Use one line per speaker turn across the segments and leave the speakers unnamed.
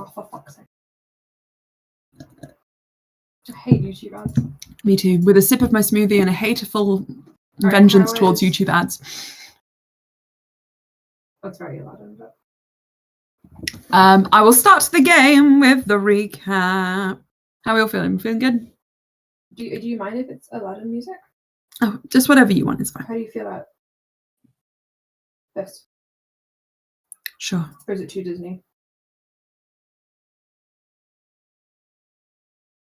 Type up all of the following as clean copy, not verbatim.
Oh, for fuck's sake. I hate YouTube ads.
Me too. With a sip of my smoothie and a hateful vengeance towards YouTube ads.
That's very Aladdin, but...
I will start the game with the recap. How are you all feeling? Feeling good?
Do you mind if it's Aladdin music?
Oh, just whatever you want is fine.
How do you feel about this?
Sure.
Or is it too Disney?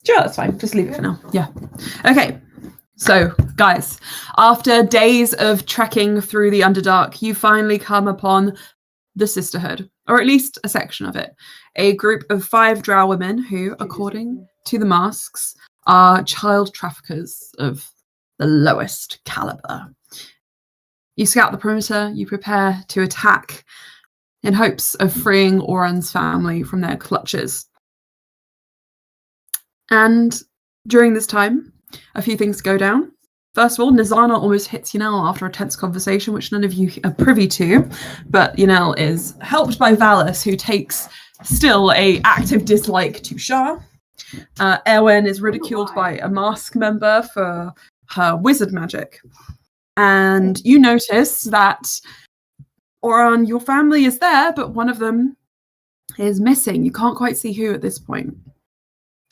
Sure, that's fine. Just leave it for now. Yeah. Okay. So, guys, after days of trekking through the Underdark, you finally come upon the Sisterhood, or at least a section of it. A group of 5 drow women who, according to the masks, are child traffickers of the lowest caliber. You scout the perimeter, you prepare to attack in hopes of freeing Oran's family from their clutches. And during this time, a few things go down. First of all, Nizana almost hits Yanel after a tense conversation, which none of you are privy to, but Yanel is helped by Valis, who takes still a active dislike to Shah. Erwin is ridiculed by a mask member for her wizard magic. And you notice that, Oran, your family is there, but one of them is missing. You can't quite see who at this point.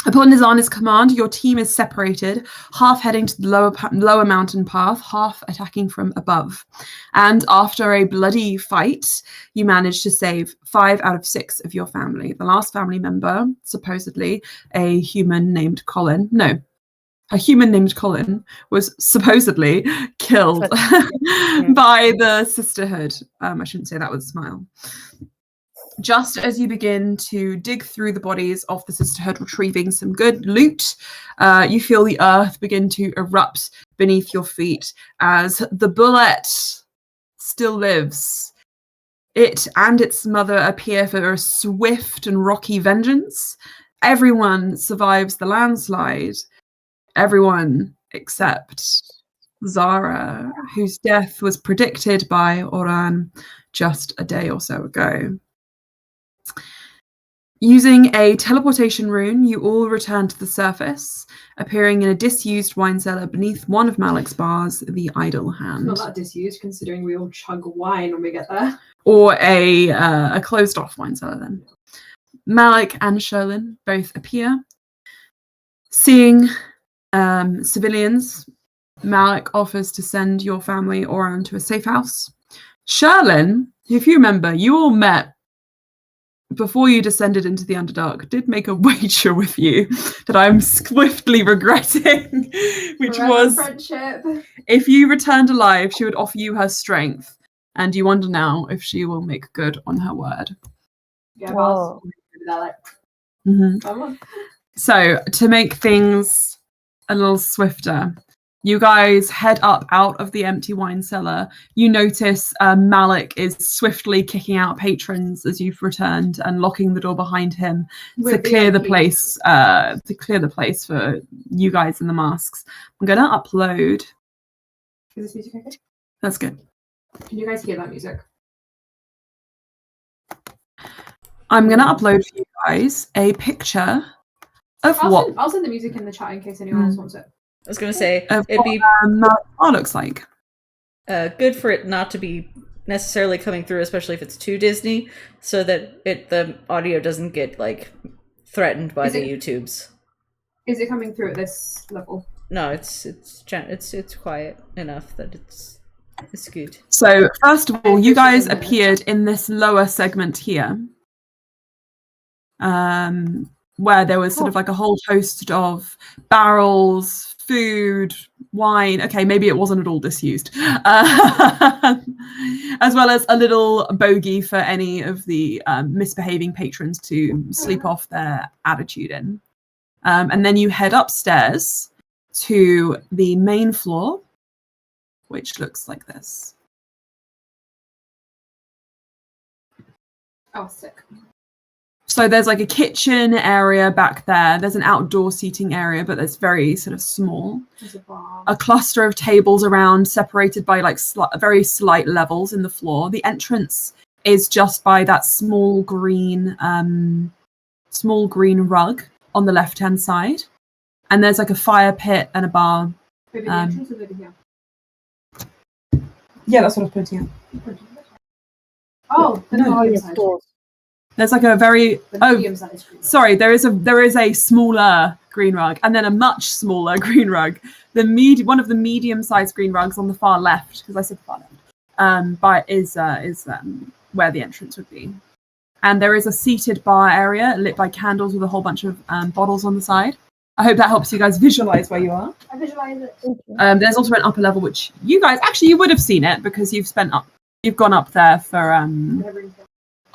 Upon Nizana's command, your team is separated, half heading to the lower mountain path, half attacking from above. And after a bloody fight, you manage to save 5 out of 6 of your family. The last family member, supposedly a human named Colin, was supposedly killed by the Sisterhood. I shouldn't say that with a smile. Just as you begin to dig through the bodies of the Sisterhood, retrieving some good loot, you feel the earth begin to erupt beneath your feet as the bullet still lives. It and its mother appear for a swift and rocky vengeance. Everyone survives the landslide. Everyone except Zara, whose death was predicted by Oran just a day or so ago. Using a teleportation rune, you all return to the surface, appearing in a disused wine cellar beneath one of Malik's bars, the Idle Hand.
Not that disused, considering we all chug wine when we get there.
Or a closed-off wine cellar, then. Malik and Sherlin both appear. Seeing civilians, Malik offers to send your family Oran to a safe house. Sherlin, if you remember, you all met before you descended into the Underdark, did make a wager with you that I'm swiftly regretting, which
Forever
was
friendship.
If you returned alive, she would offer you her strength, and you wonder now if she will make good on her word.
Yeah,
So, to make things a little swifter, you guys head up out of the empty wine cellar. You notice Malik is swiftly kicking out patrons as you've returned and locking the door behind him to clear the place. To clear the place for you guys in the masks. I'm gonna upload.
Is this music okay?
That's good.
Can you guys hear that music?
I'm gonna upload for you guys a picture of
I'll send the music in the chat in case anyone else wants it.
I was going to say,
it'd be what looks like.
Good for it not to be necessarily coming through, especially if it's too Disney, so that the audio doesn't get like threatened by the YouTubes.
Is it coming through at this level?
No, it's quiet enough that it's good.
So first of all, you guys appeared in this lower segment here, where there was sort of like a whole host of barrels, food, wine. Okay, maybe it wasn't at all disused. As well as a little bogey for any of the misbehaving patrons to sleep off their attitude in. And then you head upstairs to the main floor, which looks like this.
Oh, sick.
So there's like a kitchen area back there. There's an outdoor seating area, but it's very sort of small.
There's a bar.
A cluster of tables around, separated by like very slight levels in the floor. The entrance is just by that small green small green rug on the left-hand side, and there's like a fire pit and a bar.
Over the entrance or over here?
Yeah, that's what I was pointing out.
Oh, the
No.
medium
yes,
size.
doors.
There's like a very
The medium size.
sorry, there is a smaller green rug and then a much smaller green rug. One of the medium-sized green rugs on the far left, because I said the far left, is where the entrance would be. And there is a seated bar area lit by candles with a whole bunch of bottles on the side. I hope that helps you guys visualize where you are.
I visualize it.
There's also an upper level, which you guys you would have seen it because you've gone up there for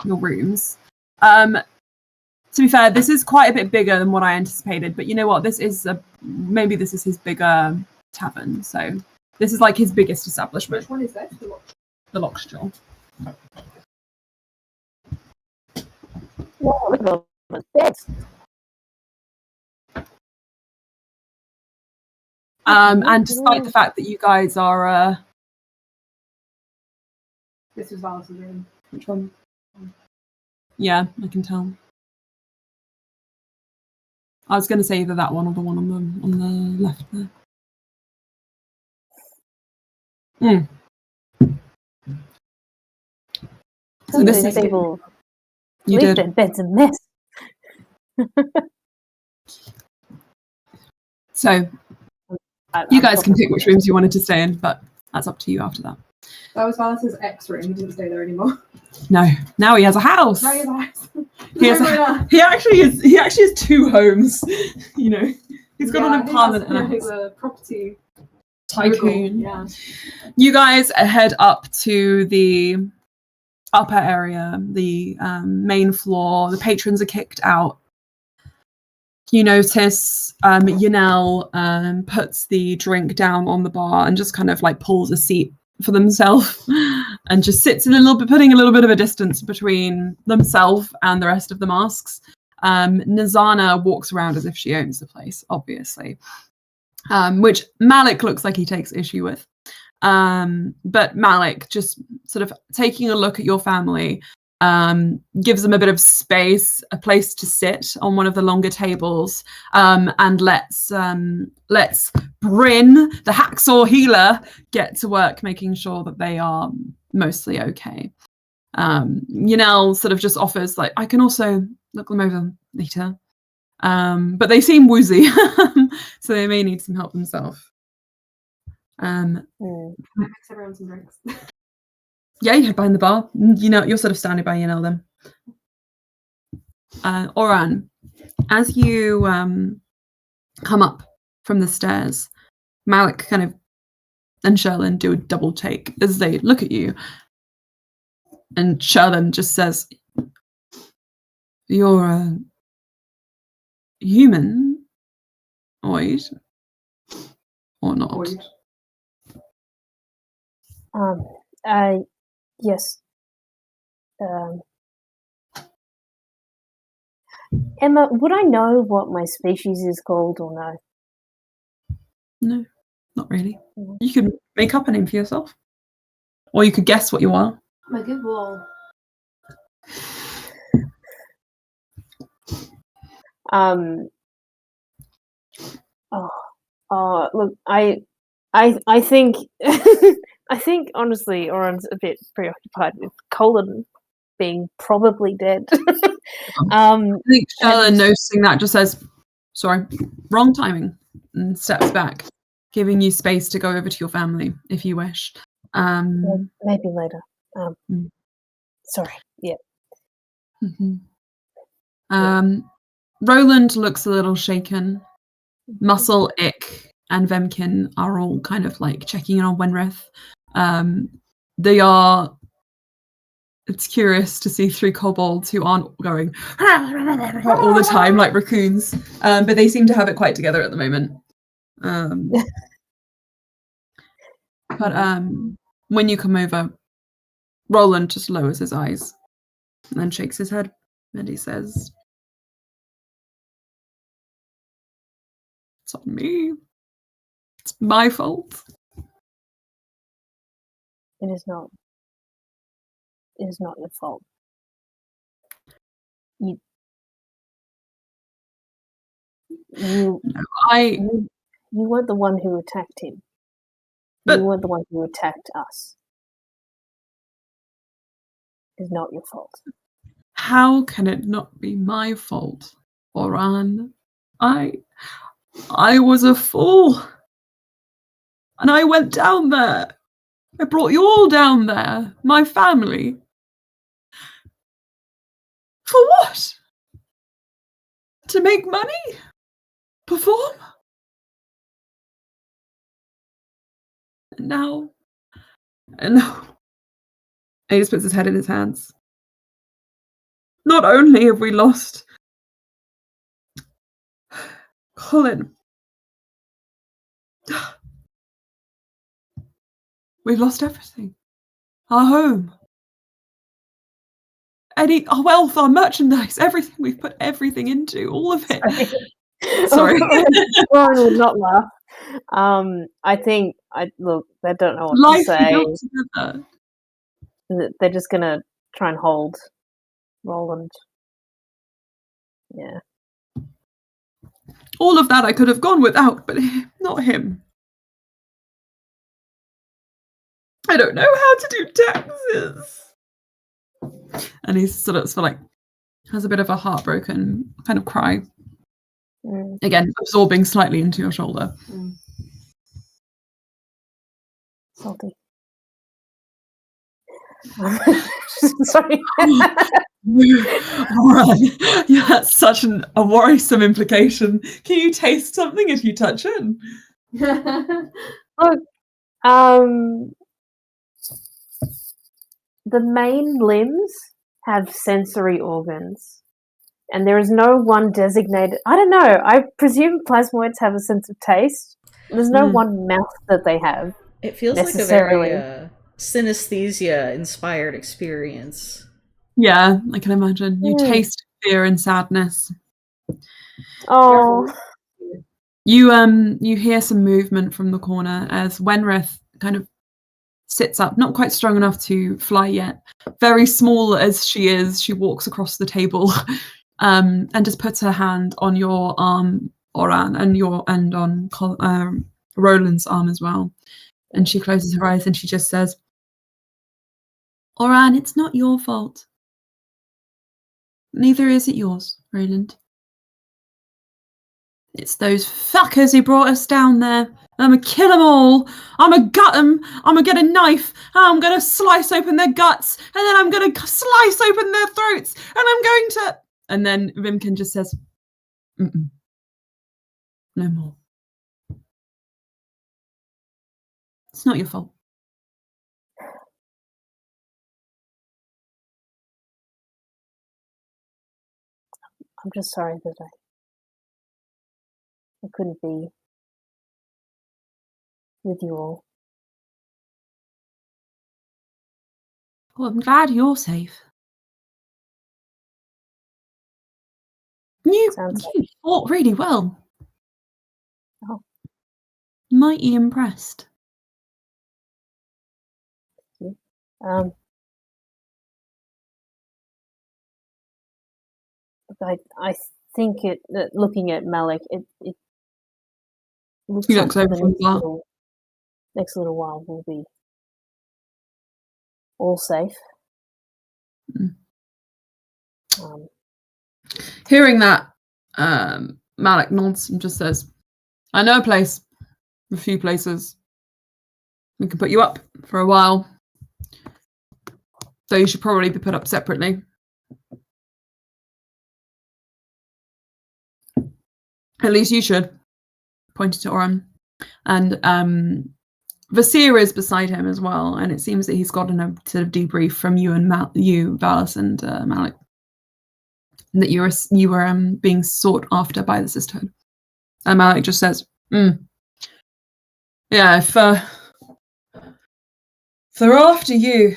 your rooms. To be fair, this is quite a bit bigger than what I anticipated, but you know what? Maybe this is his bigger tavern. So this is like his biggest establishment.
Which one is that?
The Lockjaw.
Whoa, look at all those beds.
And despite the fact that you guys are
This was Valis' room.
which one? Yeah, I can tell. I was going to say either that one or the one on the left there. So this is
people
you
leave
did.
their bed's a mess.
So you guys can pick which rooms you wanted to stay in, but that's up to you after that.
That was Valis' ex room. He didn't stay there anymore.
No, now he has a house.
Now he has a house.
He has he actually has two homes. You know, he's got an apartment and a
He's
house.
a property
Tycoon.
Yeah.
You guys head up to the upper area, the main floor. The patrons are kicked out. You notice Yanel puts the drink down on the bar and just kind of like pulls a seat for themselves and just sits putting a little bit of a distance between themselves and the rest of the masks. Nizana walks around as if she owns the place, obviously, which Malik looks like he takes issue with. But Malik, just sort of taking a look at your family, gives them a bit of space, a place to sit on one of the longer tables, and lets Bryn, the hacksaw healer, get to work making sure that they are mostly okay. Yanel sort of just offers, like, I can also look them over later. But they seem woozy, so they may need some help themselves.
I mix everyone some drinks.
Yeah, you head behind the bar. You know, you're sort of standing by Yanel then. Oran, as you come up from the stairs, Malik kind of and Sherlin do a double take as they look at you. And Sherlin just says, "You're a human, oid, or not?"
Void.
Yes. Emma, would I know what my species is called or no?
No, not really. You could make up a name for yourself. Or you could guess what you are.
I'm a good wall.
Look, I think I think honestly Oran's a bit preoccupied with Colin being probably dead.
I think Sherlin, noticing that, just says, "Sorry, wrong timing," and steps back, giving you space to go over to your family if you wish.
Maybe later. Sorry. Yeah.
Mm-hmm. Roland looks a little shaken. Muscle, Ick, and Vemkin are all kind of like checking in on Wenrith. They are. It's curious to see three kobolds who aren't going all the time like raccoons, but they seem to have it quite together at the moment. But when you come over, Roland just lowers his eyes and then shakes his head, and he says, "It's on me. It's my fault."
It is not. It is not your fault. You,
I
you weren't the one who attacked him.
But-
You weren't the one who attacked us. It's not your fault.
how can it not be my fault, Oran? I was a fool. And I went down there. I brought you all down there, my family. For what? To make money? Perform? And now, and he just puts his head in his hands. Not only have we lost Colin, we've lost everything. Our home. Our wealth, our merchandise, everything. We've put everything into, all of it. Sorry.
Lauren will not laugh. I think, look, they don't know what
Life
to say.
we built together.
They're just going to try and hold Roland. Yeah.
All of that I could have gone without, but not him. I don't know how to do taxes. And he's sort of like, has a bit of a heartbroken kind of cry.
Mm.
Again, absorbing slightly into your shoulder.
Salty. Sorry.
Alright. Yeah, that's such a worrisome implication. Can you taste something if you touch it?
Look, the main limbs have sensory organs, and there is no one designated. I don't know. I presume plasmoids have a sense of taste. There's no one mouth that they have.
It feels like a very synesthesia-inspired experience.
Yeah, I can imagine. You taste fear and sadness.
Oh.
You hear some movement from the corner as Wenrith kind of sits up, not quite strong enough to fly yet. Very small as she is, she walks across the table and just puts her hand on your arm, Oran, and on Roland's arm as well. And she closes her eyes and she just says, Oran, it's not your fault. Neither is it yours, Roland. It's those fuckers who brought us down there. I'm gonna kill them all. I'm gonna gut them. I'm gonna get a knife. And I'm gonna slice open their guts. And then I'm gonna slice open their throats. And I'm going to... And then Vimkin just says, mm-mm. No more. It's not your fault.
I'm just sorry that I couldn't be with you all.
Well, I'm glad you're safe. You fought really well.
Oh.
Mighty impressed.
I think looking at Malik, it looks
He
like
looks
for
over
the
from the
next little while we'll be all safe.
Hearing that, Malik nods and just says, I know a few places. We can put you up for a while. Though you should probably be put up separately. At least you should. Pointed to Oran. And Vasir is beside him as well, and it seems that he's gotten a sort of debrief from you and Valis and Malik. And that you were being sought after by the sisterhood. And Malik just says, yeah, if they're after you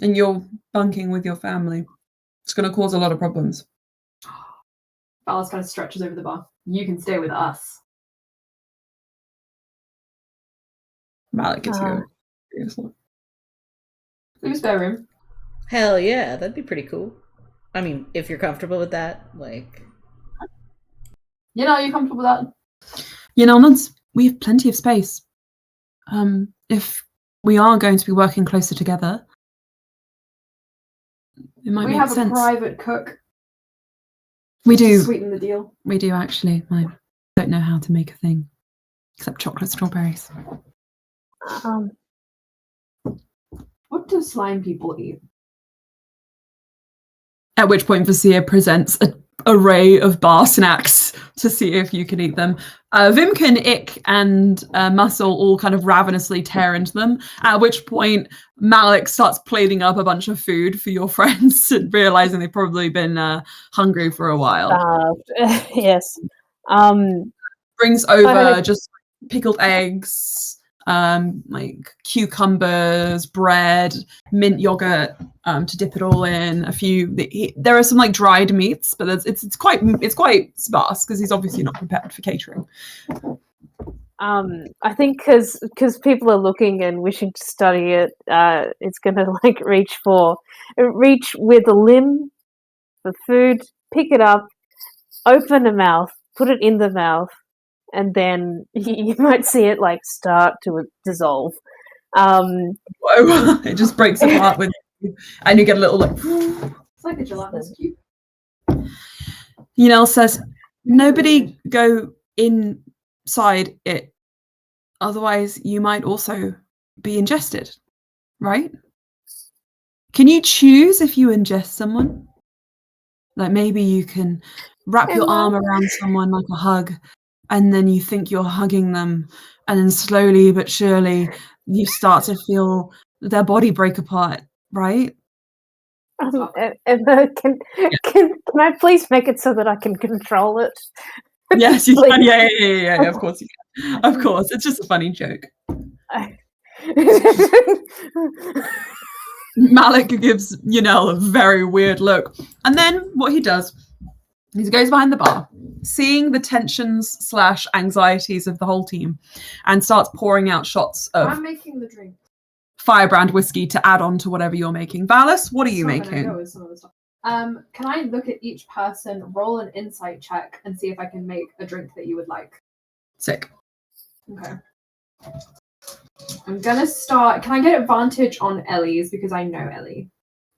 and you're bunking with your family, it's going to cause a lot of problems.
Valis kind of stretches over the bar. You can stay with us.
Malik gives you
a spare room.
Hell yeah, that'd be pretty cool. I mean, if you're comfortable with that, like...
are you comfortable with that?
Nuns, we have plenty of space. If we are going to be working closer together, it might
We
make
have
sense.
a private cook.
We
to
do.
sweeten the deal.
We do actually. I don't know how to make a thing except chocolate strawberries.
What do slime people eat?
At which point Vasir presents an array of bar snacks to see if you can eat them. Vimkin, Ick, and Muscle all kind of ravenously tear into them, at which point Malik starts plating up a bunch of food for your friends, realizing they've probably been hungry for a while.
Yes.
Brings over just pickled eggs, like cucumbers, bread, mint yogurt to dip it all in. There are some like dried meats, but it's quite sparse because he's obviously not prepared for catering.
I think because people are looking and wishing to study it, it's going to like reach with a limb for food, pick it up, open the mouth, put it in the mouth, and then you might see it like start to dissolve.
Whoa. It just breaks apart and you get a little like.
It's like a gelatinous cube.
Yunel says, "Nobody go inside it, otherwise you might also be ingested, right? Can you choose if you ingest someone? Like maybe you can wrap your arm around someone like a hug, and then you think you're hugging them, and then slowly but surely you start to feel their body break apart, right?"
Emma, can I please make it so that I can control it?
Yes, you can. Yeah. Of course you can. Of course, it's just a funny joke. Malik gives Yunel a very weird look, and then what he does is he goes behind the bar, seeing the tensions / anxieties of the whole team, and starts pouring out shots of
I'm making the drink.
Firebrand whiskey to add on to whatever you're making. Valis, what are you making?
Can I look at each person, roll an insight check, and see if I can make a drink that you would like?
Sick.
Okay. I'm gonna start. Can I get advantage on Ellie's because I know Ellie?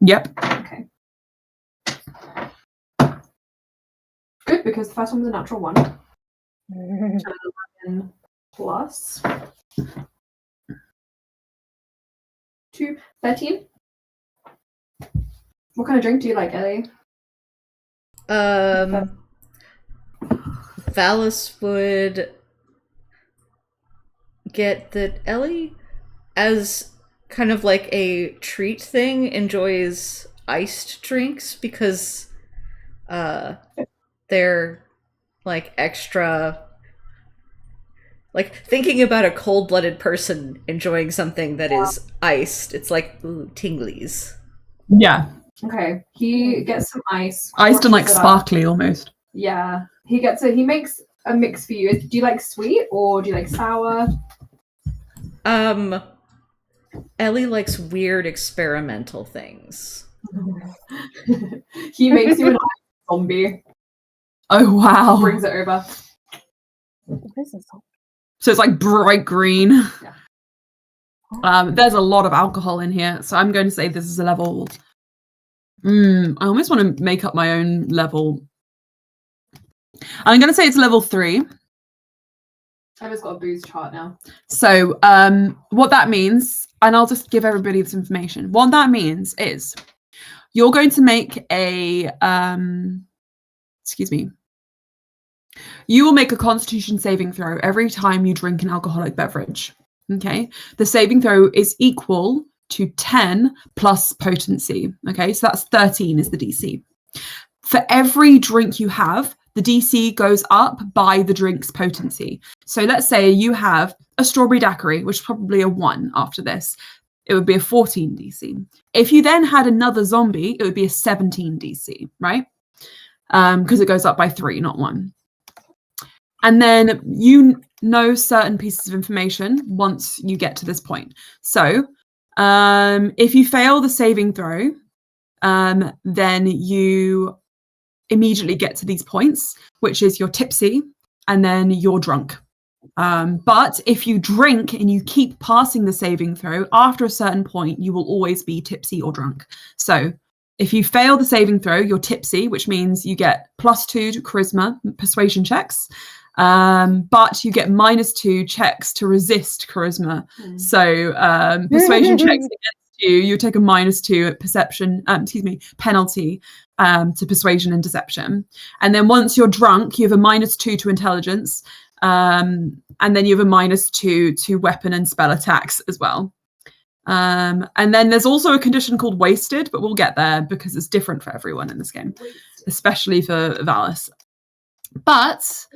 Yep.
Okay. Good, because the first one was a natural 1. 11 plus 2, 13. What kind of drink do you like, Ellie?
Valis would get that Ellie, as kind of like a treat thing, enjoys iced drinks because they're like extra, like thinking about a cold-blooded person enjoying something that is iced. It's like, ooh, tinglies.
Yeah.
Okay, he gets some ice.
Iced and like
crushes it up.
sparkly almost.
Yeah, he makes a mix for you. Do you like sweet or do you like sour?
Ellie likes weird experimental things.
He makes you an ice zombie.
Oh wow.
Brings it over.
So it's like bright green.
Yeah.
There's a lot of alcohol in here, so I'm going to say this is a level. I almost want to make up my own level. I'm going to say it's level 3.
I've just got a booze chart now.
So what that means, and I'll just give everybody this information. What that means is you're going to make a, you will make a Constitution saving throw every time you drink an alcoholic beverage. Okay. The saving throw is equal to 10 plus potency. Okay. So that's 13 is the DC. For every drink you have, the DC goes up by the drink's potency. So let's say you have a strawberry daiquiri, which is probably a 1 after this. It would be a 14 DC. If you then had another zombie, it would be a 17 DC, right? Because it goes up by 3, not 1. And then you know certain pieces of information once you get to this point. So if you fail the saving throw, then you immediately get to these points, which is you're tipsy and then you're drunk. But if you drink and you keep passing the saving throw, after a certain point, you will always be tipsy or drunk. So if you fail the saving throw, you're tipsy, which means you get +2 to charisma persuasion checks. But you get -2 checks to resist charisma. So persuasion checks against you take a -2 perception, penalty to persuasion and deception. And then once you're drunk, you have a -2 to intelligence. And then you have a -2 to weapon and spell attacks as well. And then there's also a condition called wasted, but we'll get there because it's different for everyone in this game, especially for Valis. But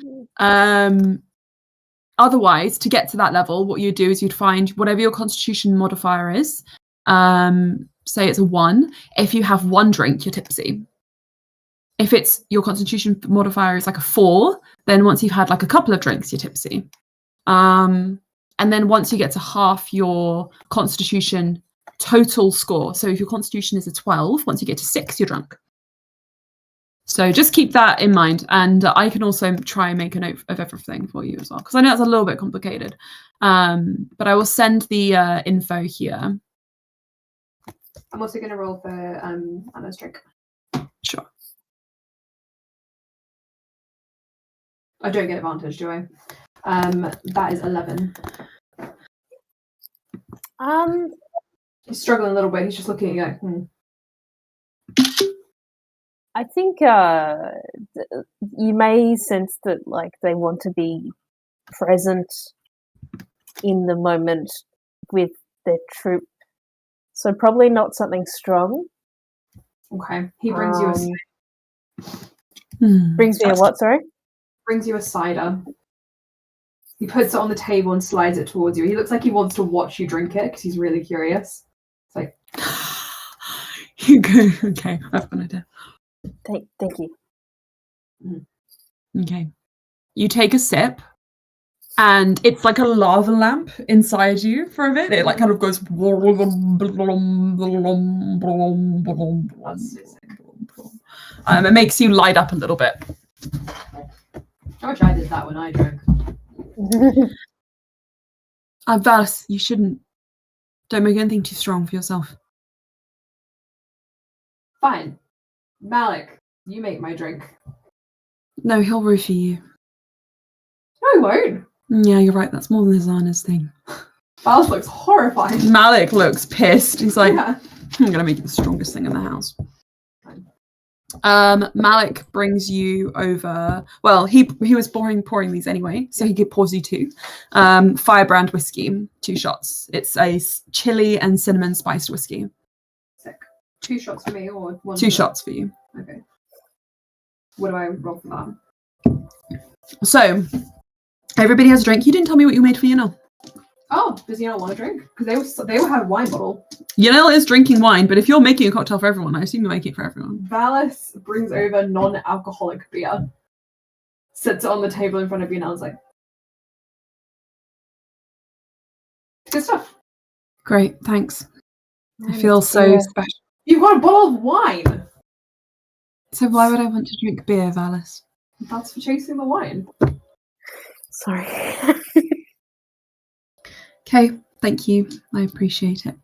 otherwise, to get to that level, what you'd do is you'd find whatever your constitution modifier is. Say it's a 1. If you have 1 drink, you're tipsy. If it's your constitution modifier is like a 4, then once you've had like a couple of drinks, you're tipsy. And then once you get to half your constitution total score, so if your constitution is a 12, once you get to 6, you're drunk. So just keep that in mind. And I can also try and make a note of everything for you as well, because I know it's a little bit complicated. But I will send the info here.
I'm also going to roll for Anna's drink.
Sure.
I don't get advantage, do I? That is 11. He's struggling a little bit. He's just looking at you like,
I think you may sense that like they want to be present in the moment with their troop, so probably not something strong.
Okay. He brings you
Brings me a what? Sorry.
Brings you a cider. He puts it on the table and slides it towards you. He looks like he wants to watch you drink it because he's really curious. It's like,
you go. Okay, I've got an idea.
Thank you.
Okay. You take a sip, and it's like a lava lamp inside you for a bit. It like kind of goes. It makes you light up a little bit.
I wish I did that when I drank.
Valis, you shouldn't. Don't make anything too strong for yourself.
Fine. Malik, you make my drink.
No, he'll roofie you.
No, he won't.
Yeah, you're right. That's more than Zana's thing.
Valis looks horrified.
Malik looks pissed. He's like,
Yeah.
I'm going to make you the strongest thing in the house. Malik brings you over. Well, he was pouring these anyway, so he pours you 2. Firebrand whiskey, 2 shots. It's a chili and cinnamon spiced whiskey.
Sick. 2 shots for me or 1?
2 shots for you.
Okay. What do I roll for that?
So, everybody has a drink. You didn't tell me what you made for Yanel.
Oh, does he not want a drink? Because they all had a wine bottle.
Yanel is drinking wine, but if you're making a cocktail for everyone, I assume you're making it for everyone.
Valis brings over non-alcoholic beer. Sits it on the table in front of you and I was like, good stuff.
Great, thanks. I feel so special.
You've got a bottle of wine.
So why would I want to drink beer, Valis?
That's for chasing the wine.
Sorry.
Okay, thank you. I appreciate it.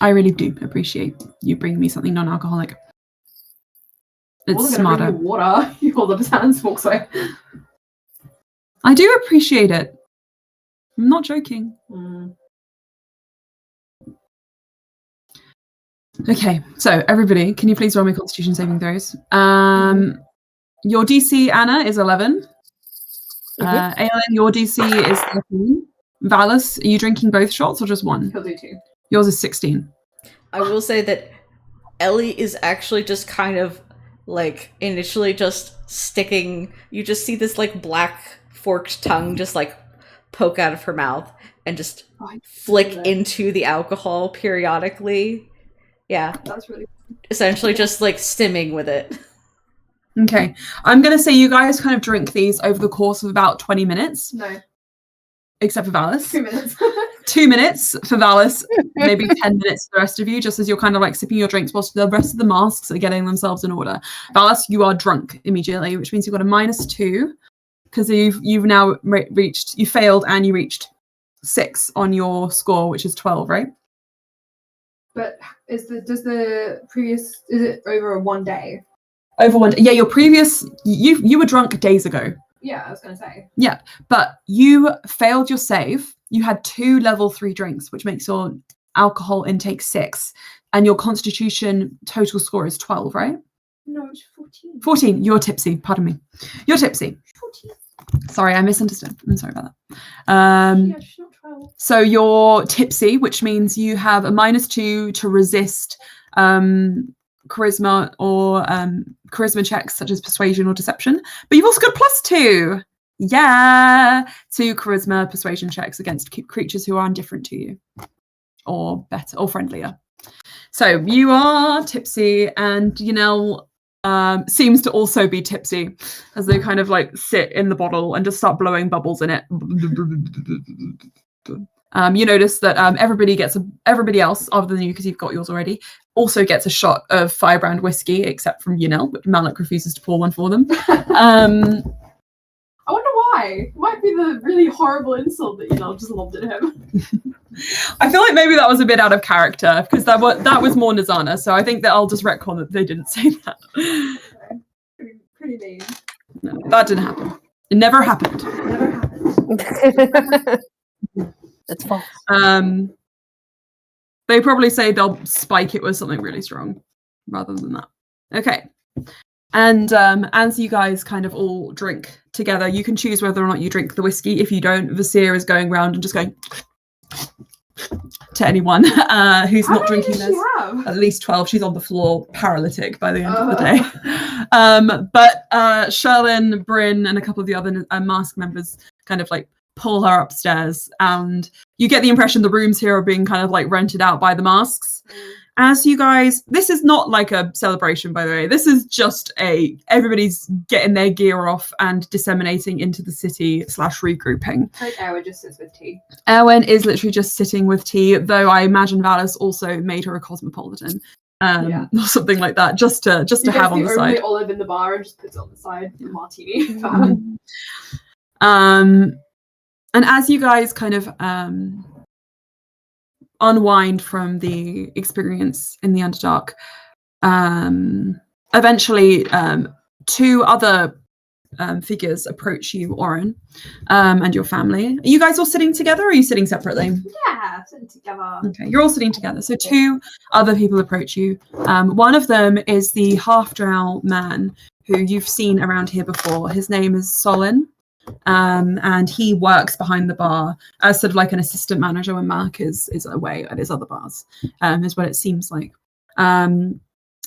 I really do appreciate you bringing me something non-alcoholic. It's smarter.
Bring you water. You hold up his hands, walks away.
I do appreciate it. I'm not joking. Okay, so everybody, can you please roll me Constitution saving throws? Your DC, Anna, is 11. Aelin, your DC is 13. Valis, are you drinking both shots or just one?
He'll do 2.
Yours is 16.
I will say that Ellie is actually just kind of like initially just sticking. You just see this like black forked tongue just like poke out of her mouth and just flick into the alcohol periodically. Yeah.
That's really
essentially just like stimming with it.
Okay. I'm going to say you guys kind of drink these over the course of about 20 minutes.
No.
Except for Valis.
2 minutes.
2 minutes for Valis, maybe 10 minutes for the rest of you, just as you're kind of like sipping your drinks whilst the rest of the masks are getting themselves in order. Valis, you are drunk immediately, which means you've got a -2 because you've now reached, you failed and you reached 6 on your score, which is 12, right?
But is it over one day?
Over one day. Yeah, your previous, you were drunk days ago.
Yeah, I was going to say.
Yeah, but you failed your save. You had 2 level 3 drinks, which makes your alcohol intake 6, and your constitution total score is 12, right?
No, it's 14.
14. You're tipsy. Pardon me. You're tipsy.
14.
Sorry, I misunderstood. I'm sorry about that.
Yeah, she's not 12.
So you're tipsy, which means you have a -2 to resist charisma or charisma checks such as persuasion or deception. But you've also got +2. Yeah, to charisma persuasion checks against creatures who are indifferent to you, or better, or friendlier. So you are tipsy, and seems to also be tipsy as they kind of like sit in the bottle and just start blowing bubbles in it. You notice that everybody else, other than you, because you've got yours already, also gets a shot of Firebrand whiskey, except from Yunel, but Malik refuses to pour one for them.
I wonder why. It might be the really horrible insult that just lobbed at him.
I feel like maybe that was a bit out of character because that was more Nizana, so I think that I'll just retcon that they didn't say that.
Okay. Pretty mean.
No, that didn't happen. It never happened.
Never happened.
That's false.
They probably say they'll spike it with something really strong rather than that. Okay. And as you guys kind of all drink together, you can choose whether or not you drink the whiskey. If you don't, Vasir is going around and just going to anyone who's not drinking this. At least 12. She's on the floor, paralytic by the end of the day. But Sherlyn, Bryn, and a couple of the other mask members kind of like pull her upstairs, and you get the impression the rooms here are being kind of like rented out by the masks. As you guys, this is not like a celebration, by the way. This is just everybody's getting their gear off and disseminating into the city / regrouping.
Like Erwin just sits with tea.
Erwin is literally just sitting with tea, though I imagine Valis also made her a cosmopolitan. Or something like that, just to have on the side.
The olive in the bar and just puts it on the side, the martini.
And as you guys kind of unwind from the experience in the Underdark, eventually 2 other figures approach you, Oren, and your family. Are you guys all sitting together, or are you sitting separately?
Yeah, sitting together.
Okay, you're all sitting together. So 2 other people approach you. One of them is the half-drow man who you've seen around here before. His name is Solon. And he works behind the bar as sort of like an assistant manager when Mark is away at his other bars, is what it seems like.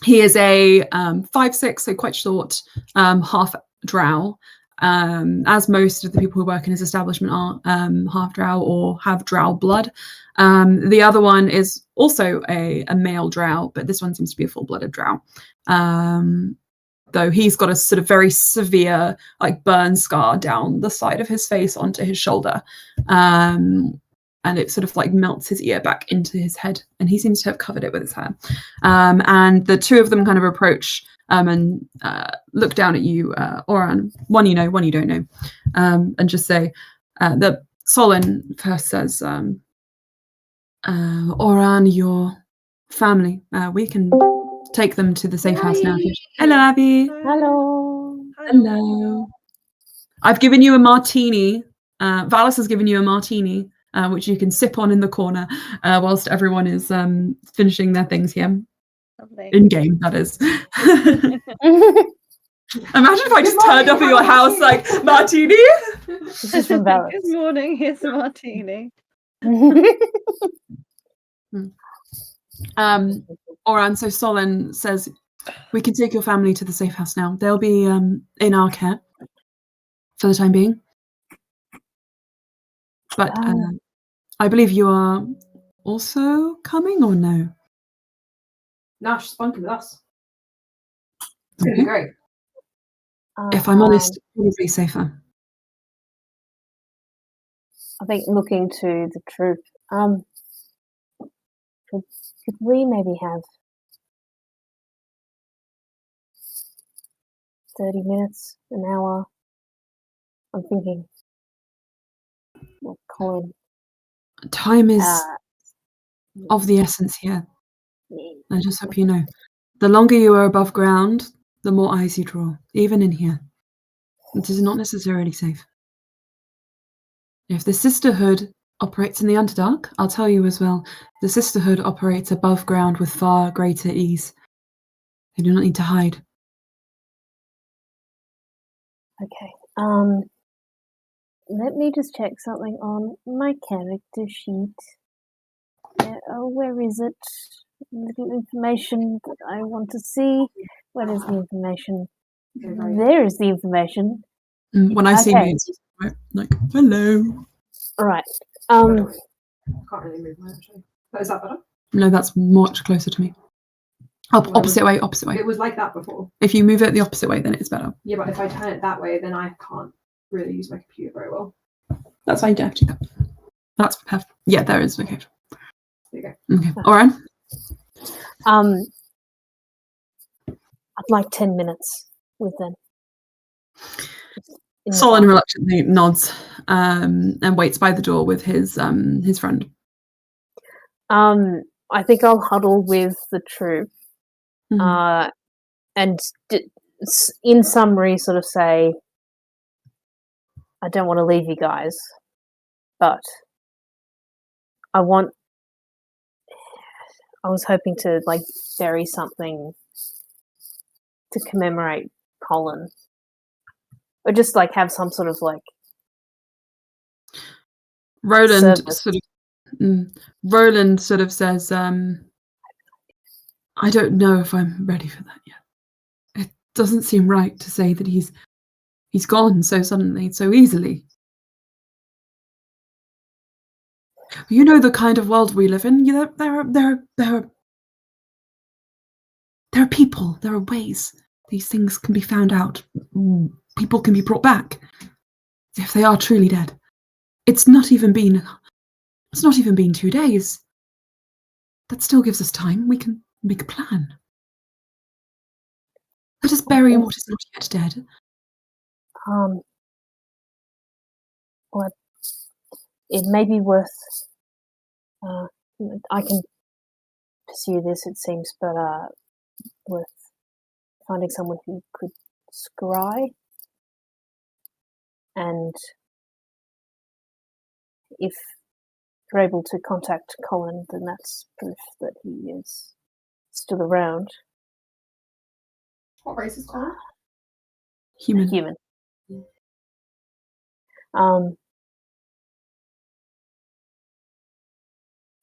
He is a 5'6", so quite short, half drow, as most of the people who work in his establishment are half drow or have drow blood. The other one is also a male drow, but this one seems to be a full-blooded drow. Though he's got a sort of very severe like burn scar down the side of his face onto his shoulder. And it sort of like melts his ear back into his head, and he seems to have covered it with his hair. And the 2 of them kind of approach and look down at you, Oran, one you know, one you don't know, and just say, that Solon first says, Oran, your family, we can take them to the safe house now. Hello, Abby.
Hello.
Hello. I've given you a martini. Valis has given you a martini, which you can sip on in the corner whilst everyone is finishing their things here.
Lovely.
In game, that is. Imagine if I just turned up at your house like, martini?
This is from Valis.
Good morning, here's a martini.
Oran, so Solon says, we can take your family to the safe house now. They'll be in our care for the time being. But I believe you are also coming, or no?
No, she's bunking with us. It's going to be great.
If I'm honest, probably safer.
I think looking to the troop, Could we maybe have 30 minutes, an hour? I'm thinking. Well, Colin.
Time is of the essence here. I just hope you know. The longer you are above ground, the more eyes you draw, even in here. It is not necessarily safe. If the Sisterhood operates in the Underdark, I'll tell you as well, the Sisterhood operates above ground with far greater ease. They do not need to hide.
Okay. Let me just check something on my character sheet. Where is it? Little information that I want to see. Where is the information? There is the information.
When I see
Okay.
me, it's just like, hello.
All right.
Can't really move my actually. But is that better?
No, that's much closer to me. Opposite way.
It was like that before.
If you move it the opposite way, then it's better.
Yeah, but if I turn it that way, then I can't really use my computer very well.
That's fine, Jeff. That's perfect. Yeah, there is. Okay.
There you go.
Okay. All right.
I'd like 10 minutes with them.
Solon reluctantly nods and waits by the door with his friend.
I think I'll huddle with the troop,
Mhm.
and in summary, sort of say, I don't want to leave you guys, but I was hoping to like bury something to commemorate Colin, or just like have some sort of like
Roland
service.
Roland sort of says, I don't know if I'm ready for that yet. It doesn't seem right to say that he's gone so suddenly, so easily. You know the kind of world we live in. There are people. There are ways. These things can be found out. People can be brought back if they are truly dead. It's not even been 2 days. That still gives us time. We can make a plan. Let us bury what is not yet dead.
Well, it may be worth. I can pursue this. It seems, but worth finding someone who could scry, and if you're able to contact Colin, then that's proof that he is still around.
What race is Colin?
Human.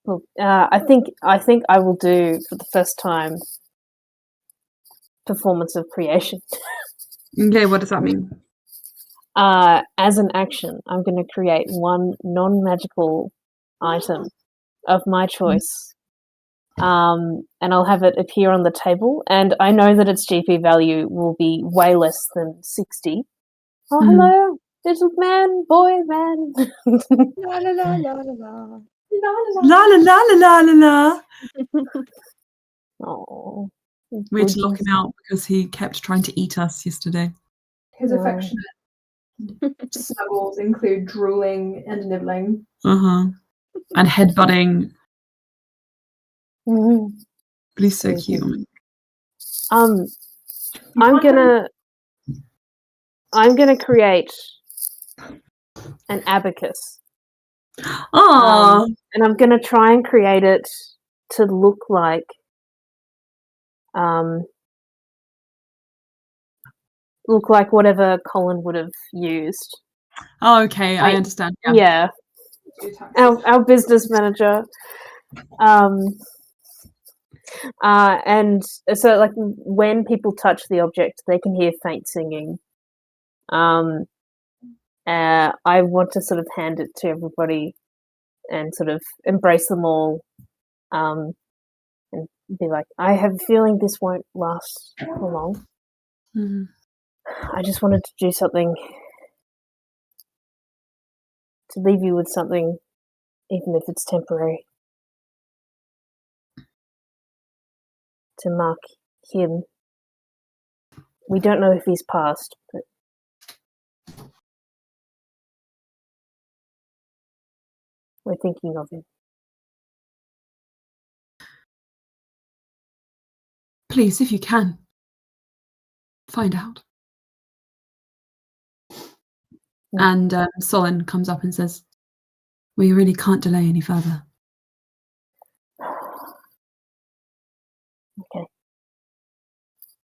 Look, I think I will do for the first time performance of creation.
Okay, what does that mean?
As an action, I'm going to create one non-magical item of my choice, and I'll have it appear on the table. And I know that its GP value will be way less than 60. Oh, hello, little man, boy, man.
La la la la la la.
La la la la la la.
Oh,
We had to lock him out because he kept trying to eat us yesterday.
His affectionate snuggles include drooling and nibbling.
And headbutting.
Mm-hmm.
But he's so cute.
I'm gonna create an abacus. And I'm gonna try and create it to look like whatever Colin would have used.
Oh, okay, I understand.
Yeah. Our business manager. And so like when people touch the object, they can hear faint singing. I want to sort of hand it to everybody and sort of embrace them all, and be like, I have a feeling this won't last for long.
Mm-hmm.
I just wanted to do something to leave you with something even if it's temporary, to mark him. We don't know if he's passed, but we're thinking of him.
Please, if you can, find out. And Solon comes up and says, we really can't delay any further.
Okay.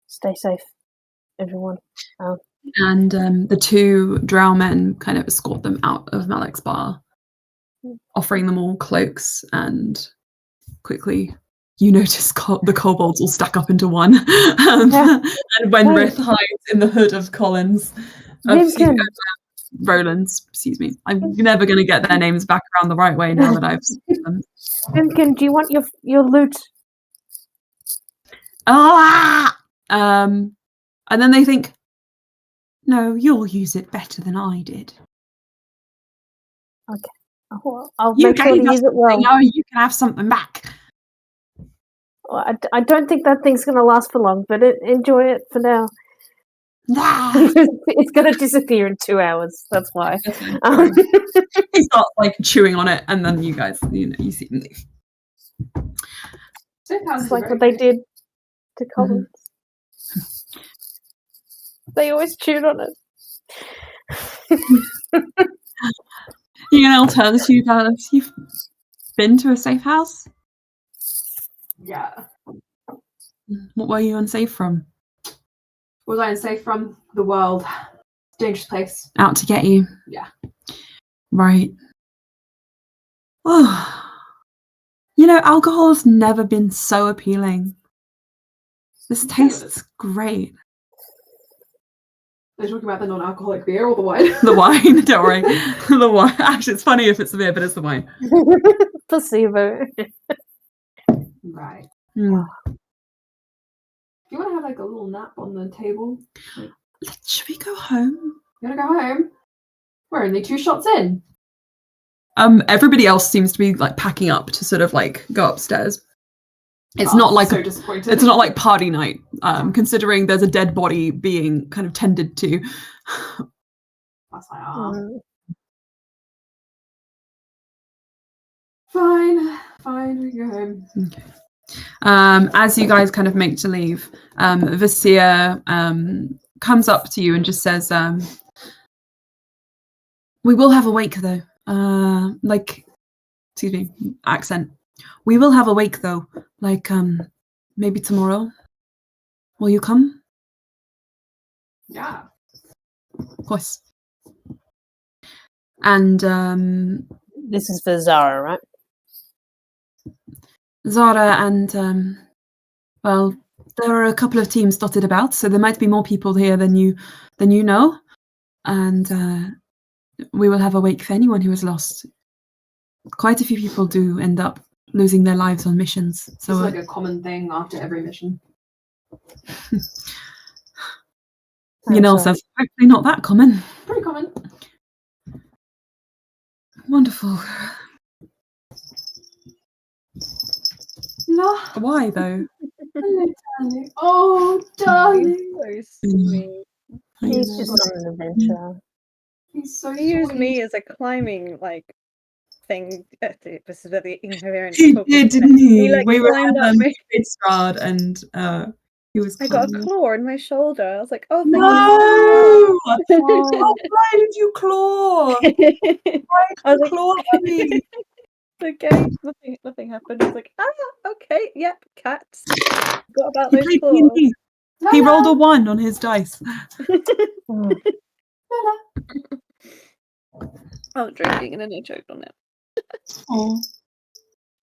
Stay safe, everyone.
And the two drow men kind of escort them out of Malek's bar, offering them all cloaks, and quickly you notice the kobolds all stack up into one. And Wenrith hides in the hood of Roland's, excuse me. I'm never going to get their names back around the right way now that I've seen them.
Vimkin, do you want your loot?
And then they think, no, you'll use it better than I did.
Okay. I'll make sure to use it well.
Now you can have something back.
Well, I don't think that thing's going to last for long, but enjoy it for now. It's going to disappear in 2 hours. That's why.
He starts like chewing on it, and then you guys, you see him leave.
It's like what they did to Collins. They always chewed on it.
Unel turns to you, Dallas. You've been to a safe house?
Yeah.
What were you unsafe from?
Was I unsafe from? The world. Dangerous place.
Out to get you?
Yeah.
Right. Oh. Alcohol has never been so appealing. This tastes great.
Are you talking about the non-alcoholic beer or the wine?
The wine, don't worry. The wine. Actually, it's funny if it's the beer, but it's the wine.
Placebo.
Right.
Mm.
Do you want to have like a little nap on the table?
Should we go home?
You want to go home? We're only 2 shots in.
Everybody else seems to be like packing up to sort of like go upstairs. It's not like
so disappointed.
It's not like party night, considering there's a dead body being kind of tended to.
That's like, Fine, we go home.
Okay. As you guys kind of make to leave, Vasir comes up to you and just says, we will have a wake though. Excuse me, accent. We will have a wake though, maybe tomorrow. Will you come?
Yeah.
Of course. And
this is for Zara, right?
Zara and there are a couple of teams dotted about, so there might be more people here than you know. And we will have a wake for anyone who is lost. Quite a few people do end up losing their lives on missions. So
it's like a common thing after every mission.
Yanel says, hopefully not that common.
Pretty common.
Wonderful.
No.
Why though?
Hello, darling. Oh, darling.
So sweet.
He's just on an adventure.
He's so
He used
sweet.
me as a climbing thing. This is where the incoherent.
He did, didn't he?
We were
at
up my.
Strad and he was.
I got a claw in my shoulder. I was like, "Oh, thank
no! Why did you claw?
you." I was like,
Claw me?
"Okay, nothing happened." I was like, okay, yep, cats. Got about
He
those
played
claws."
D&D. He rolled a 1 on his dice.
I was drinking and then I choked on it.
Oh.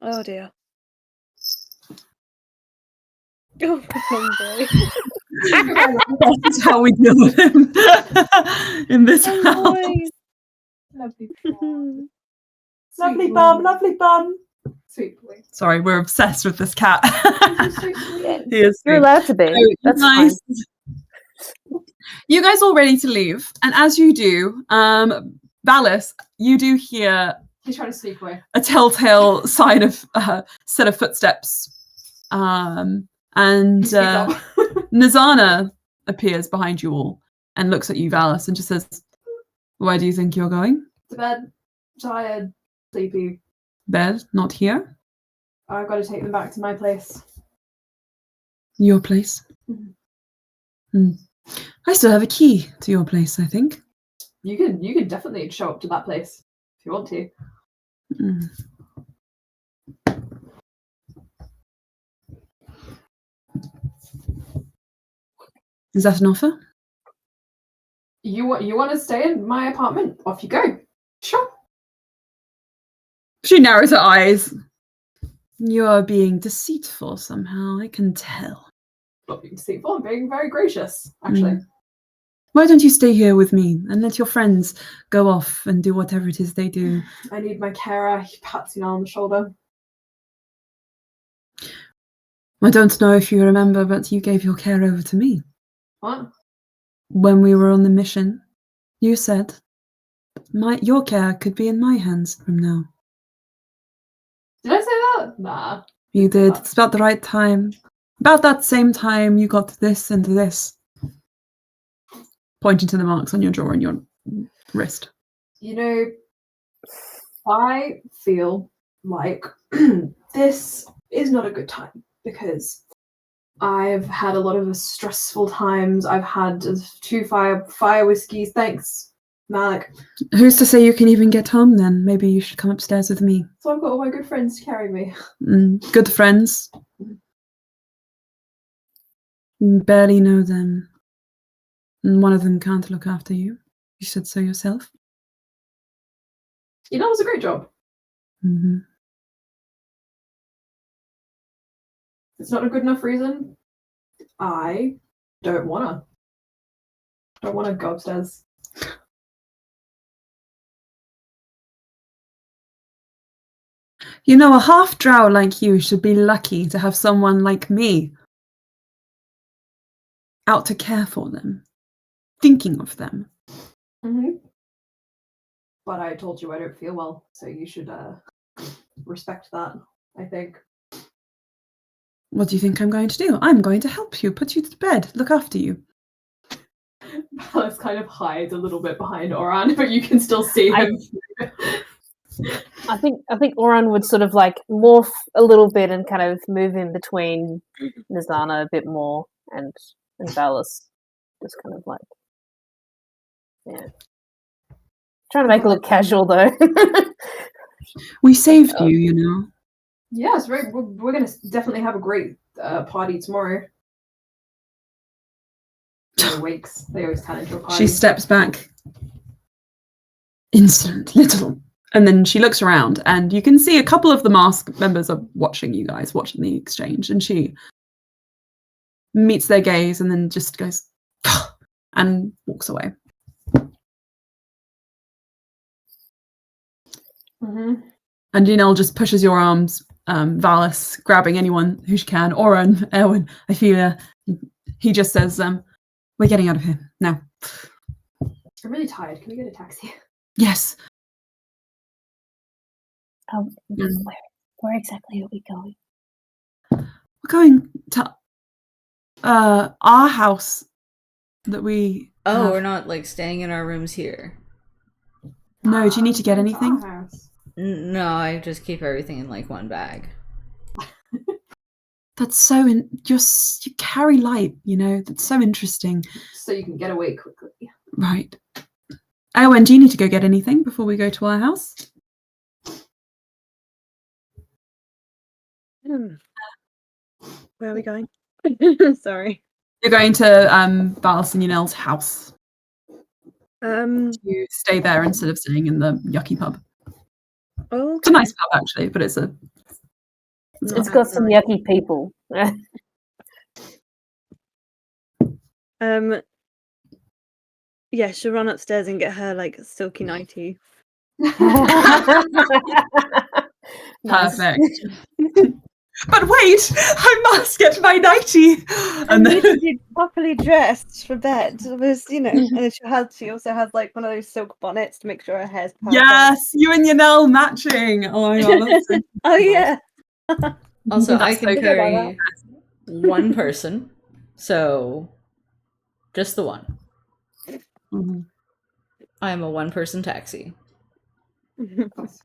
Oh dear. Oh, long day.
That's how we deal with him in this
Oh,
house.
boy.
Lovely
Lovely
Sweet
bum,
boy.
lovely bum.
Sweet boy.
Sorry, we're obsessed with this cat.
He's so sweet.
He is
You're
sweet.
allowed to be.
So
That's fine.
you guys all ready to leave, and as you do, Valis, you do hear
He's trying to sneak away.
a telltale sign of set of footsteps. And
Speak up.
Nizana appears behind you all and looks at you, Valis, and just says, "Where do you think you're going?
To bed. Tired. Sleepy.
Bed, not here.
I've got to take them back to my place.
Your place.
Mhm.
I still have a key to your place, I think."
You can definitely show up to that place if you want to.
Mm. Is that an offer?
You want to stay in my apartment? Off you go. Sure.
She narrows her eyes. You're being deceitful somehow, I can tell.
Not being deceitful, I'm being very gracious, actually.
Why don't you stay here with me and let your friends go off and do whatever it is they do?
I need my carer. He pats you on the shoulder.
I don't know if you remember, but you gave your care over to me.
What?
When we were on the mission, you said your care could be in my hands from now.
Did I say that? Nah.
You did. It's about the right time. About that same time, you got this and this. Pointing to the marks on your jaw and your wrist.
You know, I feel like this is not a good time because I've had a lot of stressful times. I've had 2 fire whiskeys. Thanks, Malik.
Who's to say you can even get home then? Maybe you should come upstairs with me.
So I've got all my good friends carrying me.
Good friends. You barely know them. And one of them can't look after you. You said so yourself.
You know, it was a great job.
Mm-hmm.
It's not a good enough reason. I don't wanna go upstairs.
You know, a half-drow like you should be lucky to have someone like me out to care for them, thinking of them.
Mm-hmm. But I told you I don't feel well, so you should respect that, I think.
What do you think I'm going to do? I'm going to help you, put you to bed, look after you.
Valis kind of hides a little bit behind Oran, but you can still see him.
I think Oran would sort of like morph a little bit and kind of move in between Nizana a bit more and Valis. Just kind of like, yeah. Trying to make it look casual though.
We saved you, you know.
Yes, we're going to definitely have a great party tomorrow. Wakes. They always turn into a party.
She steps back. Instant, little. And then she looks around, and you can see a couple of the mask members are watching you guys, watching the exchange, and she meets their gaze and then just goes and walks away.
Mm-hmm.
And Janelle just pushes your arms, Valis, grabbing anyone who she can. Oren, Erwin, Ophelia. He just says, we're getting out of here now.
I'm really tired. Can we get a taxi?
Yes.
Where exactly are we going?
We're going to our house that we
Oh,
have.
we're not like staying in our rooms here.
No, do you need to get anything?
No, I just keep everything in like one bag.
That's so you carry light, you know. That's so interesting.
So you can get away quickly.
Right. Erwin, do you need to go get anything before we go to our house?
Where are we going? Sorry.
You're going to Valis and Yanel's house. You stay there instead of staying in the yucky pub.
Okay.
It's a nice pub actually, but it's
got some yucky people.
Yeah, she'll run upstairs and get her like silky nightie.
Nice.
perfect. But wait, I must get my nightie.
And
And
need
then,
to be properly dressed for bed. Because, and then she also has like one of those silk bonnets to make sure her hair's perfect.
yes, you and Yanel matching. Oh my god, that's so
Oh yeah.
Also, I
That's
can
so
carry one person, so just the one.
Mhm.
I am a one-person taxi.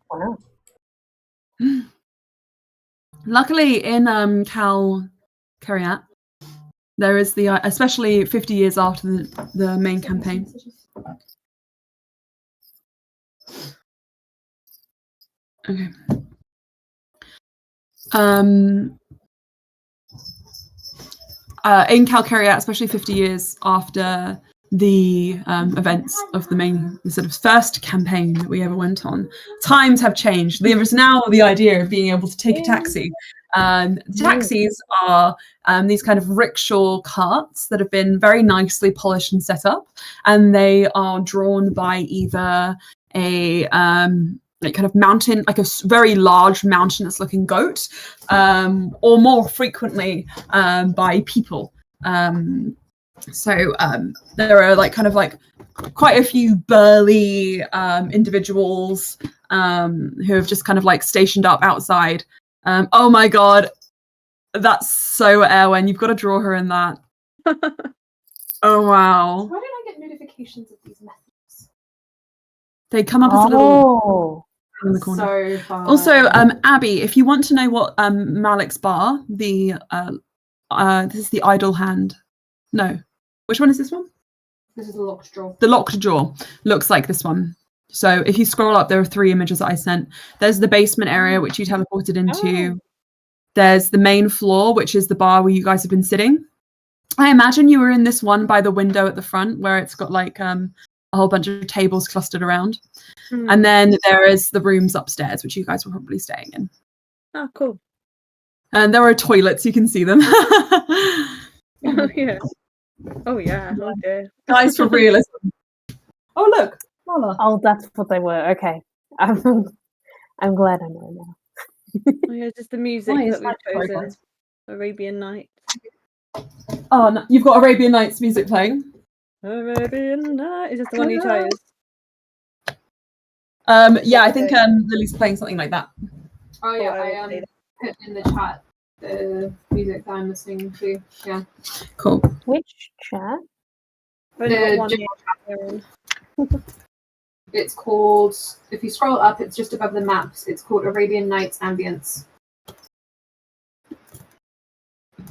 Wow.
Luckily, in Cal Cariat, there is the especially 50 years after the main campaign. Okay. In Cal Cariat, especially 50 years after the events of the sort of first campaign that we ever went on, times have changed. There is now the idea of being able to take a taxi. Taxis are these kind of rickshaw carts that have been very nicely polished and set up, and they are drawn by either a like kind of mountain, like a very large mountainous looking goat, or more frequently by people. So there are like kind of like quite a few burly individuals who have just kind of like stationed up outside. Oh my god, that's so Erwin. You've got to draw her in that. Oh wow.
Why don't I get notifications of these messages?
They come up as a little
Oh,
in the corner.
So fun.
Also, Abby, if you want to know what Malik's bar, this is the idle hand. No, which one is this one?
This is a locked drawer.
The locked drawer looks like this one. So if you scroll up, there are 3 images that I sent. There's the basement area, which you teleported into.
Oh.
There's the main floor, which is the bar where you guys have been sitting. I imagine you were in this one by the window at the front, where it's got like a whole bunch of tables clustered around. And then there is the rooms upstairs, which you guys were probably staying in.
Oh, cool.
And there are toilets, you can see them.
Oh yeah. Oh yeah. Oh dear.
Guys, for realism. Oh, look. Lala.
oh, that's what they were. Okay, I'm glad I know now.
Oh yeah, just the music
Why is
that we've
that
chosen.
progress?
Arabian Nights.
Oh, no, you've got Arabian Nights music playing.
Arabian Nights. Is this the one you chose?
Yeah, I think Lily's playing something like that.
Oh yeah,
I will
I
play that.
put in the chat the music that I'm listening to. Yeah.
Cool.
Which chat?
I've only got
The
one
general
here.
It's called, if you scroll up, it's just above the maps. It's called Arabian Nights Ambience.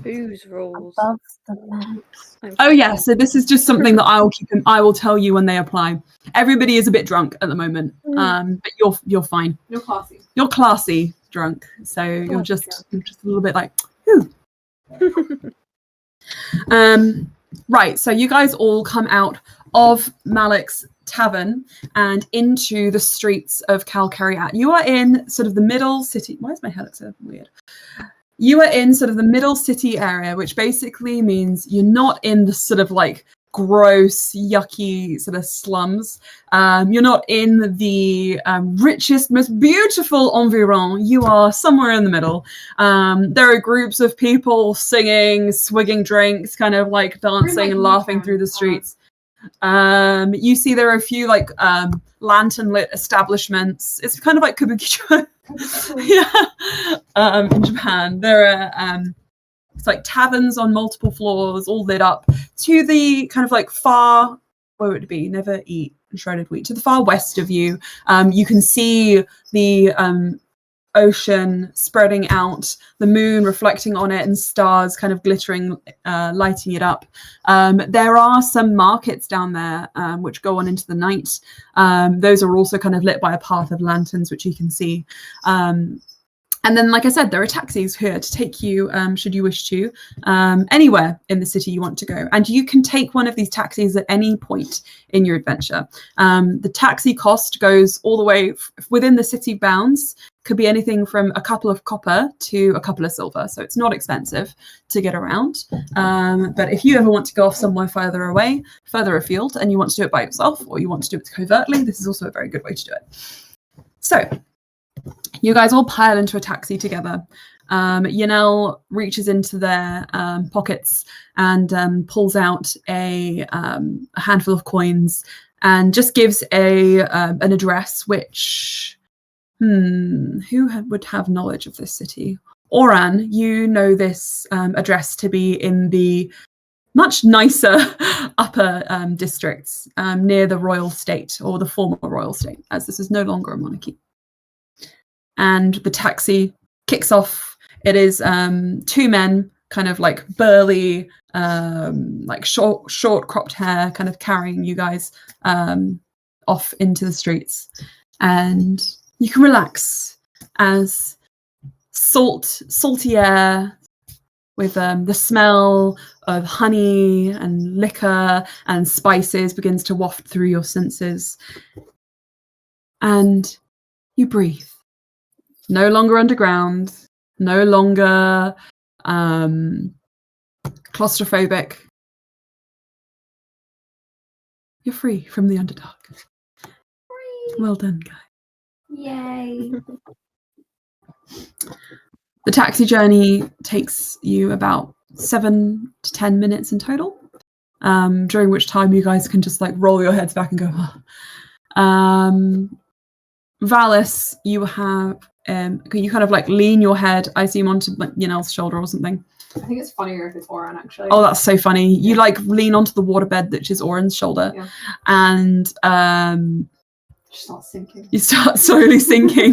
Booze rules.
Above the maps.
Oh yeah, so this is just something that I will tell you when they apply. Everybody is a bit drunk at the moment, but you're fine.
You're classy.
You're classy drunk, so you're just a little bit like, ooh. Right, so you guys all come out of Malik's tavern and into the streets of Cal Cariat. You are in sort of the middle city. Why is my head look so weird? You are in sort of the middle city area, which basically means you're not in the sort of like gross, yucky sort of slums. You're not in the richest, most beautiful environ. You are somewhere in the middle. There are groups of people singing, swigging drinks, kind of like dancing and laughing through the streets. You see there are a few like lantern lit establishments. It's kind of like kabukicho. Yeah. In Japan, there are it's like taverns on multiple floors, all lit up. To the kind of like far, where would it be? Never eat shredded wheat. To the far west of you, you can see the ocean spreading out, the moon reflecting on it, and stars kind of glittering, lighting it up. There are some markets down there which go on into the night. Those are also kind of lit by a path of lanterns, which you can see. And then, like I said, there are taxis here to take you, should you wish to, anywhere in the city you want to go. And you can take one of these taxis at any point in your adventure. The taxi cost goes all the way within the city bounds. Could be anything from a couple of copper to a couple of silver. So it's not expensive to get around. But if you ever want to go off somewhere further away, further afield, and you want to do it by yourself, or you want to do it covertly, this is also a very good way to do it. So you guys all pile into a taxi together. Yanel reaches into their pockets and pulls out a handful of coins and just gives an address which would have knowledge of this city? Oran, you know this address to be in the much nicer upper districts near the royal state, or the former royal state, as this is no longer a monarchy. And the taxi kicks off. It is two men, kind of like burly, like short cropped hair, kind of carrying you guys off into the streets. And you can relax as salty air with the smell of honey and liquor and spices begins to waft through your senses. And you breathe. No longer underground, no longer claustrophobic. You're free from the Underdark.
Free.
Well done, guy.
Yay.
The taxi journey takes you about 7 to 10 minutes in total, during which time you guys can just like roll your heads back and go, oh. Valis, you have you kind of like lean your head, I assume, onto like Yanel's shoulder or something.
I think it's funnier if it's Oran, actually.
Oh, that's so funny. You like lean onto the waterbed, which is Oran's shoulder, and
start sinking.
you start slowly sinking.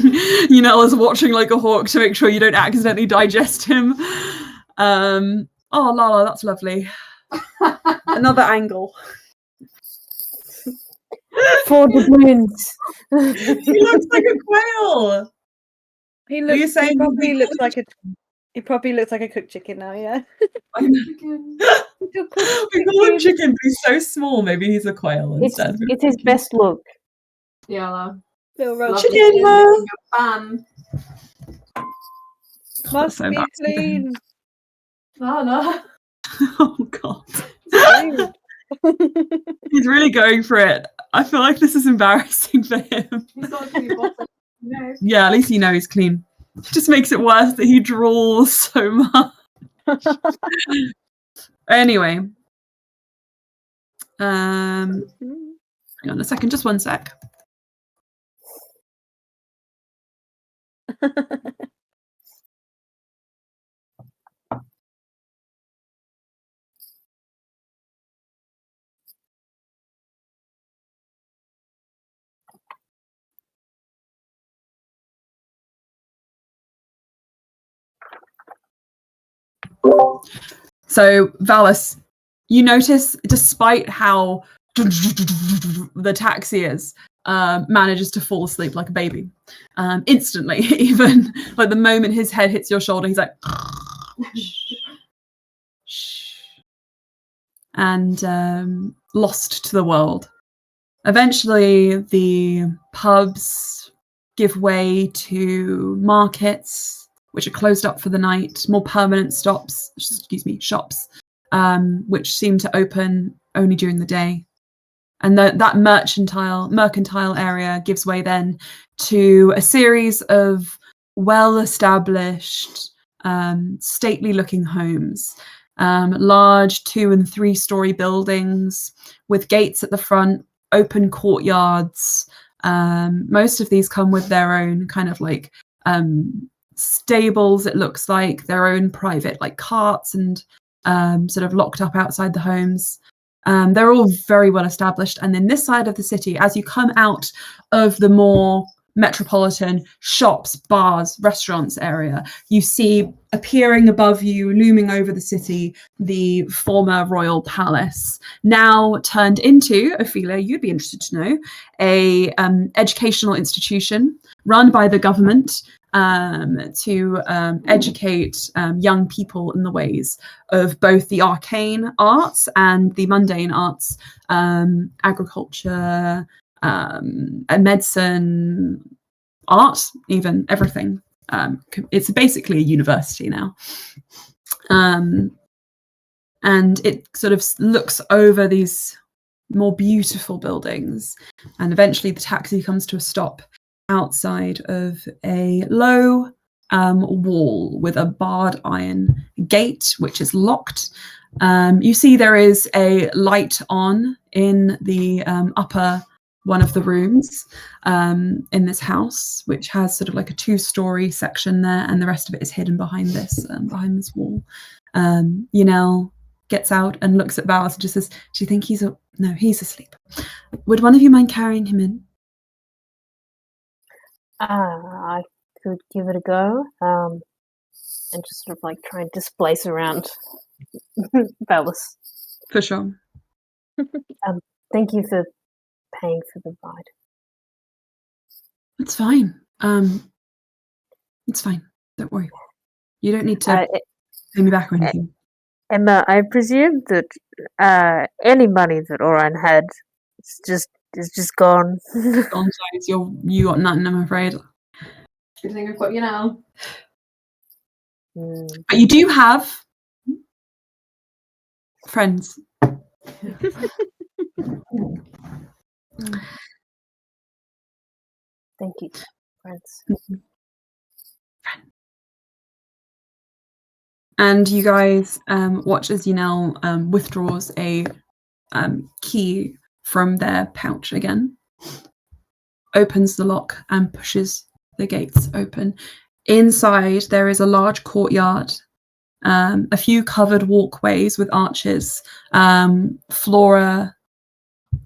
Yanel is watching like a hawk to make sure you don't accidentally digest him. Oh, Lala, that's lovely. Another angle.
For the moons.
He looks like a quail.
He
Are you
looks.
saying
He probably
he
looks like a. He probably looks like a cooked chicken now. Yeah.
Chicken.
We call him chicken, but he's so small. Maybe he's a quail instead.
It's his best look.
Yeah,
Little roast
lovely
chicken.
chicken. Fan.
Must
so
be
bad.
clean.
Lala.
Oh god.
Rude.
He's really going for it. I feel like this is embarrassing for him.
He's got a clean bottom. No.
Yeah, at least you know he's clean. It just makes it worse that he drools so much. Anyway. Hang on a second, just one sec. So, Valis, you notice, despite how the taxi is, manages to fall asleep like a baby. Instantly, even like the moment his head hits your shoulder, he's like, and lost to the world. Eventually, the pubs give way to markets, which are closed up for the night, more permanent shops, which seem to open only during the day. And that mercantile area gives way then to a series of well-established, stately-looking homes, large 2- and 3-story buildings with gates at the front, open courtyards. Most of these come with their own kind of like stables, it looks like, their own private like carts and sort of locked up outside the homes. They're all very well established. And then this side of the city, as you come out of the more metropolitan shops, bars, restaurants area, you see appearing above you, looming over the city, the former royal palace, now turned into, Ophelia, you'd be interested to know, a educational institution run by the government to educate young people in the ways of both the arcane arts and the mundane arts, agriculture, medicine, art, even everything. It's basically a university now. And it sort of looks over these more beautiful buildings, and eventually the taxi comes to a stop outside of a low wall with a barred iron gate, which is locked. You see there is a light on in the upper one of the rooms in this house, which has sort of like a 2-story section there, and the rest of it is hidden behind this wall. Yunel gets out and looks at Valis and just says, "Do you think he's no, he's asleep. Would one of you mind carrying him in?"
I could give it a go, and just sort of like try and displace around Valis.
For sure.
Thank you for paying for the ride.
It's fine. It's fine. Don't worry. You don't need to pay me back or anything.
Emma, I presume that any money that Orion had is just gone.
Gone, so you got nothing, I'm afraid.
Good thing I've got you now.
But you do have friends.
Thank you, friends.
And you guys watch as Yunel withdraws a key from their pouch again, opens the lock and pushes the gates open. Inside there is a large courtyard, a few covered walkways with arches. Flora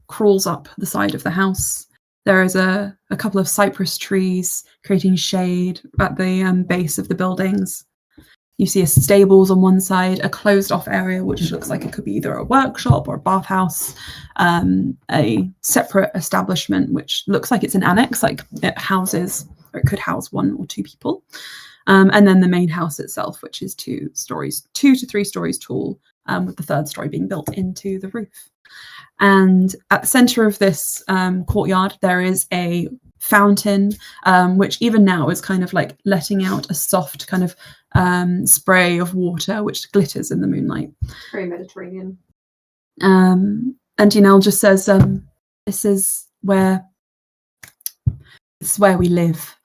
crawls up the side of the house. There is a couple of cypress trees creating shade at the base of the buildings. You see a stables on one side, a closed-off area, which looks like it could be either a workshop or a bathhouse, a separate establishment, which looks like it's an annex, like it houses, or it could house 1 or 2 people. And then the main house itself, which is 2 to 3 stories tall, with the 3rd story being built into the roof. And at the center of this courtyard, there is a fountain, which even now is kind of like letting out a soft kind of spray of water, which glitters in the moonlight.
Very Mediterranean.
And Yunel just says, "This is where we live,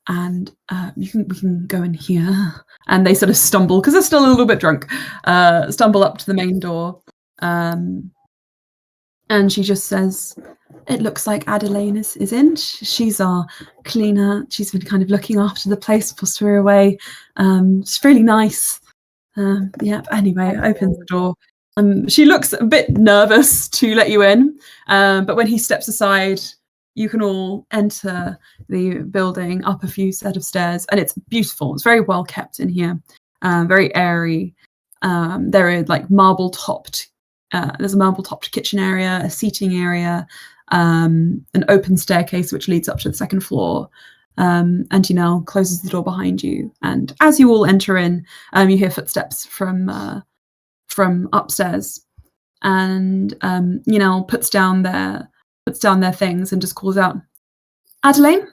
and we can go in here." And they sort of stumble because they're still a little bit drunk. Stumble up to the main door. And she just says, "It looks like Adelaine is in. She's our cleaner. She's been kind of looking after the place whilst we're away. It's really nice." Anyway, opens the door. She looks a bit nervous to let you in, but when he steps aside, you can all enter the building up a few set of stairs, and it's beautiful. It's very well kept in here, very airy. There are like marble-topped. There's a marble-topped kitchen area, a seating area, an open staircase which leads up to the 2nd floor. And Yunel closes the door behind you. And as you all enter in, you hear footsteps from upstairs. And Yunel puts down their things and just calls out, "Adelaine?"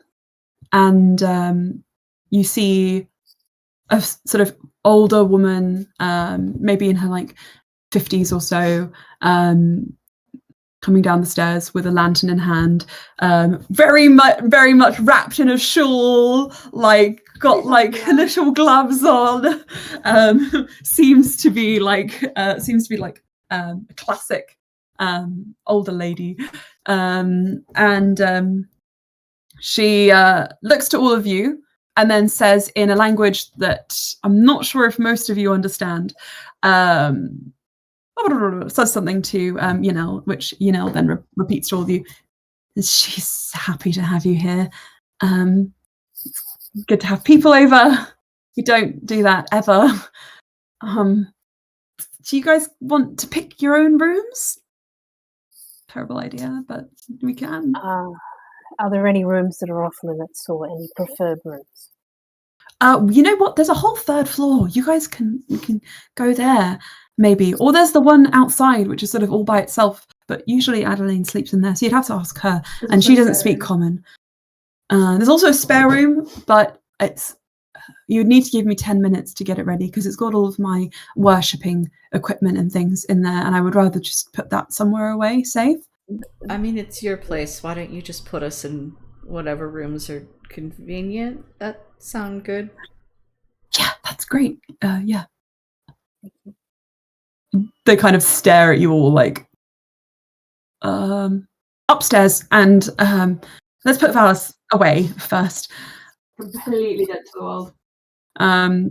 And you see a sort of older woman, maybe in her like 50s or so, coming down the stairs with a lantern in hand, very much wrapped in a shawl, like got like little gloves on. Seems to be like a classic older lady, and she looks to all of you and then says in a language that I'm not sure if most of you understand. Says something to Yunel, which Yunel then repeats to all of you. "She's happy to have you here. Good to have people over. We don't do that ever. Do you guys want to pick your own rooms?" Terrible idea, but we can.
Are there any rooms that are off limits or any preferred rooms?
You know what? There's a whole 3rd floor. You guys can go there. Maybe. Or there's the one outside, which is sort of all by itself, but usually Adelaine sleeps in there, so you'd have to ask her, and she doesn't speak common. There's also a spare room, but you'd need to give me 10 minutes to get it ready, because it's got all of my worshipping equipment and things in there, and I would rather just put that somewhere away, safe.
I mean, it's your place. Why don't you just put us in whatever rooms are convenient? That sound good?
it's great. Yeah. They kind of stare at you all like, upstairs, and let's put Valis away first.
Completely dead to the world.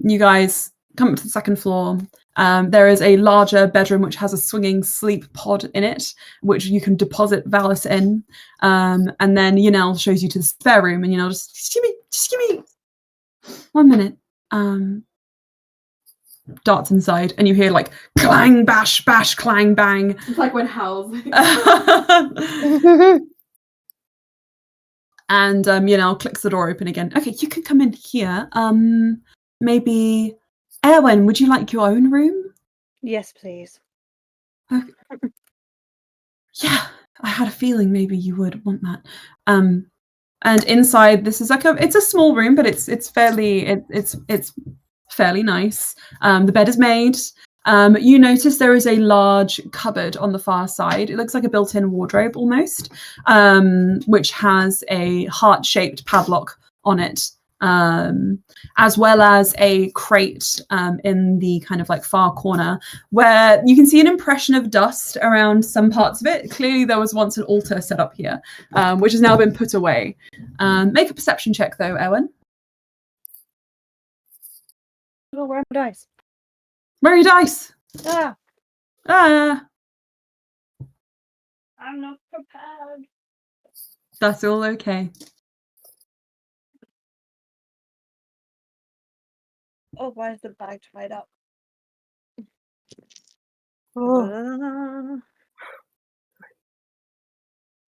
You guys come up to the second floor. There is a larger bedroom which has a swinging sleep pod in it, which you can deposit Valis in. And then Yanel shows you to the spare room, and Yanel just give me 1 minute. Darts inside, and you hear like clang, bash, bash, clang, bang.
It's like when Hal's.
And Yanel clicks the door open again. Okay, you can come in here. Maybe Erwin, would you like your own room?
Yes, please.
Okay. Yeah, I had a feeling maybe you would want that. And inside, this is like it's a small room, but it's fairly nice. The bed is made. You notice there is a large cupboard on the far side. It looks like a built-in wardrobe almost, which has a heart-shaped padlock on it, as well as a crate in the kind of like far corner where you can see an impression of dust around some parts of it. Clearly there was once an altar set up here, which has now been put away. Make a perception check though, Erwin.
Oh, where are my dice?
Where are your dice?
I'm not prepared.
That's all okay.
Oh, why is the bag tied up?
Oh.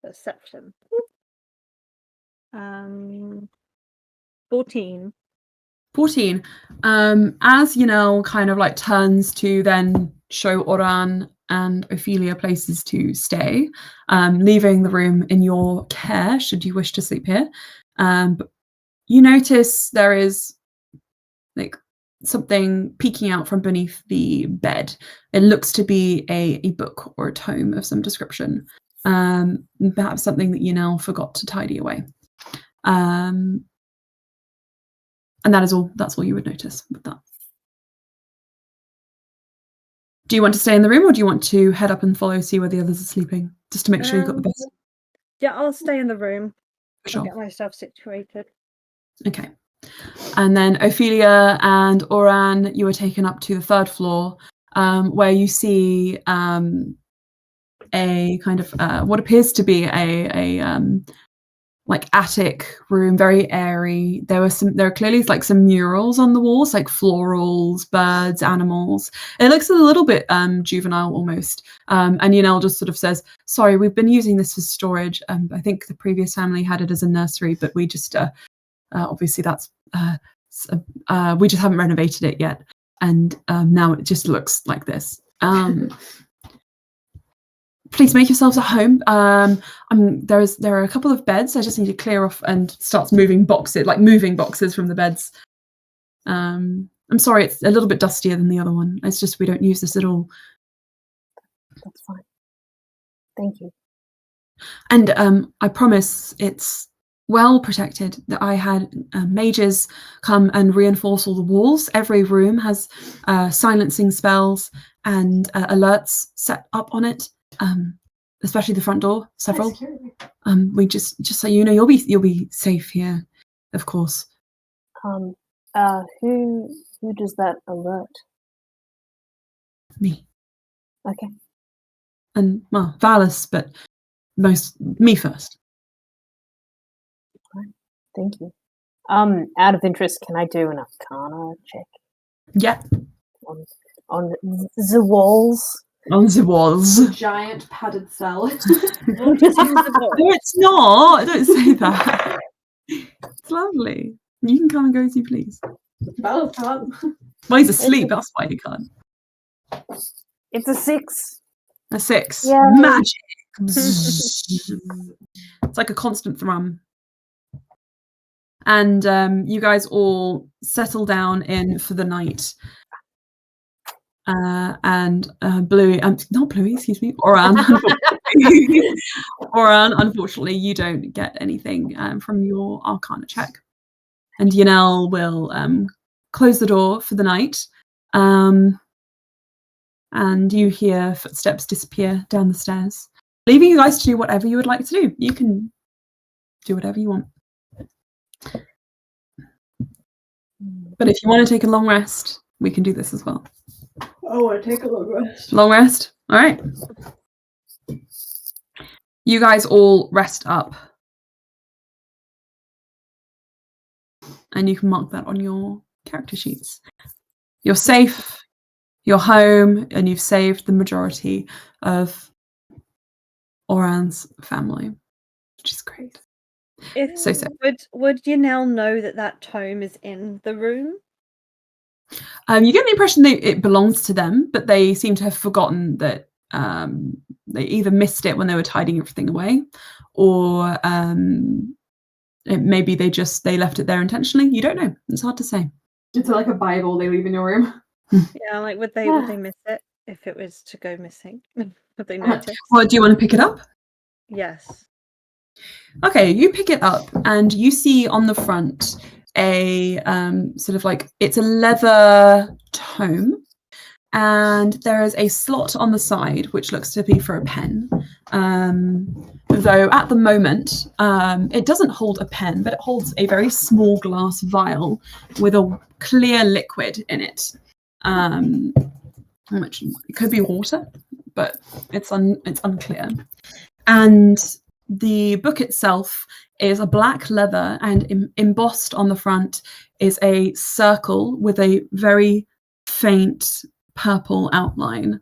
Perception. 14.
14. As kind of like turns to then show Oran and Ophelia places to stay, leaving the room in your care should you wish to sleep here. But you notice there is like something peeking out from beneath the bed. It looks to be a book or a tome of some description. Perhaps something that Yanel forgot to tidy away. And that is all. That's all you would notice with that. Do you want to stay in the room, or do you want to head up and see where the others are sleeping, just to make sure you've got the best?
Yeah, I'll stay in the room.
Sure.
I'll get myself situated.
Okay. And then Ophelia and Oran, you were taken up to the third floor, where you see a kind of what appears to be a like attic room, very airy. There are clearly like some murals on the walls, like florals, birds, animals. It looks a little bit juvenile almost. And Yanel just sort of says, sorry, we've been using this for storage. I think the previous family had it as a nursery, but we just obviously that's we just haven't renovated it yet. And now it just looks like this. Please make yourselves at home. There are a couple of beds I just need to clear off, and starts moving boxes from the beds. I'm sorry, it's a little bit dustier than the other one. It's just we don't use this at all.
That's fine. Thank you.
And I promise it's well protected. That I had mages come and reinforce all the walls. Every room has silencing spells and alerts set up on it. Especially the front door, several. We just so you know, you'll be safe here, of course.
Who does that alert?
Me.
Okay.
And well, Valis, but me first.
Right. Thank you. Out of interest, can I do an Arcana check?
Yeah.
On the walls.
On the walls.
Giant padded cell.
No, it's not. Don't say that. It's lovely. You can come and go as you please.
Well, can't.
Well, he's asleep. That's why you can't.
It's a 6.
A 6.
Yay.
Magic. It's like a constant thrum. And you guys all settle down in for the night. And Bluey, not Bluey, excuse me, Oran. Oran, unfortunately, you don't get anything from your Arcana check. And Yanel will close the door for the night, and you hear footsteps disappear down the stairs, leaving you guys to do whatever you would like to do. You can do whatever you want. But if you want to take a long rest, we can do this as well.
I want to take a long rest.
Long rest? All right. You guys all rest up. And you can mark that on your character sheets. You're safe, you're home, and you've saved the majority of Oran's family, which is great.
If
So sad.
would Yanel know that tome is in the room?
You get the impression that it belongs to them, but they seem to have forgotten that they either missed it when they were tidying everything away, or maybe they left it there intentionally. You don't know. It's hard to say.
It's like a Bible they leave in your room.
Yeah, like would they miss it if it was to go missing? Have they noticed?
Well, do you want to pick it up?
Yes.
Okay, you pick it up and you see on the front a sort of like, it's a leather tome, and there is a slot on the side which looks to be for a pen. Though at the moment it doesn't hold a pen, but it holds a very small glass vial with a clear liquid in it. Which it could be water, but it's unclear. And the book itself is a black leather, and embossed on the front is a circle with a very faint purple outline.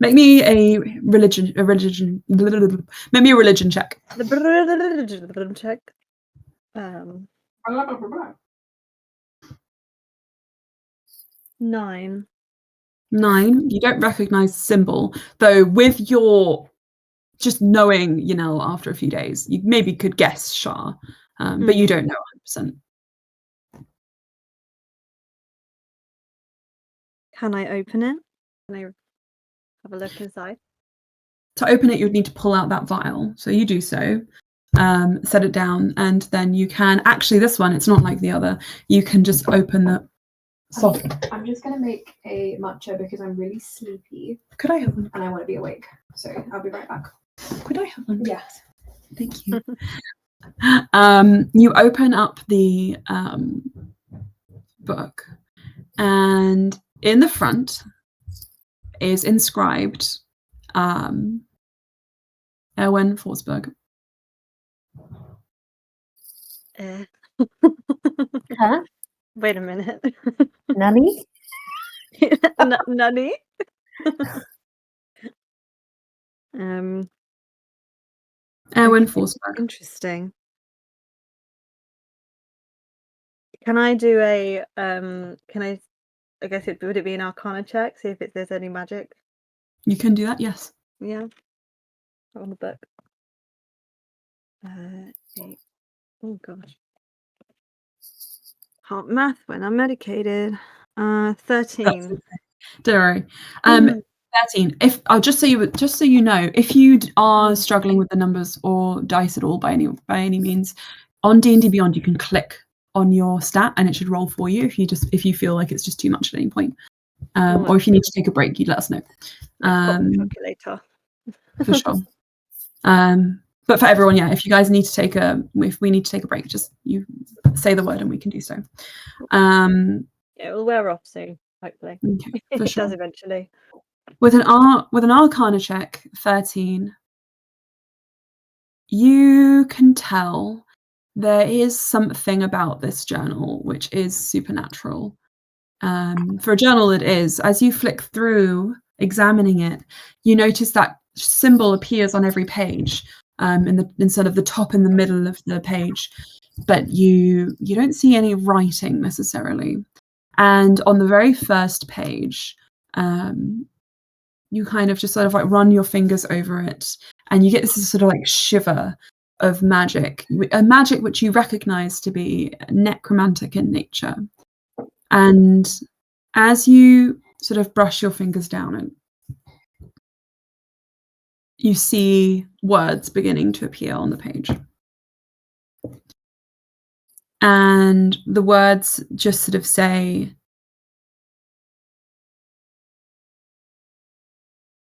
Make me a religion make me a religion check.
The check. 9.
9. You don't recognize the symbol, though with your just knowing, after a few days, you maybe could guess Shah, but you don't know 100%.
Can I open it? Can I have a look inside?
To open it, you'd need to pull out that vial. So you do so, set it down, and then you can, actually this one, it's not like the other, you can just open the soft.
I'm just going to make a matcha because I'm really sleepy.
Could I have one?
And I want to be awake. So I'll be right back.
Could I have one?
Yes.
Thank you. You open up the book, and in the front is inscribed Erwin Forsberg.
Huh?
Wait a minute.
Nani?
Nani?
Erwin Forsberg.
Interesting. Can I do a I guess would it be an Arcana check? See if there's any magic.
You can do that, yes.
Yeah. On the book. 8. Oh gosh. Can't math when I'm medicated. 13.
Don't worry. 13. If just so you know, if you are struggling with the numbers or dice at all by any means, on D&D Beyond you can click on your stat and it should roll for you if you feel like it's just too much at any point. Or if you need to take a break, you'd let us know.
Calculator.
For sure. But for everyone, yeah, if we need to take a break, just you say the word and we can do so.
Yeah, we'll wear off soon, hopefully.
Okay, for
It
sure.
does eventually.
With an Arcana check, 13, you can tell there is something about this journal which is supernatural. For a journal, it is. As you flick through, examining it, you notice that symbol appears on every page, instead of the top in the middle of the page, but you don't see any writing necessarily. And on the very first page, you kind of just sort of like run your fingers over it, and you get this sort of like shiver of magic, a magic which you recognize to be necromantic in nature. And as you sort of brush your fingers down it, you see words beginning to appear on the page. And the words just sort of say,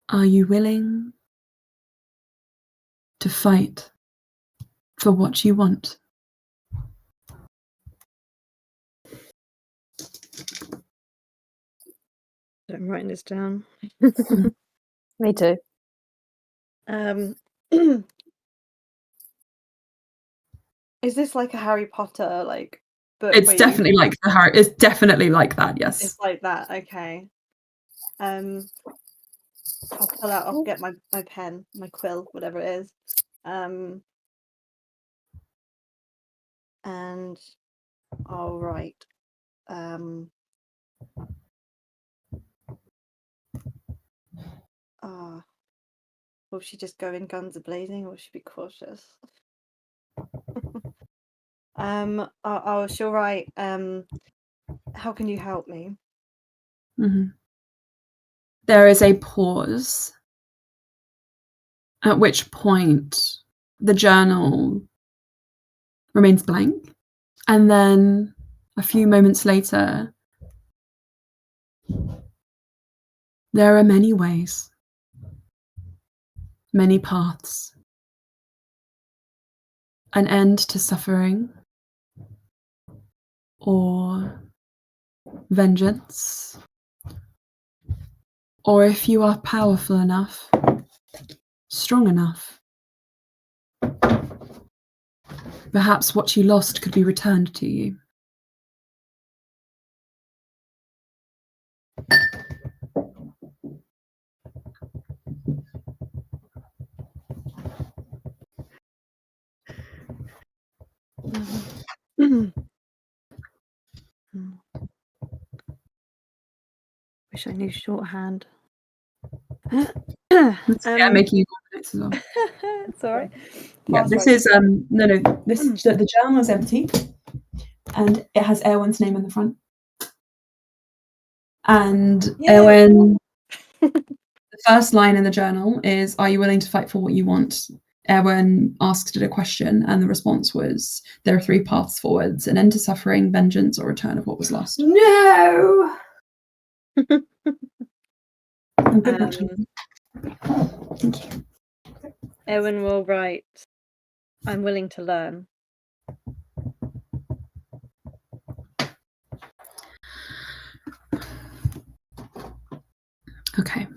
"Are you willing to fight for what you want?"
I'm writing this down.
Me too.
Is this like a Harry Potter like book?
It's
where
definitely
you...
like the Harry. It's definitely like that. Yes.
It's like that. Okay. I'll pull out. I'll get my pen, my quill, whatever it is. And I'll write. Will she just go in guns a-blazing, or will she be cautious? She'll write, how can you help me?
Mm-hmm. There is a pause, at which point the journal remains blank. And then a few moments later, there are many ways, many paths, an end to suffering, or vengeance, or if you are powerful enough, strong enough, perhaps what you lost could be returned to you.
Wish I knew shorthand.
Yeah, making you confidence as well.
It's all right.
Yeah, this is the journal is empty, and it has Erwin's name in the front. And Erwin, the first line in the journal is, "Are you willing to fight for what you want?" Erwin asked it a question, and the response was, "There are 3 paths forwards: an end to suffering, vengeance, or return of what was lost."
No.
Good luck. Thank you.
Erwin will write, I'm willing to learn.
Okay.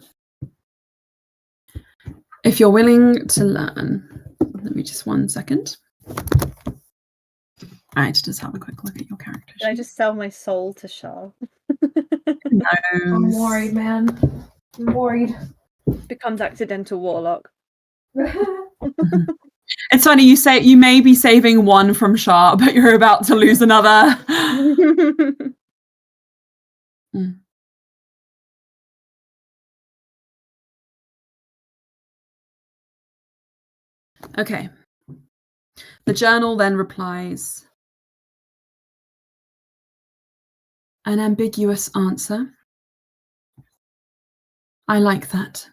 If you're willing to learn, let me just 1 second. All right, just have a quick look at your character sheet.
Did I just sell my soul to Shah?
No.
I'm worried, man. I'm worried.
Becomes accidental warlock.
It's funny, you say you may be saving 1 from Shah, but you're about to lose another. Okay. The journal then replies, "An ambiguous answer. I like that.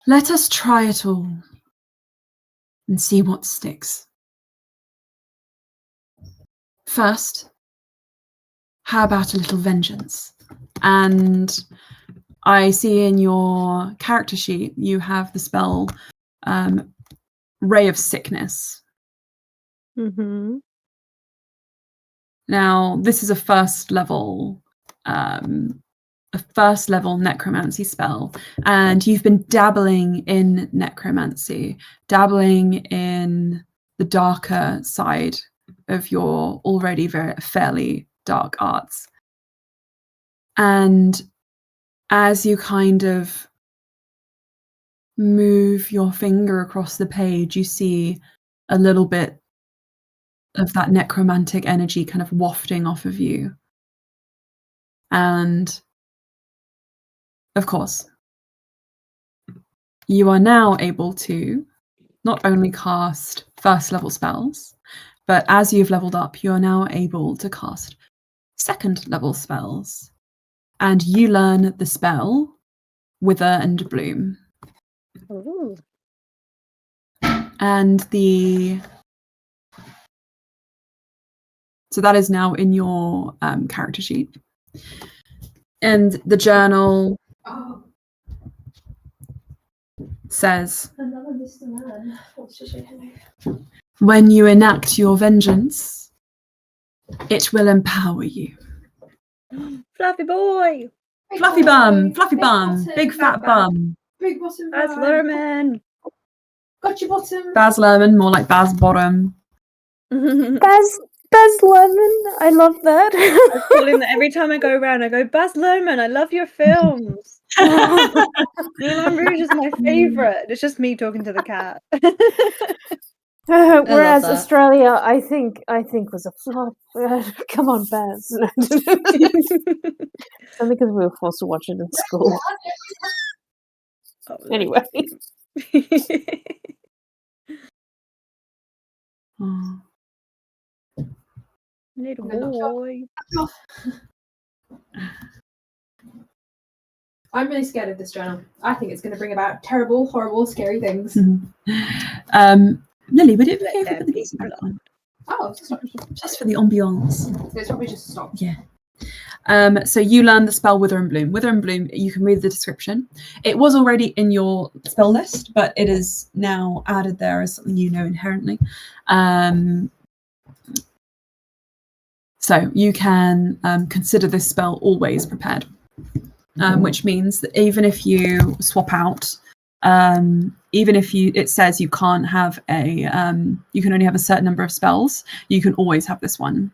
Let us try it all and see what sticks. First, how about a little vengeance?" And I see in your character sheet you have the spell Ray of Sickness.
Mm-hmm.
Now, this is a first level necromancy spell, and you've been dabbling in necromancy, dabbling in the darker side of your already fairly dark arts. And as you kind of move your finger across the page, you see a little bit of that necromantic energy kind of wafting off of you. And of course, you are now able to not only cast first level spells, but as you've leveled up, you are now able to cast second level spells. And you learn the spell Wither and Bloom.
Ooh.
And the So that is now in your character sheet. And the journal
Oh,
says,
another Mr. Man wants to say hello.
when you enact your vengeance, it will empower you.
Fluffy boy!
Fluffy bum, fluffy
Big
bum,
bottom,
big fat bum.
Big bottom.
That's
vibe.
Lerman!
Got your bottom.
Baz Luhrmann, more like Baz Bottom.
Baz Luhrmann. I love that.
I call him that every time I go around. I go, Baz Luhrmann, I love your films. Moulin Rouge is my favourite. It's just me talking to the cat.
Whereas
that.
Australia, I think was a flop. Come on, Baz. Only because we were forced to watch it in school.
Oh,
Anyway.
Oh.
Little
I'm gonna knock
boy.
I'm really scared of this journal. I think it's going to bring about terrible, horrible, scary things.
Lily, would it be
Let
okay if we
there
put the
be
music back on?
Oh, it's not.
Just for the ambiance.
It's probably just stopped.
Yeah. So you learn the spell Wither and Bloom. Wither and Bloom, you can read the description. It was already in your spell list, but it is now added there as something you know inherently. So you can consider this spell always prepared, which means that even if you swap out, even if it says you can't have you can only have a certain number of spells, you can always have this one.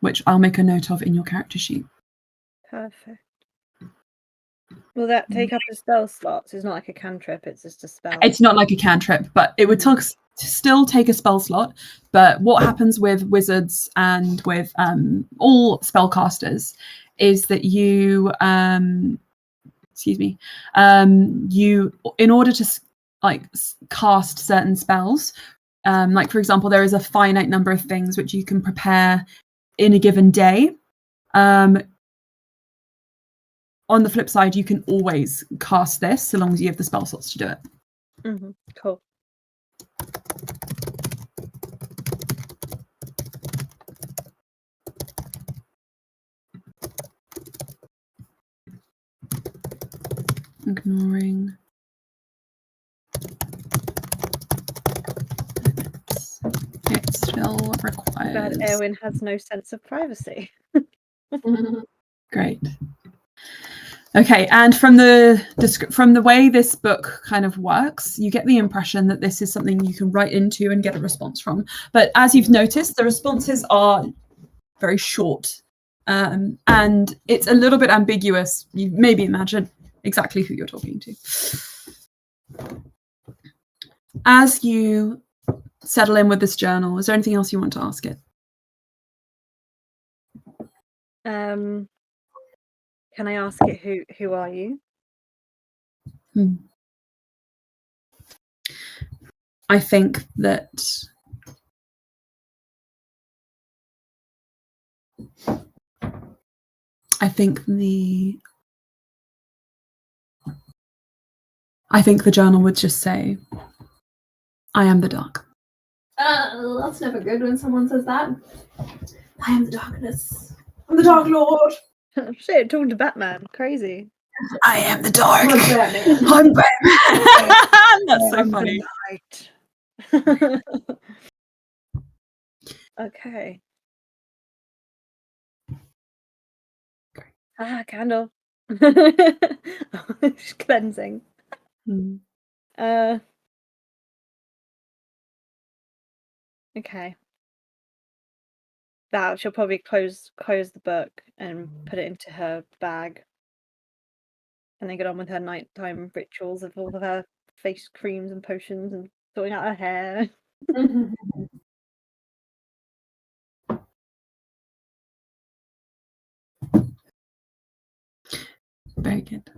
Which I'll make a note of in your character sheet.
Perfect. Will that take up a spell slots? It's not like a cantrip, it's just a spell.
It's not like a cantrip, but it would still take a spell slot. But what happens with wizards and with all spellcasters is that you, you, in order to cast certain spells, like for example, there is a finite number of things which you can prepare in a given day. On the flip side, you can always cast this so long as you have the spell slots to do it.
Cool.
Ignoring. It still requires.
Glad Erwin has no sense of privacy.
Great. Okay, and from the way this book kind of works, you get the impression that this is something you can write into and get a response from. But as you've noticed, the responses are very short, and it's a little bit ambiguous. You maybe imagine exactly who you're talking to. As you settle in with this journal, is there anything else you want to ask it?
Can I ask it who are you?
I think that the journal would just say, I am the dark.
That's never good when someone says that. I am the darkness. I'm the Dark Lord.
Shit, talking to Batman. Crazy.
I am the dark.
I'm Batman.
I'm Batman. That's so funny.
Okay. Candle. Cleansing. Okay. Val, she'll probably close the book and put it into her bag, and then get on with her nighttime rituals of all of her face creams and potions and sorting out her hair.
Very good.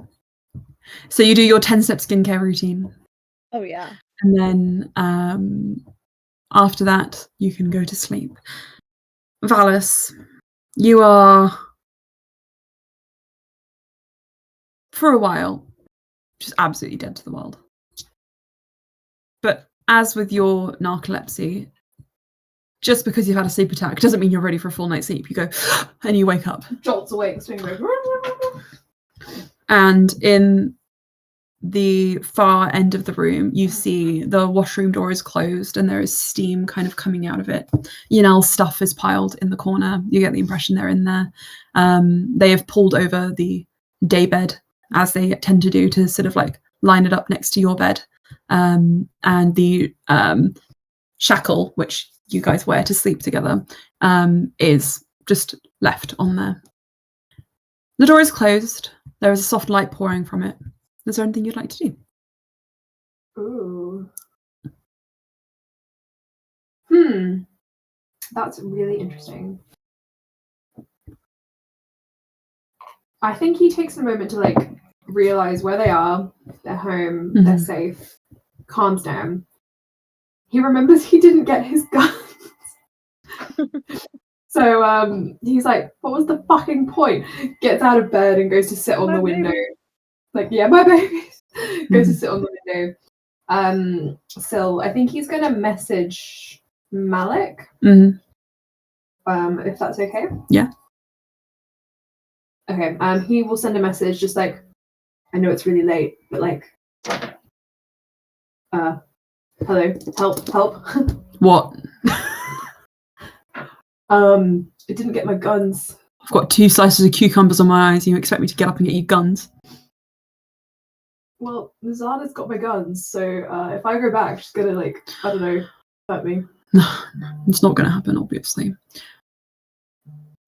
So you do your 10-step skincare routine.
Oh yeah.
And then after that, you can go to sleep. Valis, you are, for a while, just absolutely dead to the world. But as with your narcolepsy, just because you've had a sleep attack doesn't mean you're ready for a full night's sleep. You go and you wake up.
Jolts awake, swing awake.
And in the far end of the room, you see the washroom door is closed and there is steam kind of coming out of it. Yanel's stuff is piled in the corner. You get the impression they're in there. They have pulled over the daybed, as they tend to do, to sort of like line it up next to your bed. And the shackle, which you guys wear to sleep together, is just left on there. The door is closed. There is a soft light pouring from it. Is there anything you'd like to
Ooh.
do?
That's really interesting. I think he takes a moment to like realize where they are. They're home. They're safe. Calms down. He remembers he didn't get his guns. So he's like, what was the fucking point? Gets out of bed and goes to sit on the window. Like, yeah, my baby. Goes to sit on the window. So I think he's gonna message Malik. If that's okay.
Yeah.
Okay. He will send a message just like, I know it's really late, but like, hello, help.
What?
I didn't get my guns.
I've got 2 slices of cucumbers on my eyes. You expect me to get up and get you guns?
Well, Nazana's got my guns, so if I go back, she's gonna like, I don't know, hurt me.
No, it's not going to happen, obviously.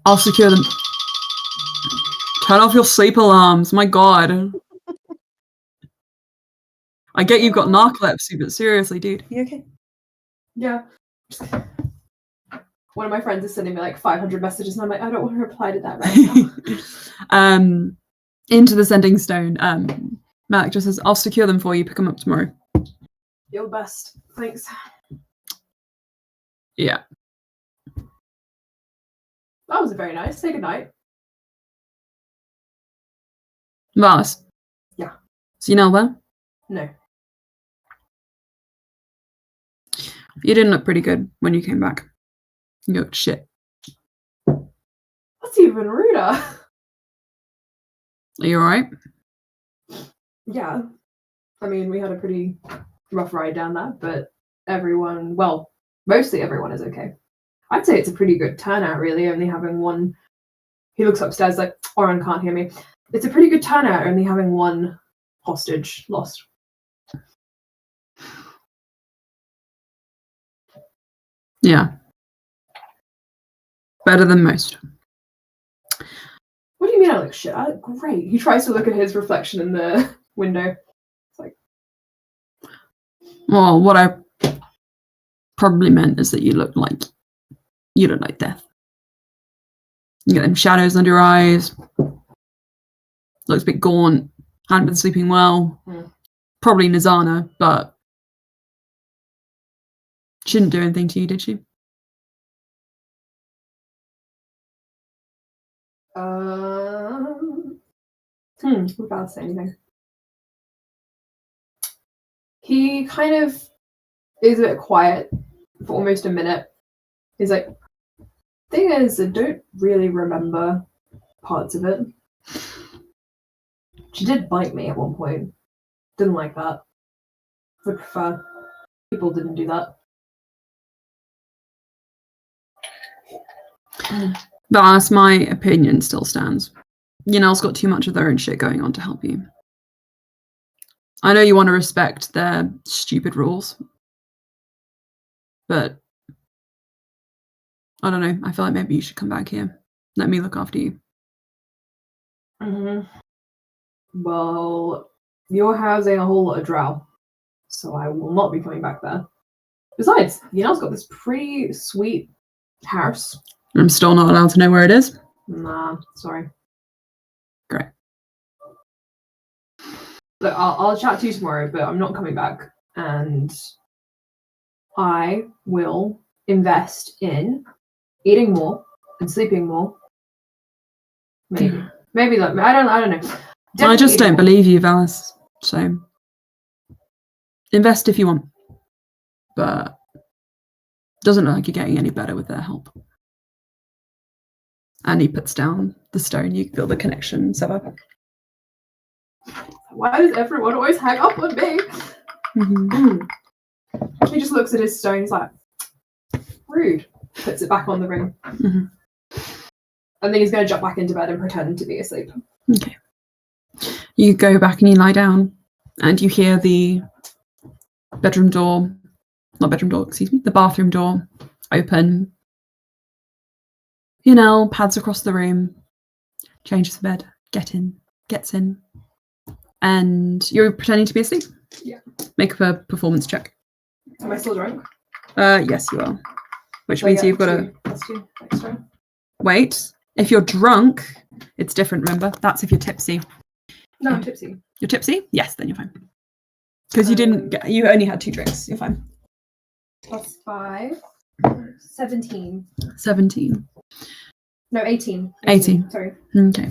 I'll secure them. Turn off your sleep alarms. My God. I get you've got narcolepsy, but seriously, dude. You okay?
Yeah. One of my friends is sending me like 500 messages, and I'm like, I don't want to reply to that right now.
Into the sending stone. Malik just says, I'll secure them for you. Pick them up tomorrow.
You're the best. Thanks.
Yeah.
That was very nice. Say goodnight.
Valis.
Yeah.
So you know where?
No.
You didn't look pretty good when you came back. You looked shit.
That's even ruder.
Are you alright?
Yeah. I mean, we had a pretty rough ride down that, but everyone, well, mostly everyone is okay. I'd say it's a pretty good turnout, really, only having one. He looks upstairs like, Oren can't hear me. It's a pretty good turnout, only having one hostage lost.
Yeah. Better than most.
What do you mean I look shit? I look great. He tries to look at his reflection in the window. It's like,
Well, what I probably meant is that you look like death. You get them shadows under your eyes. Looks a bit gaunt. Hadn't been sleeping well. Probably Nazana, but she didn't do anything to you, did she?
Without saying anything. He kind of is a bit quiet for almost a minute. He's like, thing is, I don't really remember parts of it. She did bite me at one point. Didn't like that. Would prefer people didn't do that.
But my opinion still stands. Yanel's got too much of their own shit going on to help you. I know you want to respect their stupid rules, but I don't know. I feel like maybe you should come back here. Let me look after you.
Well, you're housing a whole lot of drow, so I will not be coming back there. Besides, Yanel's got this pretty sweet house.
I'm still not allowed to know where it is.
Nah, sorry.
Great.
Look, I'll chat to you tomorrow, but I'm not coming back. And I will invest in eating more and sleeping more. Maybe like I don't know.
I just don't believe you, Valis. So invest if you want. but doesn't look like you're getting any better with their help. And he puts down the stone. You feel the connection sever.
Why does everyone always hang up on me? He just looks at his stone. He's like, rude. Puts it back on the ring. And then he's going to jump back into bed and pretend to be asleep.
Okay. You go back and you lie down, and you hear the bathroom door open. Pads across the room, changes the bed, gets in, and you're pretending to be asleep.
Yeah.
Make a performance check.
Am I still drunk?
Yes, you are. Which means you've got to
+2 extra.
wait. If you're drunk, it's different. Remember, that's if you're tipsy.
No, I'm tipsy.
You're tipsy? Yes, then you're fine. Because you only had 2 drinks. You're fine.
+5. 17.
17.
No, 18.
18.
Sorry.
Okay.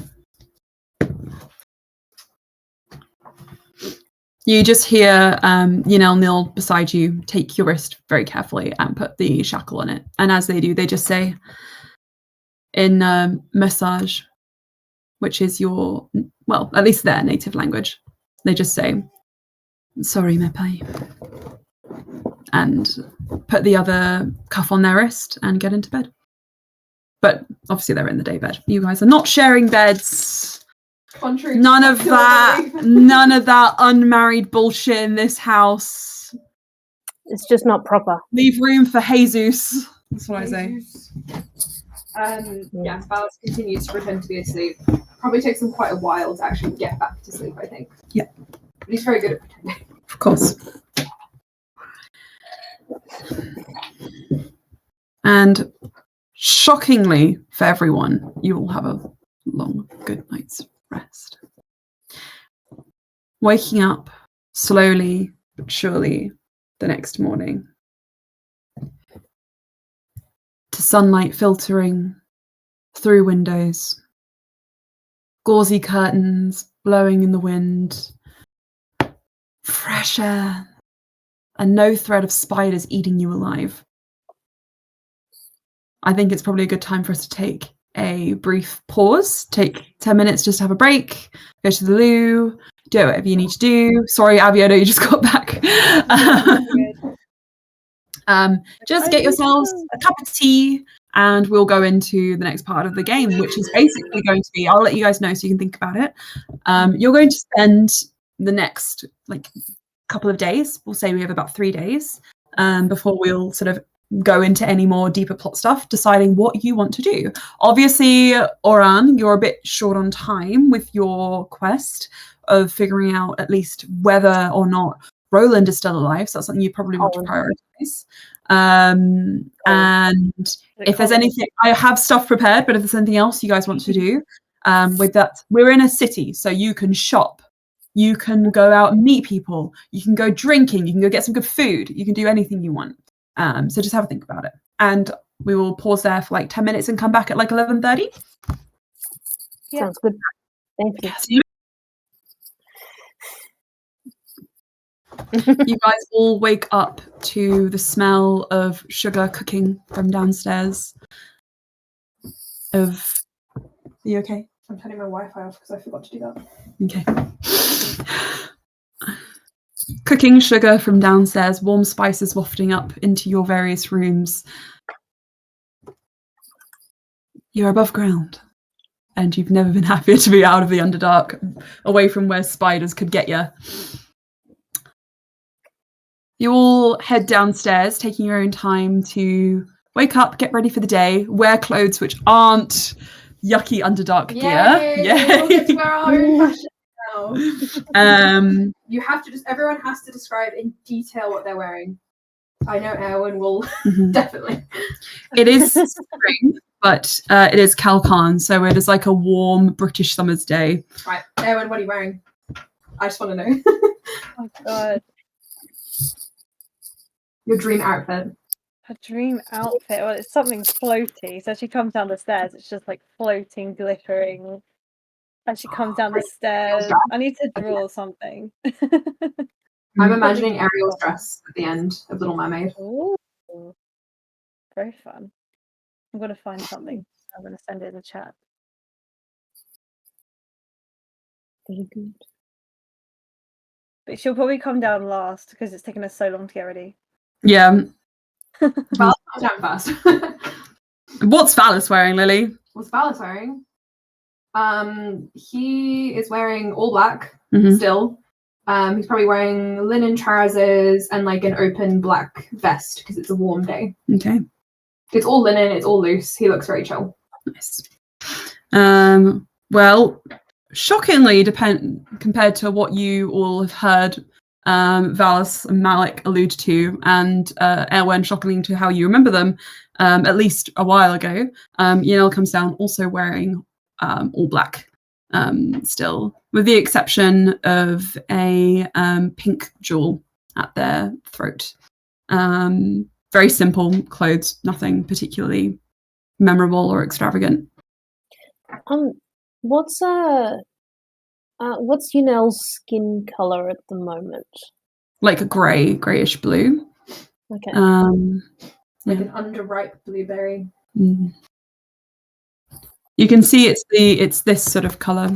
You just hear Neil beside you take your wrist very carefully and put the shackle on it. And as they do, they just say in Massage, which is your, well, at least their native language, they just say, sorry, Mepai, and put the other cuff on their wrist and get into bed. But obviously they're in the day bed. You guys are not sharing beds.
Contrary
None of that unmarried bullshit in this house.
It's just not proper.
Leave room for Jesus. That's what I say.
Yeah, Ballas continues to pretend to be asleep. Probably takes him quite a while to actually get back to sleep, I think.
Yeah.
But he's very good at pretending.
Of course. And shockingly for everyone, you will have a long, good night's rest. Waking up slowly but surely the next morning to sunlight filtering through windows, gauzy curtains blowing in the wind, fresh air, and no threat of spiders eating you alive. I think it's probably a good time for us to take a brief pause, take 10 minutes just to have a break, go to the loo, do whatever you need to do. Sorry, Abby, I know you just got back. Just get yourselves a cup of tea and we'll go into the next part of the game, which is basically going to be, I'll let you guys know so you can think about it. You're going to spend the next couple of days, we'll say we have about 3 days, before we'll sort of go into any more deeper plot stuff, deciding what you want to do. Obviously, Oran, you're a bit short on time with your quest of figuring out at least whether or not Roland is still alive, so that's something you probably want to prioritize. And if there's anything, I have stuff prepared, but if there's anything else you guys want to do, with that, we're in a city, so you can shop, you can go out and meet people, you can go drinking, you can go get some good food, you can do anything you want. So just have a think about it. And we will pause there for 10 minutes and come back at 11:30.
Yeah. Sounds good. Thank you.
Yes. You guys all wake up to the smell of sugar cooking from downstairs. Are you okay?
I'm turning my Wi-Fi off because I forgot to do that.
Okay. Cooking sugar from downstairs, warm spices wafting up into your various rooms. You're above ground, and you've never been happier to be out of the Underdark, away from where spiders could get you. You all head downstairs, taking your own time to wake up, get ready for the day, wear clothes which aren't yucky Underdark gear.
We'll get to wear our own fashion now. You have to everyone has to describe in detail what they're wearing. I know Erwin will definitely.
It is spring, but it is Calcan, so it is like a warm British summer's day.
Right, Erwin, what are you wearing? I just want to know.
Oh god.
Your dream outfit.
Her dream outfit. Well, it's something floaty. So she comes down the stairs. It's just floating, glittering. As she comes down the stairs. I need to draw something.
I'm imagining Ariel's dress at the end of Little Mermaid.
Ooh, very fun. I'm gonna find something. I'm gonna send it in the chat.
Very good.
But she'll probably come down last because it's taken us so long to get ready.
Yeah.
Valis comes down first.
What's Valis wearing, Lily?
What's Valis wearing? He is wearing all black
Mhm.
still. He's probably wearing linen trousers and like an open black vest because it's a warm day.
Okay.
It's all linen, it's all loose. He looks very chill.
Nice. Well, shockingly, compared to what you all have heard Valis and Malik allude to, and Erwen, shockingly to how you remember them, at least a while ago, Yanel comes down also wearing all black still, with the exception of a pink jewel at their throat. Very simple clothes, nothing particularly memorable or extravagant.
What's Yunel's skin color at the moment?
Like a grayish blue.
Okay.
Like an underripe blueberry.
Mm. You can see it's this sort of color.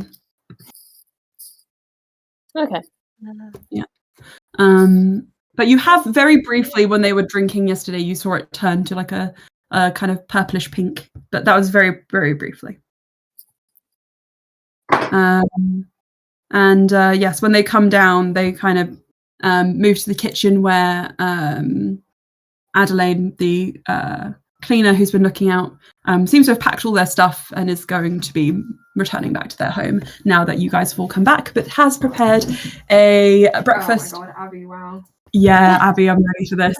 Okay.
But you have very briefly, when they were drinking yesterday, you saw it turn to like a kind of purplish pink, but that was very, very briefly. Yes, when they come down, they kind of move to the kitchen where Adelaide, the cleaner who's been looking out, seems to have packed all their stuff and is going to be returning back to their home now that you guys have all come back, but has prepared a breakfast.
Oh my god, Abby, wow.
Yeah, Abby, I'm ready for this.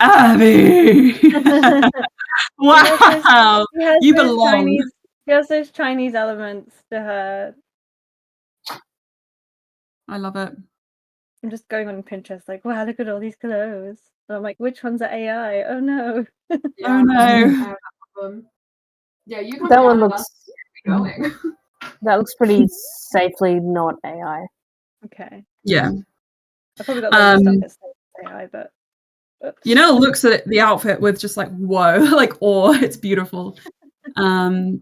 Abby! Wow! You belong.
She has those Chinese elements to her.
I love it.
I'm just going on Pinterest like, wow, look at all these clothes. And I'm like, which one's are AI? Oh no.
Oh no.
Yeah, you come
That
down
one
and
looks.
us going.
That looks pretty safely not AI.
Okay.
Yeah.
I probably got loads of stuff that's AI, but oops.
Looks at the outfit with just like, whoa, like awe. It's beautiful. Ellie,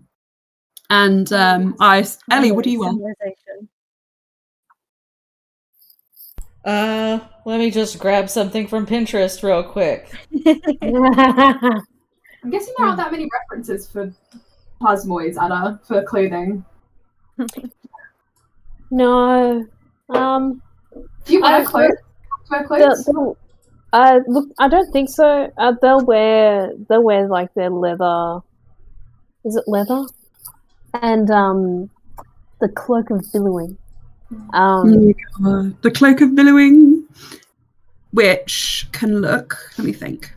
what do you want?
Let me just grab something from Pinterest real quick.
I'm guessing there aren't that many references for plasmoids, Anna, for clothing.
No.
Do you wear clothes?
Look, I don't think so. They'll wear like their leather. Is it leather? And the cloak of billowing.
The cloak of billowing, which can look. Let me think.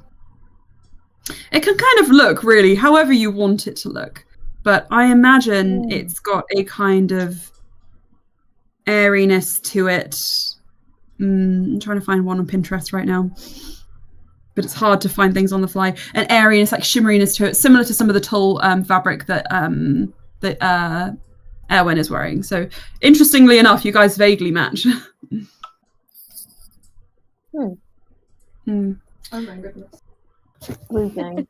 It can kind of look really however you want it to look, but I imagine it's got a kind of airiness to it. I'm trying to find one on Pinterest right now, but it's hard to find things on the fly. An airiness, like shimmeriness to it, similar to some of the tulle fabric that Erwen is wearing. So interestingly enough, you guys vaguely match.
Oh my goodness.
Blue gang.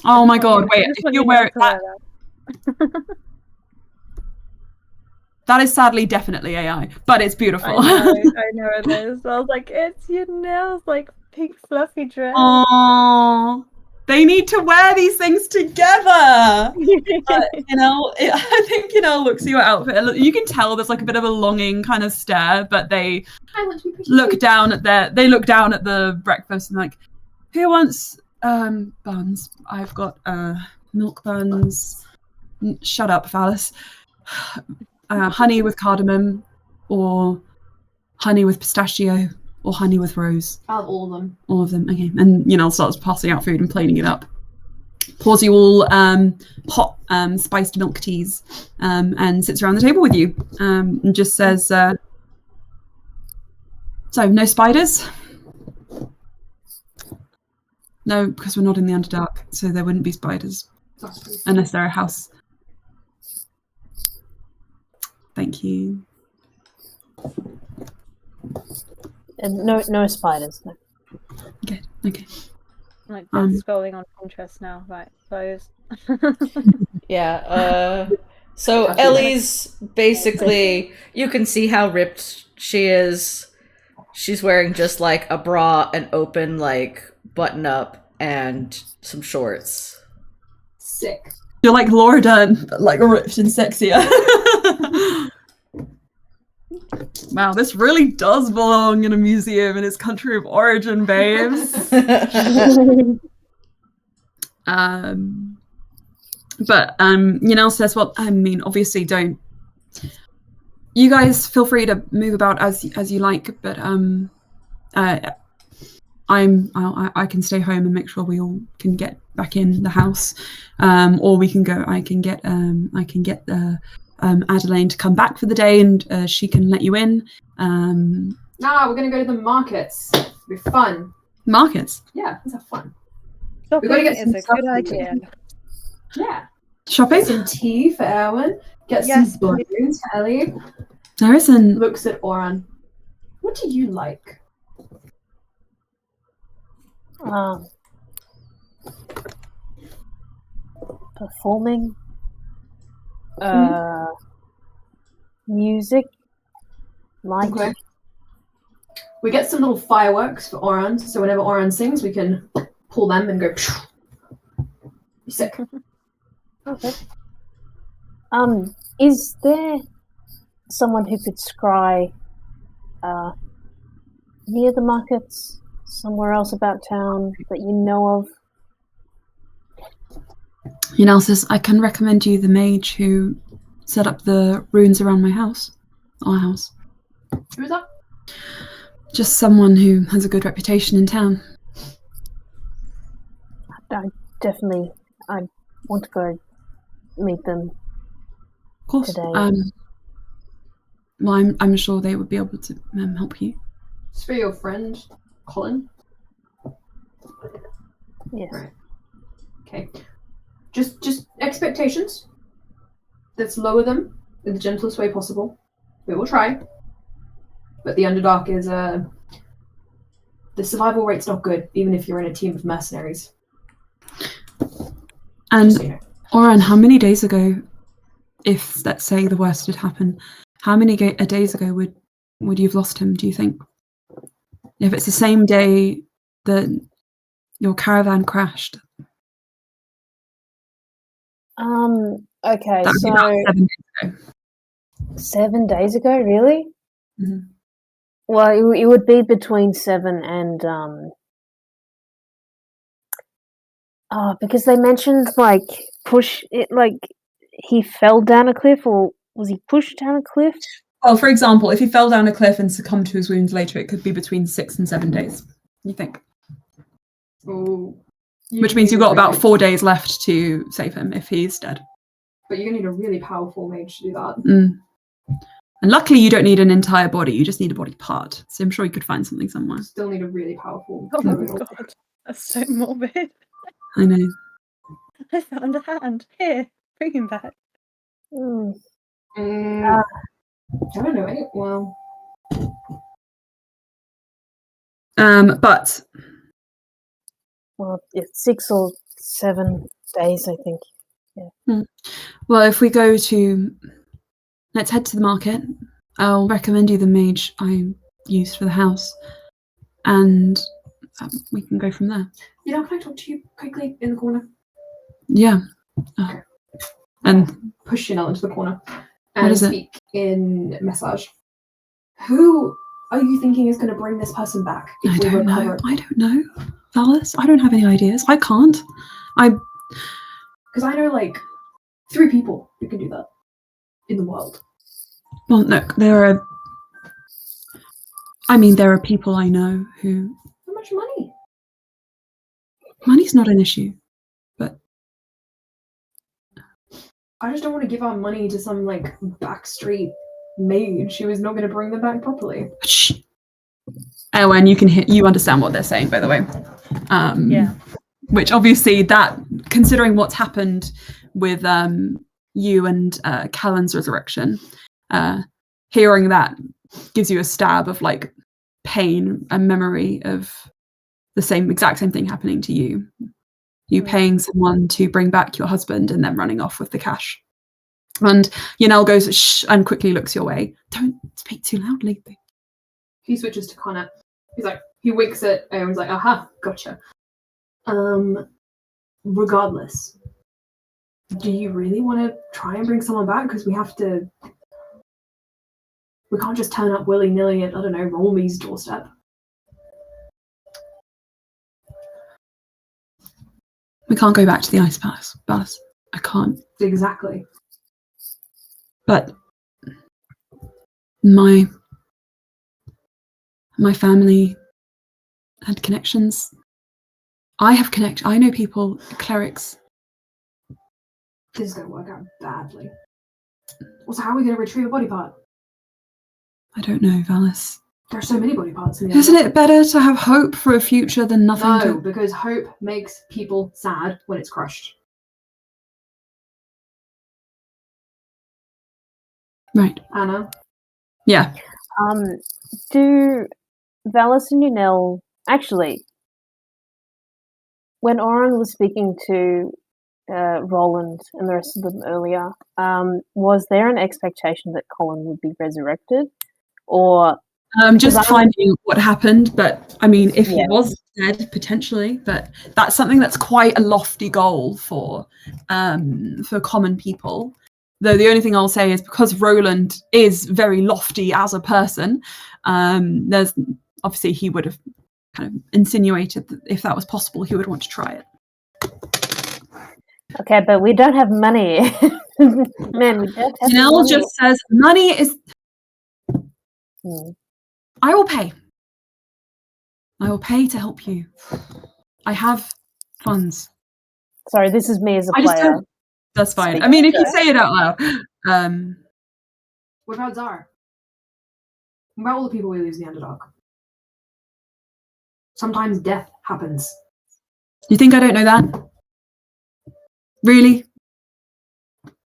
Oh my god, wait, if you're wearing that, that is sadly definitely AI, but it's beautiful.
I know it is. I was like, it's your nails, like pink fluffy dress.
Oh, they need to wear these things together. I think looks at your outfit. You can tell there's like a bit of a longing kind of stare, but they look down at the breakfast and like, who wants buns? I've got milk buns. Shut up, Valis. Honey with cardamom, or honey with pistachio, or honey with rose.
I'll have all of them.
All of them, okay. And starts passing out food and plating it up. Pours you all hot spiced milk teas, and sits around the table with you, and just says, so no spiders? No, because we're not in the Underdark, so there wouldn't be spiders. Unless they're a house. Thank you.
And no spiders. No.
Okay.
Like
Um,
they're scrolling on Pinterest now, right? Close.
Yeah, so
Happy
Ellie's basically, you can see how ripped she is. She's wearing just like a bra, an open like button up, and some shorts.
Sick.
You're like Laura Dern, but like ripped and sexier. Wow, this really does belong in a museum in its country of origin, babes. But Yanel says, well, I mean, obviously don't. You guys feel free to move about as you like, but I can stay home and make sure we all can get back in the house, or we can go. I can get Adelaine to come back for the day, and she can let you in.
Nah, we're gonna go to the markets. It'll be fun.
Markets,
Yeah, let's have fun.
Shopping
gotta get
is
some
a
stuff
good
to
idea.
Yeah.
shopping.
Get some tea for Erwin. Get
Yes,
some balloons for Ellie.
There isn't.
Looks at Oran. What do you like?
Performing. Music. Light.
Okay. We get some little fireworks for Oran, so whenever Oran sings, we can pull them and go. Be sick.
Okay. Is there someone who could scry near the markets, somewhere else about town that you know of?
Yanel says, I can recommend you the mage who set up the runes around my house. Our house.
Who's that?
Just someone who has a good reputation in town.
I want to go meet them.
Of course.
Today.
Well, I'm sure they would be able to help you.
It's for your friend, Colin.
Yes.
Right. Okay. Just expectations. Let's lower them in the gentlest way possible. We will try. But the Underdark is the survival rate's not good, even if you're in a team of mercenaries.
And
Just so you know.
Oran, how many days ago, if let's say the worst had happened, how many days ago would you have lost him, do you think? If it's the same day that your caravan crashed.
Okay,
That would be about 7 days ago.
7 days ago, really?
Mhm.
Well, it would be between 7 and because they mentioned he fell down a cliff, or was he pushed down a cliff?
Well, for example, if he fell down a cliff and succumbed to his wounds later, it could be between 6 and 7 days. You think?
Ooh.
Which means you've got about 4 days left to save him if he's dead.
But you're gonna need a really powerful mage to do that.
Mm. And luckily, you don't need an entire body. You just need a body part. So I'm sure you could find something somewhere.
Still need a really powerful.
Oh my
criminal.
god, that's so morbid.
I know.
I found a hand. Here, bring him back.
Mm.
I don't know. Well,
But
Well, it's 6 or 7 days, I think.
well, if we go to, let's head to the market. I'll recommend you the mage I used for the house, and we can go from there.
you know, can I talk to you quickly in the corner?
Yeah. And
Push Chanel into the corner
What
and
is it?
speak in message. Who are you thinking is going to bring this person back?
I
we
don't know.
recover?
I don't know, Valis. I don't have any ideas. I can't.
Because I know like 3 people who can do that in the world.
Well, look, there are people I know who.
How much money?
Money's not an issue.
I just don't want to give our money to some like backstreet mage who is not going to bring them back properly.
Shh. Oh, and you understand what they're saying, by the way.
Yeah.
Which obviously, that considering what's happened with you and Callan's resurrection, hearing that gives you a stab of like pain and memory of the exact same thing happening to you. You paying someone to bring back your husband and then running off with the cash. And Yanel goes, shh, and quickly looks your way. Don't speak too loudly.
He switches to Connor. He's like, he winks at Owen's like, aha, gotcha. Regardless, do you really want to try and bring someone back? Because we can't just turn up willy-nilly at, I don't know, Rolmy's doorstep.
We can't go back to the Ice Palace. I can't.
Exactly.
But my family had connections. I have I know people, clerics.
This is going to work out badly. Also, how are we going to retrieve a body part?
I don't know, Valis.
There are so many body parts in the
Isn't it better to have hope for a future than nothing?
No, because hope makes people sad when it's crushed.
Right.
Anna?
Yeah.
Do Valis and Yanel actually, when Oren was speaking to Roland and the rest of them earlier, was there an expectation that Colin would be resurrected? Or
just finding what happened, but I mean, if he was dead, potentially, but that's something that's quite a lofty goal for common people. Though the only thing I'll say is because Roland is very lofty as a person, there's obviously he would have kind of insinuated that if that was possible, he would want to try it.
Okay, but we don't have money. Man, we don't have
Janelle
money.
just says, money is... I will pay. I will pay to help you. I have funds.
Sorry, this is me as a
I just
player.
don't... That's fine. I mean, if you say it out loud.
What about Zara? What about all the people we lose in the Underdark? Sometimes death happens.
You think I don't know that? Really?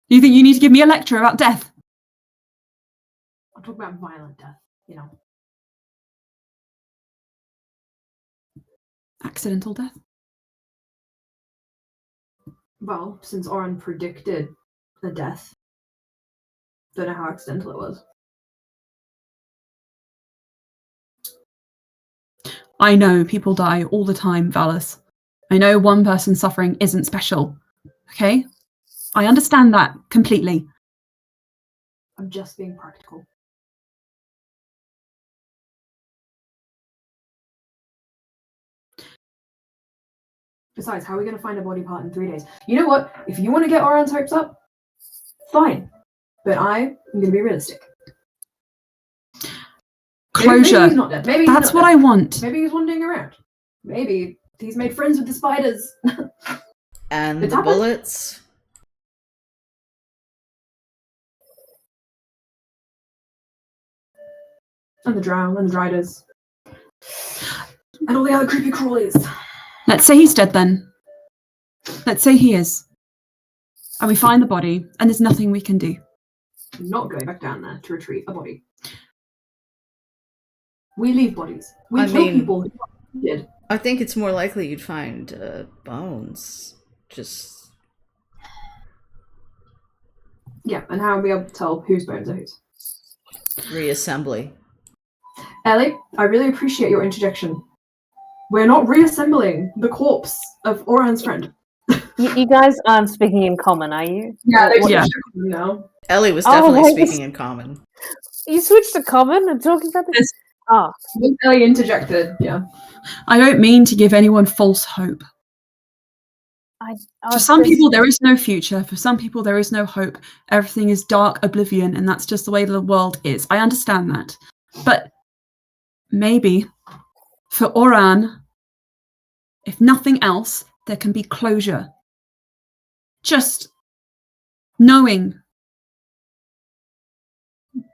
You think you need to give me a lecture about death?
I'm talking about violent death, you know.
Accidental death?
Well, since Oren predicted a death, don't know how accidental it was.
I know people die all the time, Valis. I know one person suffering isn't special. Okay? I understand that completely.
I'm just being practical. Besides, how are we going to find a body part in 3 days? You know what? If you want to get Oren's hopes up, fine. But I am going to be realistic.
Closure.
Maybe he's not dead. Maybe he's
That's
not
what
dead.
I want.
Maybe he's wandering around. Maybe he's made friends with the spiders.
And
It's
the
happened.
bullets.
And the drow, and the driders. And all the other creepy crawlies.
Let's say he's dead then. Let's say he is. And we find the body, and there's nothing we can do.
I'm not going back down there to retrieve a body. We leave bodies. We
I
kill
mean-
people who are needed.
I think it's more likely you'd find bones. Just
Yeah, and how are we able to tell whose bones are whose?
reassembly.
Ellie, I really appreciate your interjection. We're not reassembling the corpse of Oran's friend.
You guys aren't speaking in common, are you?
Yeah.
No.
Ellie was
Oh,
definitely
wait.
speaking in common.
You switched to common and talking about this?
Yes.
Oh,
Ellie interjected, yeah.
I don't mean to give anyone false hope. For some people, there is no future. For some people, there is no hope. Everything is dark oblivion, and that's just the way the world is. I understand that. But maybe for Oran, if nothing else, there can be closure. Just knowing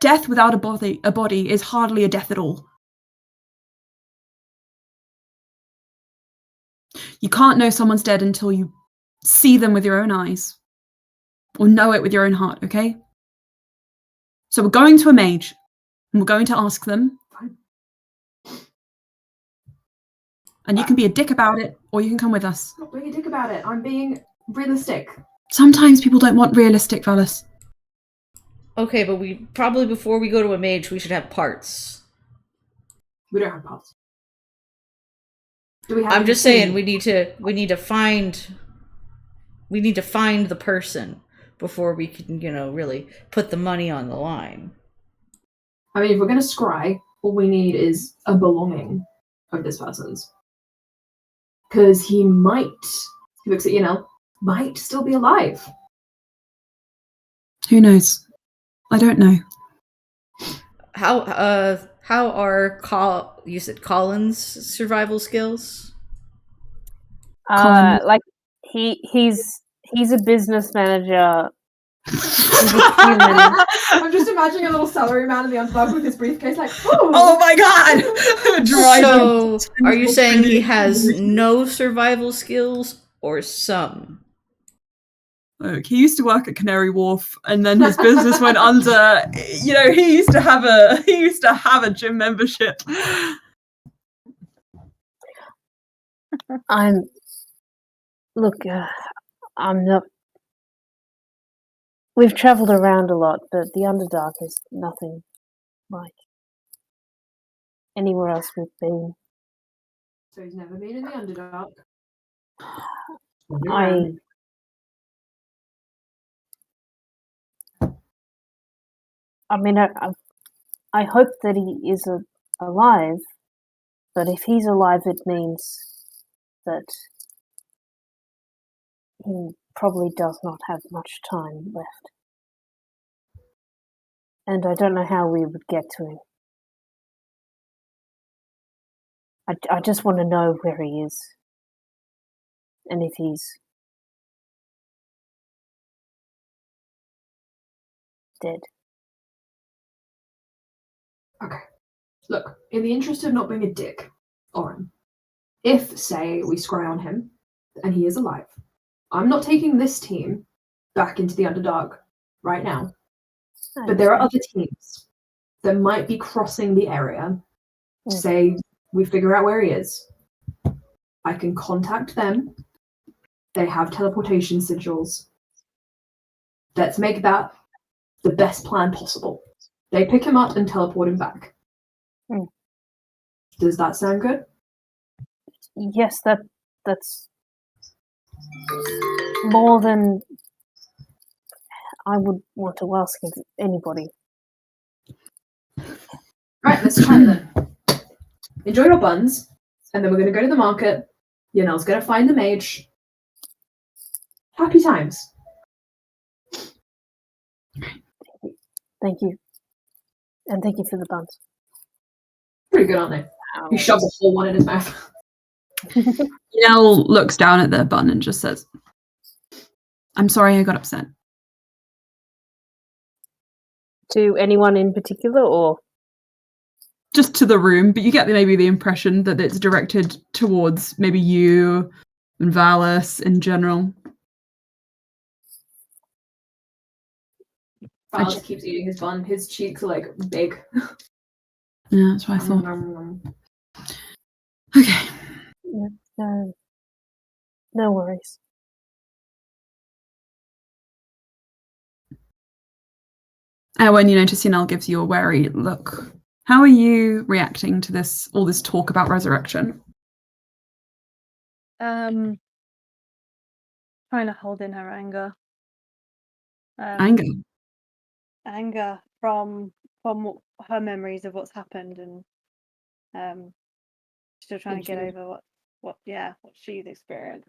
death without a body is hardly a death at all. You can't know someone's dead until you see them with your own eyes or know it with your own heart, okay? So we're going to a mage. And we're going to ask them.
Fine.
And you can be a dick about it, or you can come with us.
I'm not being a dick about it. I'm being realistic.
Sometimes people don't want realistic, Valis.
Okay, but we probably before we go to a mage, we should have parts.
We don't have parts. Do we have?
I'm just
anything?
saying we need to find the person before we can, really put the money on the line.
I mean, if we're gonna scry, all we need is a belonging of this person's. Because he might, he looks at might still be alive.
Who knows? I don't know.
How are you said Colin's survival skills?
Colin.
Like he's a business manager. He's a human.
I'm just imagining a little salary man in the Underdark with his briefcase, like,
Oh my god!
So, are you saying he has no survival skills or some?
Look, he used to work at Canary Wharf, and then his business went under. He used to have a gym membership.
I'm not. We've travelled around a lot, but the Underdark is nothing like anywhere else we've been.
So he's never been in the Underdark.
I mean, I hope that he is alive, but if he's alive, it means that he probably does not have much time left. And I don't know how we would get to him. I just want to know where he is. And if he's dead.
Okay. Look, in the interest of not being a dick, Oren, if, say, we scry on him and he is alive, I'm not taking this team back into the Underdark right now. But there are other teams that might be crossing the area. Say we figure out where he is. I can contact them. They have teleportation sigils. Let's make that the best plan possible. They pick him up and teleport him back. Does that sound good?
Yes, that's more than I would want to ask of anybody.
Right, let's try it then. Enjoy your buns, and then we're going to go to the market. Yanel's going to find the mage. Happy times.
Thank you. And thank you for the buns.
Pretty good, aren't they?
Wow.
He shoves a whole one in his mouth.
Yanel looks down at their bun and just says, I'm sorry I got upset.
To anyone in particular, or?
Just to the room, but you get maybe the impression that it's directed towards maybe you and Valis in general.
Valis keeps eating his bun. His cheeks are like big.
Yeah, that's what I thought. Okay.
No worries.
When you notice Yanel gives you a wary look, how are you reacting to all this talk about resurrection?
Trying to hold in her anger.
Anger?
Anger from her memories of what's happened, and still trying to get over what she's experienced.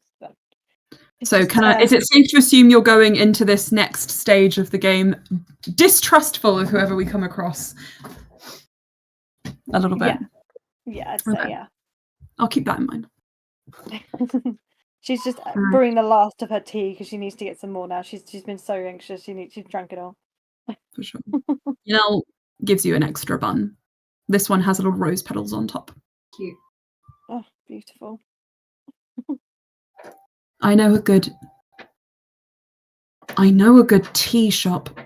So is it safe to assume you're going into this next stage of the game distrustful of whoever we come across? A little bit?
Yeah, I'd say, yeah.
I'll keep that in mind.
She's just brewing the last of her tea because she needs to get some more now. She's been so anxious. She's drunk it all.
For sure. Yanel gives you an extra bun. This one has little rose petals on top.
Cute.
Oh, beautiful.
I know a good tea shop.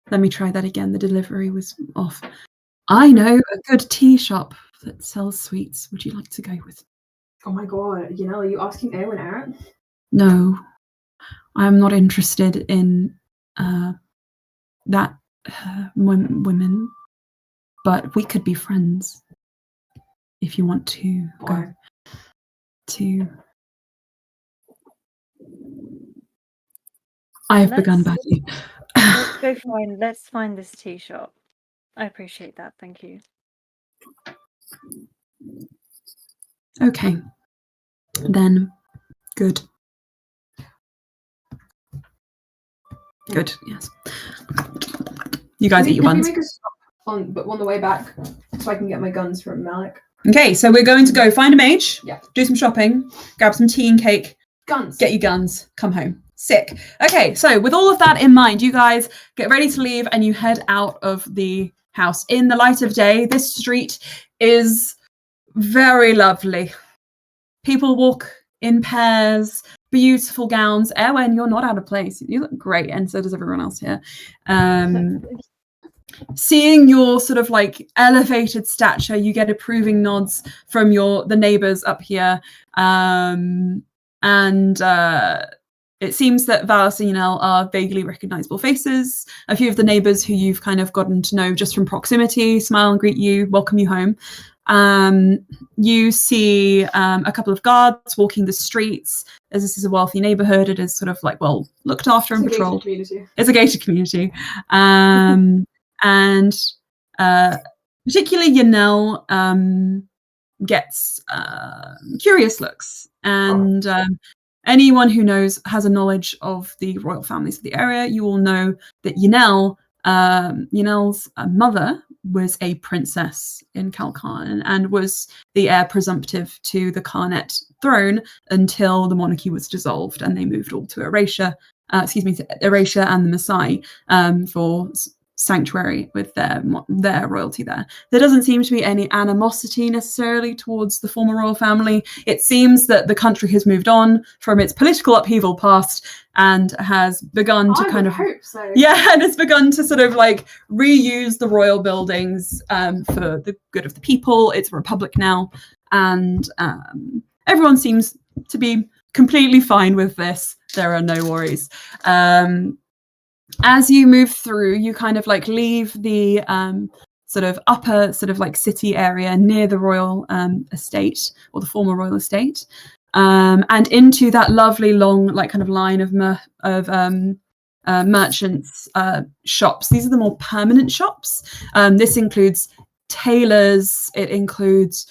Let me try that again. The delivery was off. I know a good tea shop that sells sweets. Would you like to go with?
Oh my god, are you asking Eowyn out?
No, I'm not interested in that women, but we could be friends if you want to go to. I have begun badly.
Let's find this tea shop. I appreciate that. Thank you.
Okay. Then, good. Good, yes. You guys eat your buns.
Can we make a stop on the way back so I can get my guns from Malik?
Okay, so we're going to go find a mage,
Yeah.
do some shopping, grab some tea and cake,
Guns.
get your guns, come home. Sick. Okay, so with all of that in mind, you guys get ready to leave and you head out of the house. In the light of day, this street is very lovely. People walk in pairs, beautiful gowns. Eowyn, you're not out of place. You look great, and so does everyone else here. Seeing your sort of like elevated stature, you get approving nods from the neighbors up here. It seems that Valis and Yanel are vaguely recognizable faces. A few of the neighbors who you've kind of gotten to know just from proximity smile and greet you, welcome you home. You see a couple of guards walking the streets. As this is a wealthy neighborhood, it is sort of like well looked after and patrolled. It's a gated community. And particularly Yanel gets curious looks, and anyone who has a knowledge of the royal families of the area, you will know that Yanel's mother was a princess in Calcan and was the heir presumptive to the Carnet throne until the monarchy was dissolved and they moved all to Erasure, to Erasure and the Maasai for sanctuary with their royalty there. There doesn't seem to be any animosity necessarily towards the former royal family. It seems that the country has moved on from its political upheaval past and has begun to
I hope so.
Yeah, and it's begun to sort of like reuse the royal buildings for the good of the people. It's a republic now, and everyone seems to be completely fine with this. There are no worries. As you move through, you kind of like leave the sort of upper sort of like city area near the royal estate or the former royal estate, and into that lovely long like kind of line of merchants shops. These are the more permanent shops. This includes tailors. It includes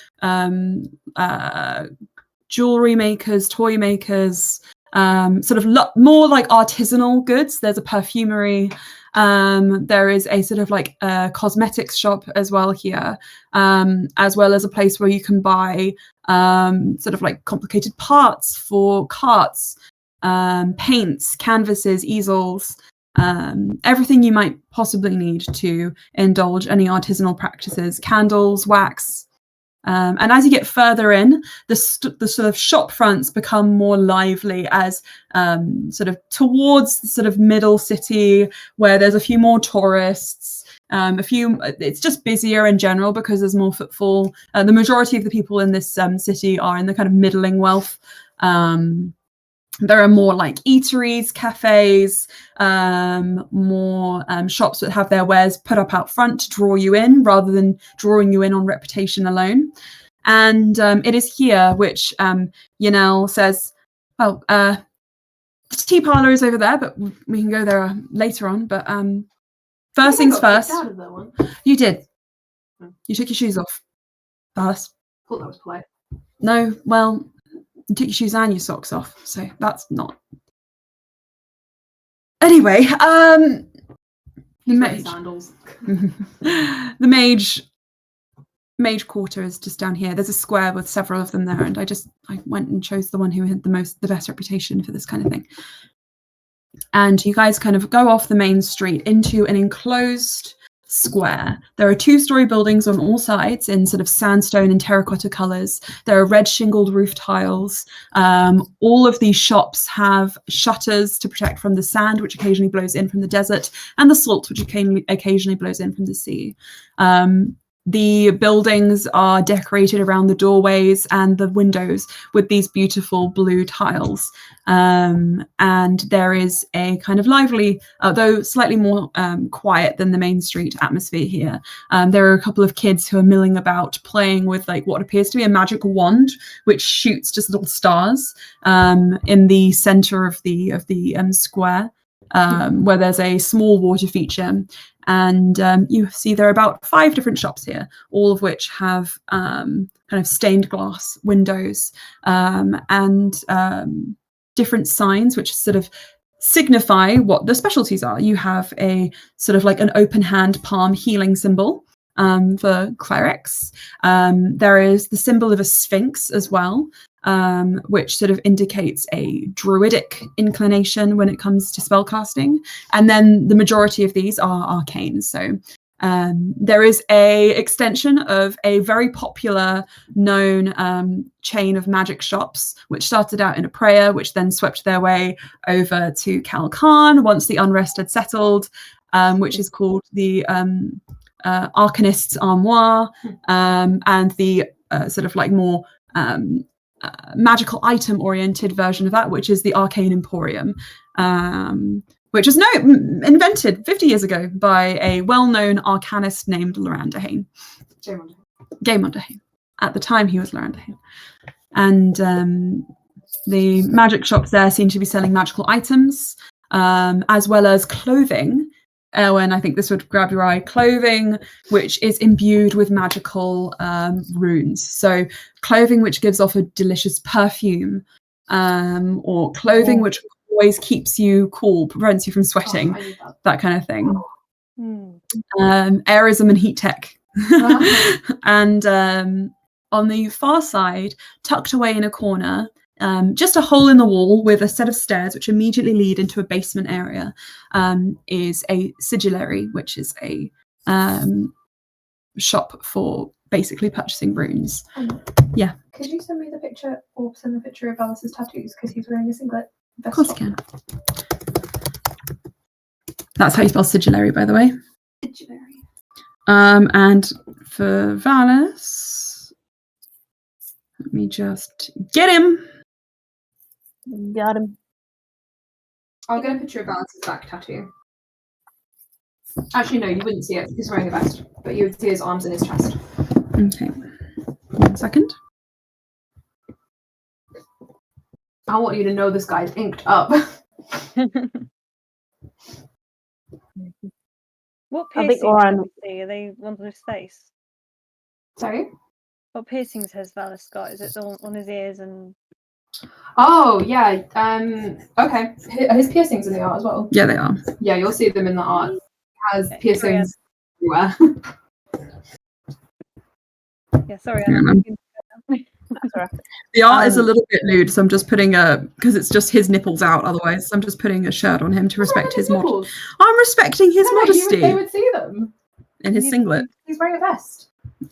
jewelry makers, toy makers. Sort of more like artisanal goods. There's a perfumery. There is a sort of like a cosmetics shop as well here, as well as a place where you can buy sort of like complicated parts for carts, paints, canvases, easels, everything you might possibly need to indulge any artisanal practices, candles, wax. And as you get further in, the sort of shop fronts become more lively as sort of towards the sort of middle city where there's a few more tourists, it's just busier in general because there's more footfall. The majority of the people in this city are in the kind of middling wealth. There are more like eateries, cafes, more shops that have their wares put up out front to draw you in rather than drawing you in on reputation alone. And it is here which Yanel says, well, the tea parlour is over there, but we can go there later on. But first things first.
Out of that one.
You did. You took your shoes off. Valis.
Thought that was polite.
No, well, you took your shoes and your socks off, so that's not. Anyway, the mage.
Sandals.
The mage quarter is just down here. There's a square with several of them there, and I went and chose the one who had the best reputation for this kind of thing. And you guys kind of go off the main street into an enclosed square. There are 2-story buildings on all sides in sort of sandstone and terracotta colours. There are red shingled roof tiles. All of these shops have shutters to protect from the sand, which occasionally blows in from the desert, and the salt, which occasionally blows in from the sea. The buildings are decorated around the doorways and the windows with these beautiful blue tiles. And there is a kind of lively, though slightly more quiet than the main street atmosphere here. There are a couple of kids who are milling about playing with like what appears to be a magic wand, which shoots just little stars in the center of the square, where there's a small water feature. And you see there are about 5 different shops here, all of which have kind of stained glass windows and different signs which sort of signify what the specialties are. You have a sort of like an open hand palm healing symbol for clerics. There is the symbol of a sphinx as well, which sort of indicates a druidic inclination when it comes to spellcasting. And then the majority of these are arcane. So there is a extension of a very popular known chain of magic shops, which started out in a prayer, which then swept their way over to Calcan once the unrest had settled, which is called the Arcanist's Armoire, and the sort of like more magical item oriented version of that, which is the Arcane Emporium, which was invented 50 years ago by a well-known arcanist named Lorandahane. Gaemondahane. At the time he was Lorandahane. And the magic shops there seem to be selling magical items, as well as clothing. And I think this would grab your eye, clothing which is imbued with magical runes. So clothing which gives off a delicious perfume, or clothing which always keeps you cool, prevents you from sweating, that kind of thing. Airism and heat tech. And on the far side, tucked away in a corner, just a hole in the wall with a set of stairs which immediately lead into a basement area, is a sigillary, which is a shop for basically purchasing runes. Yeah.
Could you send me the picture, or send the picture of Alice's tattoos, because he's wearing a singlet?
Of course you can. That's how you spell sigillary, by the way.
Sigillary.
And for Valis, let me just get him.
Got him.
I'll get a picture of Alice's back tattoo. Actually, no, you wouldn't see it. He's wearing a vest, but you would see his arms and his chest.
Okay. 1 second.
I want you to know this guy's inked up.
What
I think
piercings
Oran-
can we see? Are they ones on his face?
Sorry?
What piercings has Valis got? Is it on his ears and...
Oh, yeah. Okay. His piercings in the art as well.
Yeah, they are.
Yeah, you'll see them in the art. He has piercings everywhere.
Yeah, sorry.
Yeah,
I'm
man.
thinking-
That's all right.
The art is a little bit lewd, so I'm just putting because it's just his nipples out otherwise. So I'm just putting a shirt on him to respect his modesty.
nipples.
I'm respecting his modesty
They would see them.
in his singlet.
He's wearing a vest.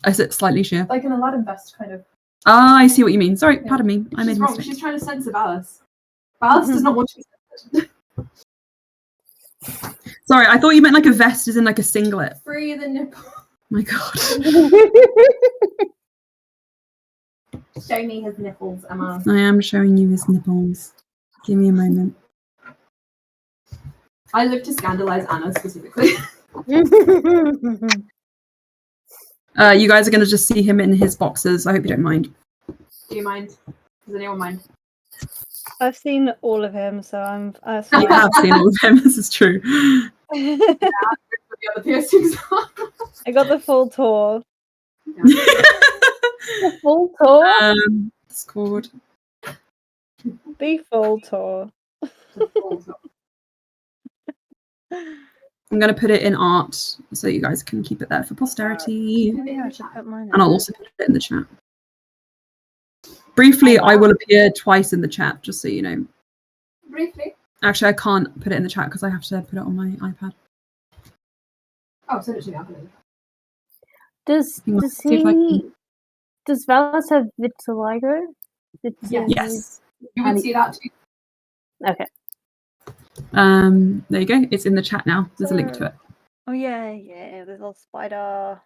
Is it slightly sheer?
Like an Aladdin vest, kind of.
Ah, I see what you mean. Sorry,
Yeah.
pardon me. I made
She's
a
wrong.
mistake.
She's trying to censor Alice. Alice does not want to be censored.
Sorry, I thought you meant like a vest as in like a singlet.
Free the nipple.
My God.
Show me his nipples, Emma.
I am showing you his nipples. Give me a moment.
I live to scandalize Anna specifically.
You guys are going to just see him in his boxers. I hope you don't mind.
Do you mind? Does anyone mind?
I've seen all of him, so I'm...
You have seen all of him. This is true.
What the other piercings are.
I got the full tour.
Full tour.
It's called.
The full tour.
I'm going to put it in art so you guys can keep it there for posterity.
Maybe I should put mine
And I'll also put it in the chat. Briefly, I will appear twice in the chat, just so you know.
Briefly.
Actually, I can't put it in the chat because I have to put it on my iPad.
Oh, send it to me. I'll put it.
Does
See if I can-
does Valis have vitiligo?
Yes.
You would see that too.
Okay.
There you go. It's in the chat now. There's a link to it.
Oh yeah, the little spider.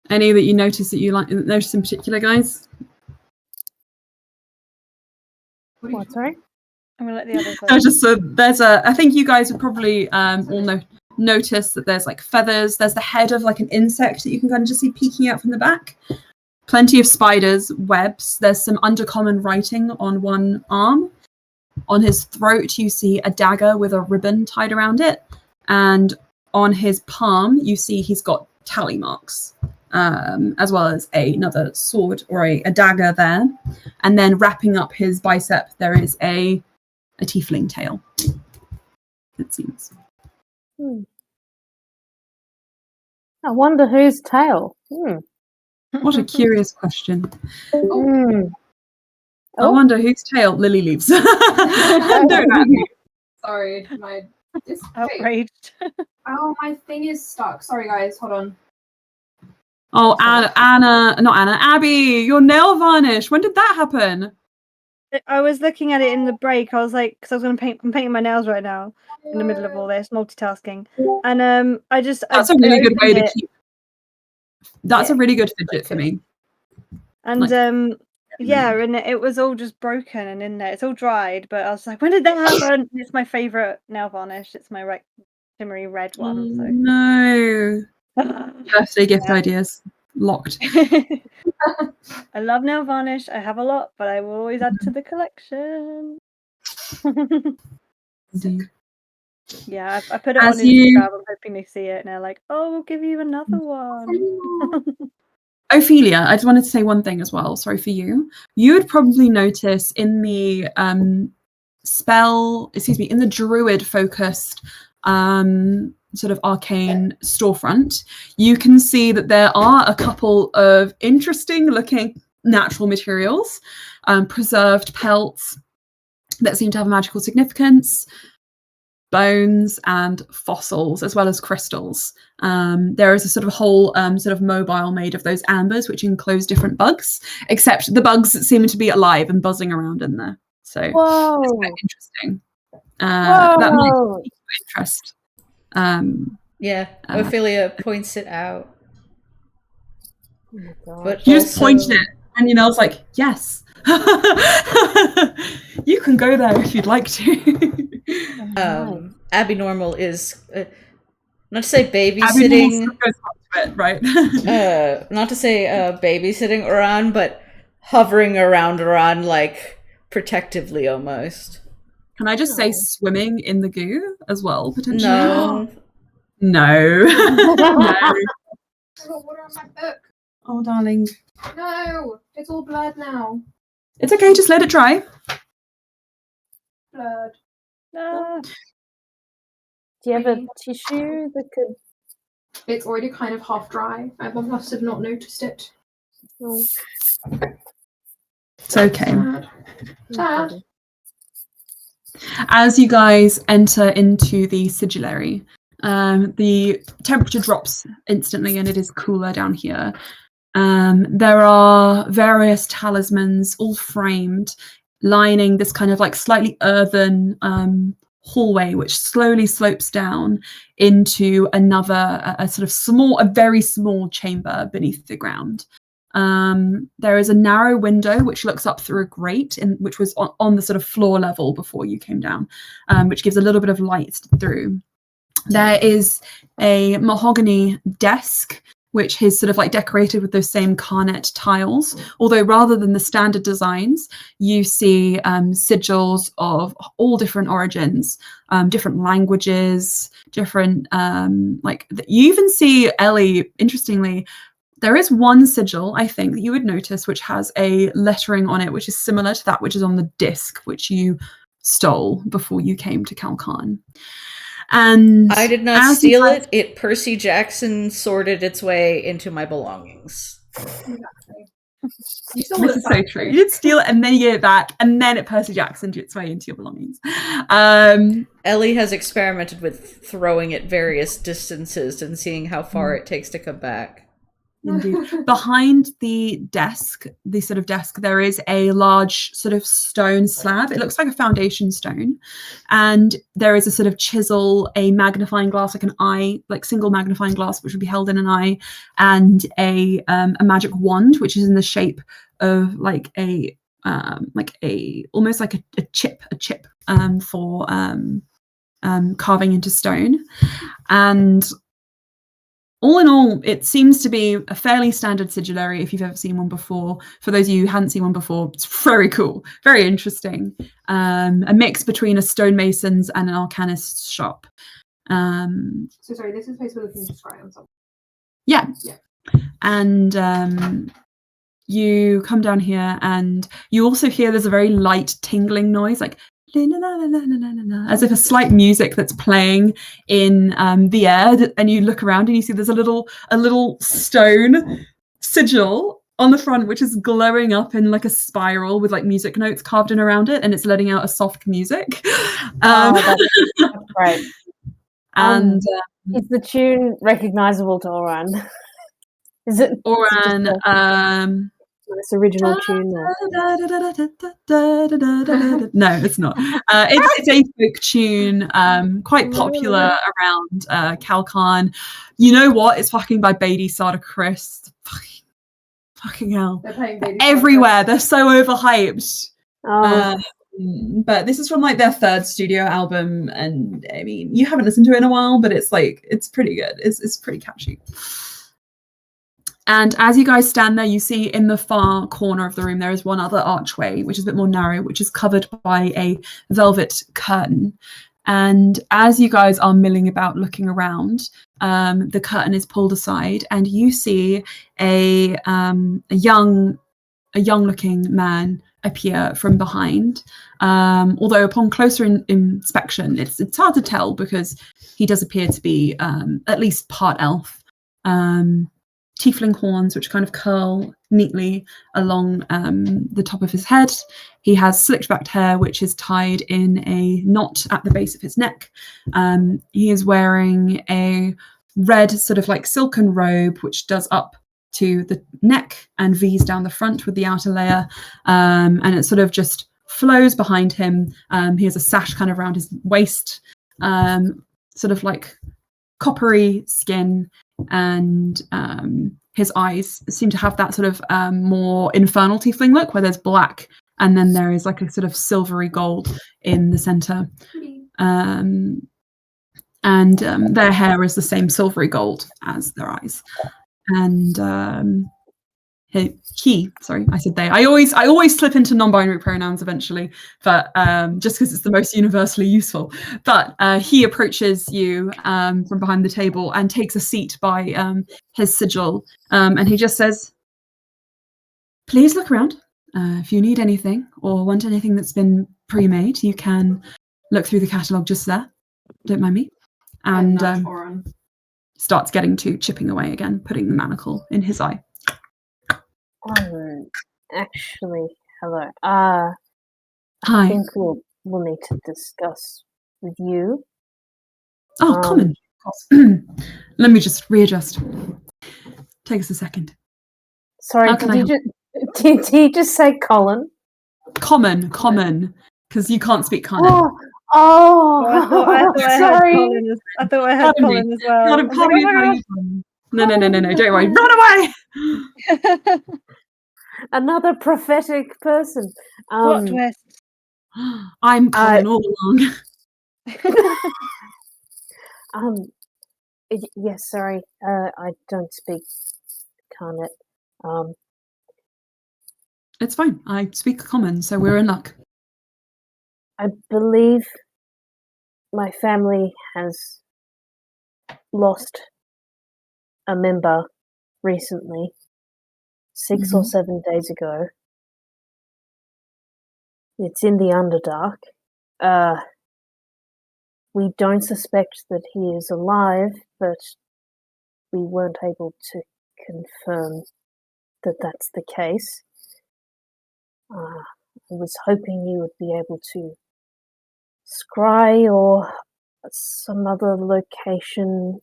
Any that you notice in particular, guys?
What? Sorry.
I'm gonna let the others.
No, just I think you guys would probably all notice that there's like feathers. There's the head of like an insect that you can kind of just see peeking out from the back. Plenty of spiders, webs. There's some undercommon writing on one arm. On his throat, you see a dagger with a ribbon tied around it. And on his palm, you see he's got tally marks, as well as another sword or a dagger there. And then wrapping up his bicep, there is a tiefling tail, it seems.
I wonder whose tail.
What a curious question. I
Oh.
wonder whose tail Lily leaves. Don't at me.
Sorry, my wait.
Outraged.
Oh, my thing is stuck. Sorry, guys. Hold on.
Oh, Abby, your nail varnish. When did that happen?
I was looking at it in the break. I was like, because I was going to paint. I'm painting my nails right now in the middle of all this multitasking, and
That's a really good way to keep. That's a really good fidget for me.
And and it was all just broken and in there. It's all dried, but I was like, when did that happen? It's my favorite nail varnish. It's my shimmery red one. So.
No. Birthday gift ideas locked.
I love nail varnish. I have a lot, but I will always add to the collection. Yeah, I put it on Instagram. I'm hoping they see it and they're like, "Oh, we'll give you another one."
Ophelia, I just wanted to say one thing as well. Sorry for you. You would probably notice in the in the druid-focused sort of arcane storefront, you can see that there are a couple of interesting-looking natural materials, preserved pelts that seem to have a magical significance, bones and fossils, as well as crystals. There is a sort of whole sort of mobile made of those ambers, which enclose different bugs, except the bugs seem to be alive and buzzing around in there. So it's quite interesting. That might be of interest.
Ophelia points it out. But
you just pointed it, and Nell's like, yes. You can go there if you'd like to.
Abby Normal is not to say babysitting,
right?
Not to say babysitting Oran, but hovering around Oran like protectively almost.
Can I just say swimming in the goo as well, potentially?
No.
No. No.
I got water on my book.
Oh, darling.
No, it's all blurred now.
It's okay, just let it dry.
Blurred.
No.
Do you have a tissue that could...
It's already kind of half dry. I must have not noticed it.
Oh.
It's okay.
Sad.
As you guys enter into the sigillary, the temperature drops instantly and it is cooler down here. There are various talismans, all framed, lining this kind of like slightly earthen hallway, which slowly slopes down into another, a very small chamber beneath the ground. There is a narrow window which looks up through a grate, which was on the sort of floor level before you came down, which gives a little bit of light through. There is a mahogany desk, which is sort of like decorated with those same Carnet tiles, although rather than the standard designs, you see sigils of all different origins, different languages, different, you even see, Ellie, interestingly, there is one sigil, I think, that you would notice, which has a lettering on it, which is similar to that which is on the disc, which you stole before you came to Kalkan. And
I did not steal it. It Percy Jackson sorted its way into my belongings.
Exactly. You stole
This
it
is so
back.
true. You did steal it and then you get it back, and then it Percy Jacksoned its way into your belongings.
Ellie has experimented with throwing at various distances and seeing how far it takes to come back.
Indeed. Behind the desk, the sort of desk, there is a large sort of stone slab. It looks like a foundation stone. And there is a sort of chisel, a magnifying glass, like an eye, like single magnifying glass, which would be held in an eye, and a magic wand, which is in the shape of like a almost like a chip for carving into stone. And all in all, it seems to be a fairly standard sigillary if you've ever seen one before. For those of you who hadn't seen one before, it's very cool, very interesting. A mix between a stonemason's and an arcanist's shop.
So sorry, this is the place we're looking to scry on something.
Yeah.
Yeah.
And you come down here and you also hear there's a very light tingling noise, like as if a slight music that's playing in the air, and you look around and you see there's a little stone sigil on the front which is glowing up in like a spiral with like music notes carved in around it, and it's letting out a soft music.
That's great.
And
Is the tune recognizable to Oran? Is it
Oran,
this original tune?
No, it's not. It's a folk tune, quite popular around Calcon. You know what? It's fucking by Beatty Sadacris. Fucking hell.
They're playing Baby
Everywhere. They're so overhyped.
Oh,
But this is from like their third studio album, and I mean, you haven't listened to it in a while, but it's pretty good. It's pretty catchy. And as you guys stand there, you see in the far corner of the room there is one other archway, which is a bit more narrow, which is covered by a velvet curtain. And as you guys are milling about looking around, the curtain is pulled aside, and you see a young looking man appear from behind. Although upon closer inspection, it's hard to tell because he does appear to be at least part elf. Tiefling horns which kind of curl neatly along the top of his head. He has slicked back hair which is tied in a knot at the base of his neck. He is wearing a red sort of like silken robe which does up to the neck and V's down the front with the outer layer, and it sort of just flows behind him. He has a sash kind of around his waist, sort of like coppery skin, and his eyes seem to have that sort of more infernal tiefling look where there's black and then there is like a sort of silvery gold in the center. And their hair is the same silvery gold as their eyes. And sorry, I said they. I always slip into non-binary pronouns eventually, but just because it's the most universally useful. But he approaches you from behind the table and takes a seat by his sigil, and he just says, "Please look around. If you need anything or want anything that's been pre-made, you can look through the catalogue just there. Don't mind me." And starts getting to chipping away again, putting the manacle in his eye.
Actually, hello.
Hi.
I think we'll need to discuss with you.
Oh, common. Let me just readjust. Take us a second.
Sorry,
How can I help?
did he just say Colin?
Common, because you can't speak Carnet.
Oh,
I thought I heard
sorry.
Colin. I thought I heard
Pardon me.
Colin as well.
Pardon
I was like,
me,
oh my
pardon me. No, don't worry. Run away!
gosh.
Another prophetic person.
Plot twist.
I'm Colin all along.
Yes, sorry. I don't speak Carnet.
It's fine. I speak common, so we're in luck.
I believe my family has lost a member recently, 6 or 7 days ago. It's in the Underdark. We don't suspect that he is alive, but we weren't able to confirm that that's the case. I was hoping you would be able to scry or some other locating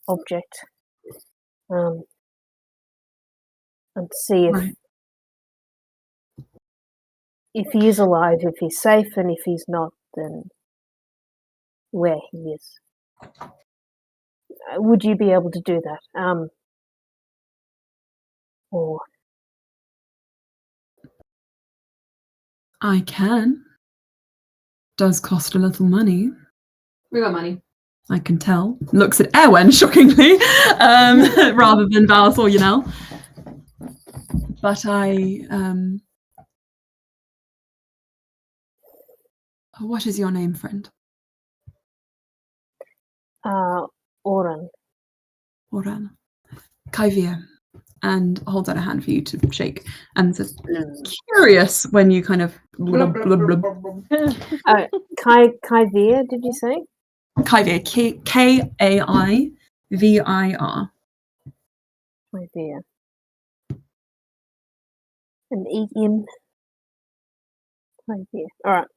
object, and see
Right.
if he is alive, if he's safe, and if he's not, then where he is. Would you be able to do that? Or
I can. Does cost a little money.
We got money.
I can tell. Looks at Erwen shockingly, rather than Valis or Yanel. But what is your name, friend?
Oran.
Oran. Kaivia. And holds out a hand for you to shake and says, curious when you kind of blub, blub, blub.
Kaivir, did you say?
Kaivir. Kaivir.
Kaivir. And Ian. Kaivir. All right.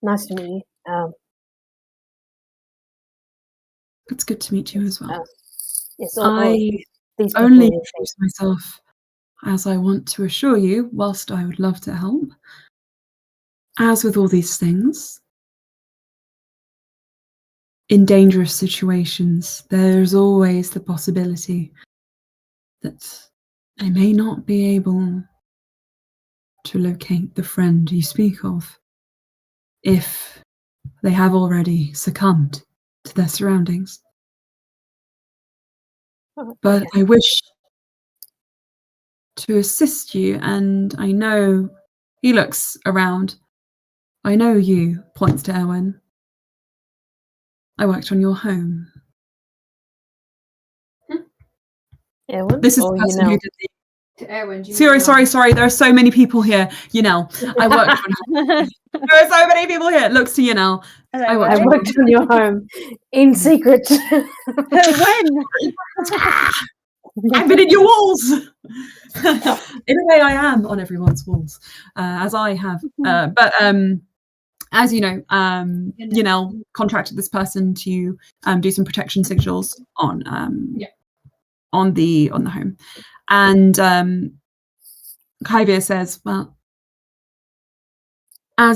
Nice to meet you.
It's good to meet you as well.
Yes,
I
these
only
people-
introduce myself as I want to assure you, whilst I would love to help, as with all these things, in dangerous situations, there's always the possibility that I may not be able to locate the friend you speak of if they have already succumbed to their surroundings. But I wish to assist you, and I know he looks around. I know you, points to Erwen. I worked on your home.
Erwen?
This is the
Or
person who
Yanel?
did the.
To Erwin, do you
Sorry. There are so many people here. Yanel. I worked on. There are so many people here. Looks to Yanel. I worked
I
on
worked on your home in secret.
When?
I've been in your walls. In a way, I am on everyone's walls, as I have. But as you know, Yanel contracted this person to do some protection signals on the home, and Kaivir says, "Well,
I'm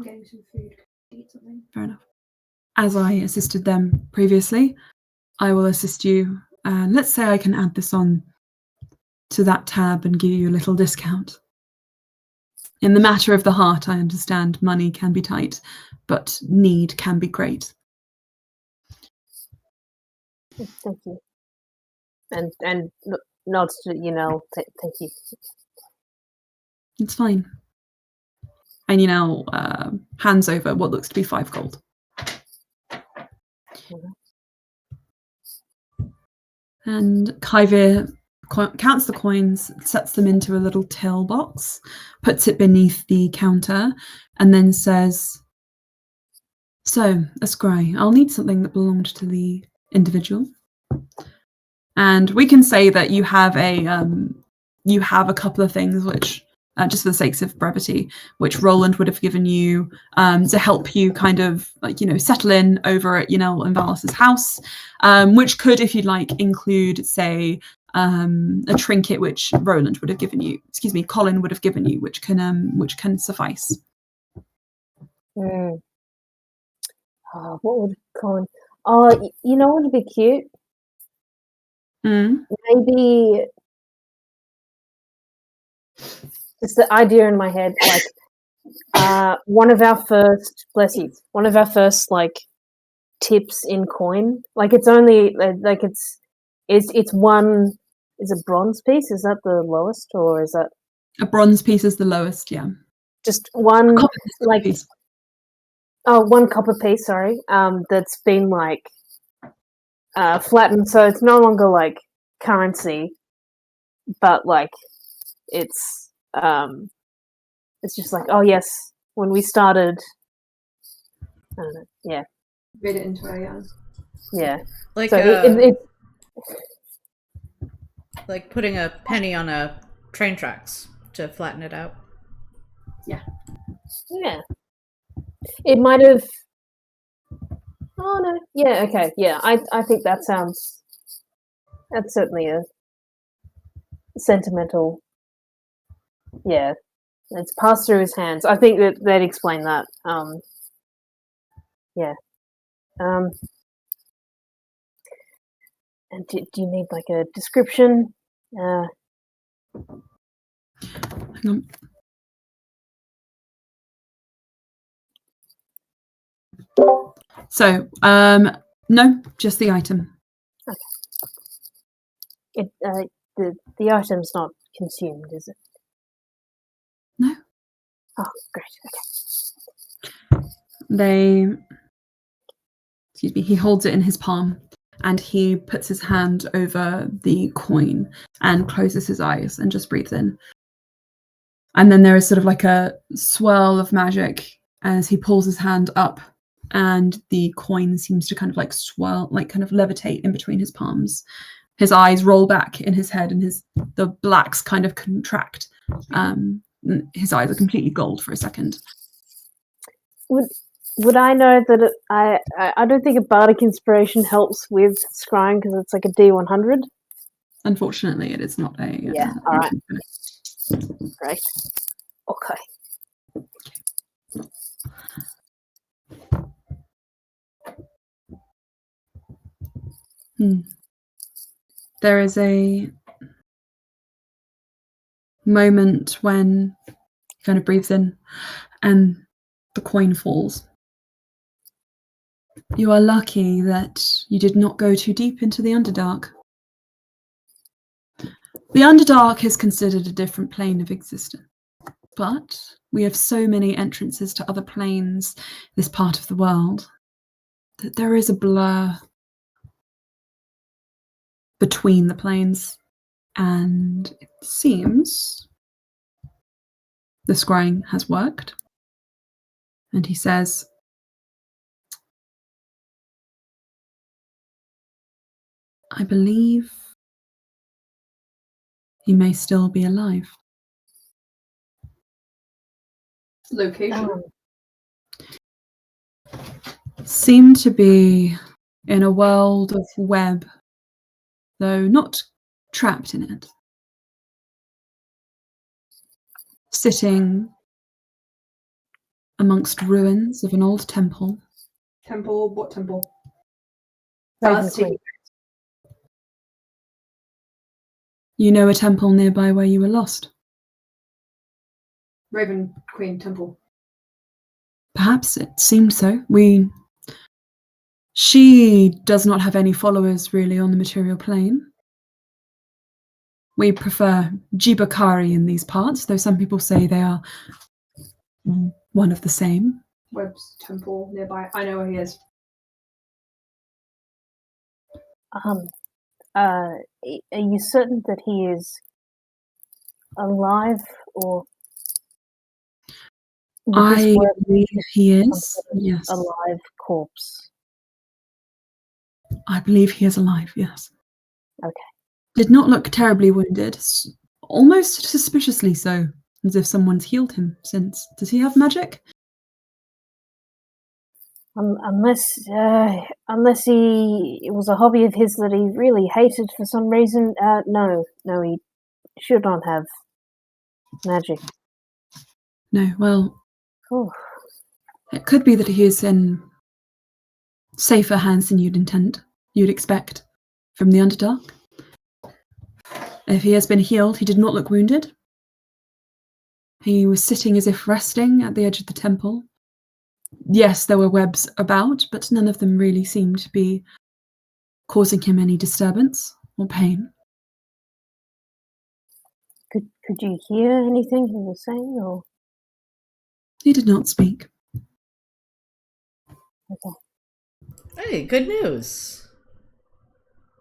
getting some food. Eat something.
fair enough. As I assisted them previously, I will assist you. And let's say I can add this on to that tab and give you a little discount. In the matter of the heart, I understand money can be tight, but need can be great."
Thank you. And nods to thank you.
It's fine. And hands over what looks to be 5 gold. And Kaivir counts the coins, sets them into a little till box, puts it beneath the counter, and then says, "So, a scry, I'll need something that belonged to the individual. And we can say that you have a couple of things which, just for the sakes of brevity, which Roland would have given you to help you kind of settle in over at Yanel and Valis' house, which could, if you'd like, include, say, a trinket which Colin would have given you, which can suffice."
Oh, what would Colin? Oh, you know what would be cute? Maybe it's the idea in my head, like one of our first like tips in coin. Like it's only like it's one. Is a bronze piece? Is that the lowest, or is that
A bronze piece is the lowest, yeah.
just one?
Copper piece.
One copper piece. Sorry, that's been like flattened, so it's no longer like currency, but like it's just like, oh yes, when we started, I don't know, yeah.
Read it into a
Yeah.
Like
So
like putting a penny on a train tracks to flatten it out.
yeah. It might have. Oh no. Yeah. Okay. Yeah. I think that sounds. That's certainly a sentimental. Yeah. It's passed through his hands. I think that they'd explain that. Yeah. And do you need like a description?
Hang on. So, no, just the item.
It the item's not consumed, is it?
No.
Oh, great. Okay.
Excuse me, he holds it in his palm and he puts his hand over the coin and closes his eyes and just breathes in. And then there is sort of like a swirl of magic as he pulls his hand up and the coin seems to kind of like swirl, like kind of levitate in between his palms. His eyes roll back in his head and the blacks kind of contract. His eyes are completely gold for a second.
Would I know that I don't think a bardic inspiration helps with scrying because it's like a D100?
Unfortunately, it is not a...
Yeah, all right. Great. Okay.
There is a moment when he kind of breathes in and the coin falls. You are lucky that you did not go too deep into the Underdark. The Underdark is considered a different plane of existence, but we have so many entrances to other planes, this part of the world, that there is a blur between the planes, and it seems the scrying has worked. And he says, I believe he may still be alive.
Location?
Seem to be in a world of web, though not trapped in it. Sitting amongst ruins of an old temple.
Temple? What temple?
Raven Queen.
You know a temple nearby where you were lost?
Raven Queen Temple.
Perhaps it seemed so. She does not have any followers really on the material plane. We prefer Jibakari in these parts, though some people say they are one of the same.
Webb's temple nearby. I know where he is.
Are you certain that he is alive, or
I believe he is, yes.
alive corpse?
I believe he is alive, yes.
Okay.
Did not look terribly wounded, almost suspiciously so, as if someone's healed him since. Does he have magic?
Unless it was a hobby of his that he really hated for some reason. No, he should not have magic.
No, well,
Ooh.
it could be that he is in safer hands than you'd expect from the Underdark. If he has been healed, he did not look wounded. He was sitting as if resting at the edge of the temple. Yes, there were webs about, but none of them really seemed to be causing him any disturbance or pain.
Could you hear anything he was saying, or?
He did not speak.
Okay.
Hey, good news.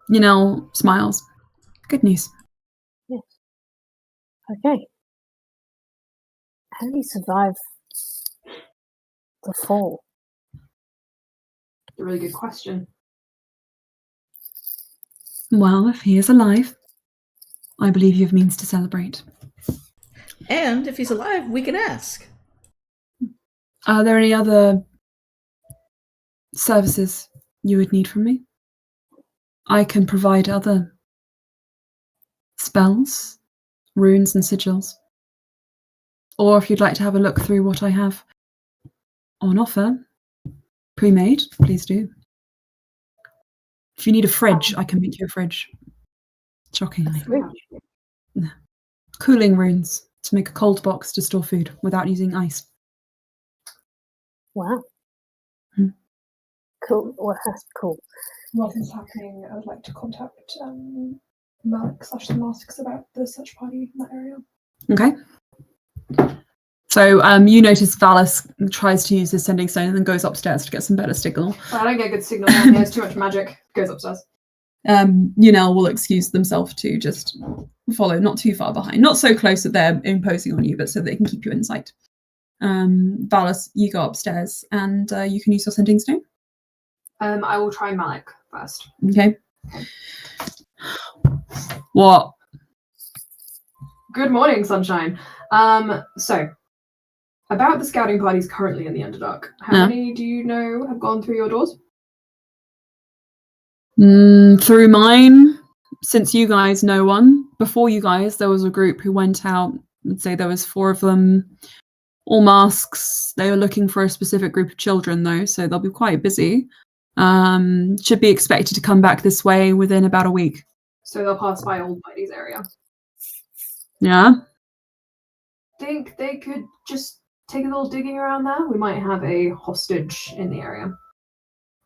Yanel smiles. Good news.
Yes. Okay. How did he survive the fall?
A really good question.
Well, if he is alive, I believe you have means to celebrate.
And if he's alive, we can ask.
Are there any other services you would need from me? I can provide other spells, runes, and sigils. Or if you'd like to have a look through what I have on offer, pre-made, please do. If you need a fridge, I can make you a fridge. Shockingly. Cooling runes to make a cold box to store food without using ice.
Wow.
Hmm.
Cool. Well, that's cool.
While this is happening, I would like to contact Malik / the Masks about the search party in that area.
Okay. So you notice Valis tries to use his sending stone and then goes upstairs to get some better signal.
I don't get good signal down here, it's too much magic. Goes upstairs.
Yunel will excuse themselves to just follow not too far behind. Not so close that they're imposing on you, but so they can keep you in sight. Valis, you go upstairs and you can use your sending stone.
I will try Malik first.
Okay. What?
Good morning, sunshine. So, about the scouting parties currently in the Underdark, how many do you know have gone through your doors?
Through mine, since you guys know one. Before you guys, there was a group who went out. I'd say there was 4 of them, all masks. They were looking for a specific group of children, though, so they'll be quite busy. Should be expected to come back this way within about a week.
So they'll pass by Old Mighty's area.
Yeah?
Think they could just take a little digging around there? We might have a hostage in the area.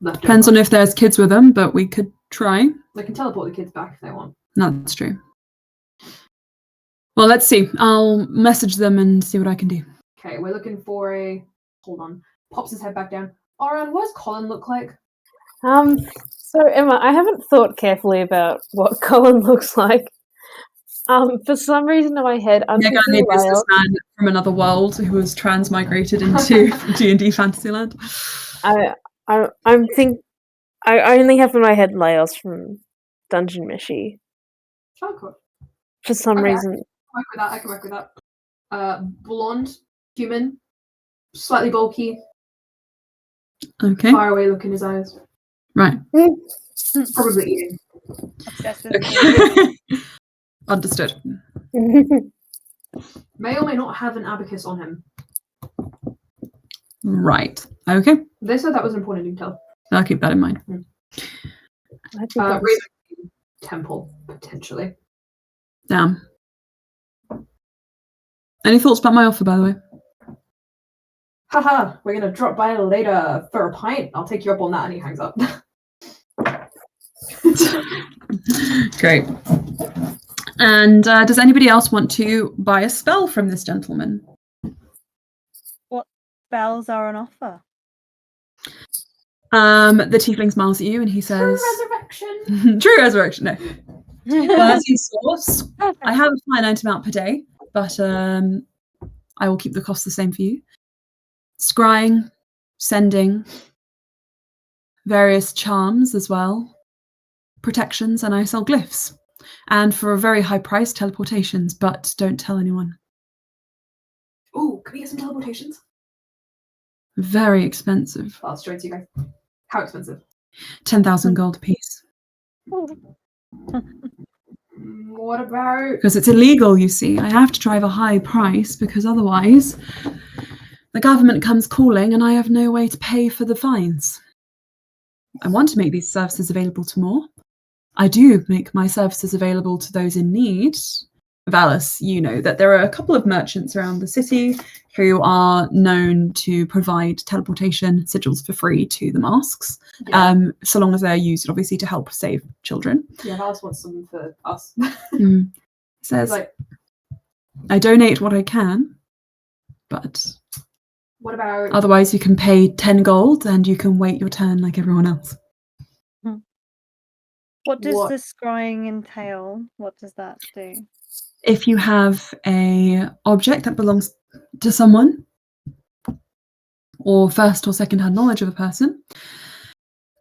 Depends on if there's kids with them, but we could try.
They can teleport the kids back if they want.
That's true. Well, let's see. I'll message them and see what I can do.
Okay, we're looking for a... Hold on. Pops his head back down. Aran, what does Colin look like?
So Emma, I haven't thought carefully about what Colin looks like. For some reason in my head, I'm
You're going to
thinking
need businessman from another world who was transmigrated into D&D Fantasyland.
I only have in my head Laos from Dungeon Meshi.
Oh, cool.
For some
Okay.
reason.
I can work with that. Blonde, human, slightly bulky,
Okay.
far away look in his eyes.
Right.
Probably eating.
Obsessed with
Understood.
May or may not have an abacus on him.
Right. Okay.
They said that was an important detail.
I'll keep that in mind.
I think that was-
Raven temple, potentially.
Damn. Any thoughts about my offer, by the way?
Haha, we're gonna drop by later for a pint. I'll take you up on that, and he hangs up.
Great. And does anybody else want to buy a spell from this gentleman?
spells are on offer.
The tiefling smiles at you and he says,
Resurrection.
True resurrection, no. Well, as you saw, I have a finite amount per day, but I will keep the cost the same for you. Scrying, sending, various charms as well, protections, and I sell glyphs. And for a very high price, teleportations, but don't tell anyone.
Ooh, can we get some teleportations?
Very expensive.
I'll straight to you guys. How expensive?
10,000 gold apiece.
What about...
Because it's illegal, you see. I have to drive a high price because otherwise the government comes calling and I have no way to pay for the fines. I want to make these services available to more. I do make my services available to those in need. Valis, you know that there are a couple of merchants around the city who are known to provide teleportation sigils for free to the masks, so long as they're used, obviously, to help save children.
Yeah, Valis wants some for us.
Says,
like,
I donate what I can, but
what about...
otherwise you can pay 10 gold and you can wait your turn like everyone else.
What does the scrying entail? What does that do?
If you have a object that belongs to someone, or first or second hand knowledge of a person,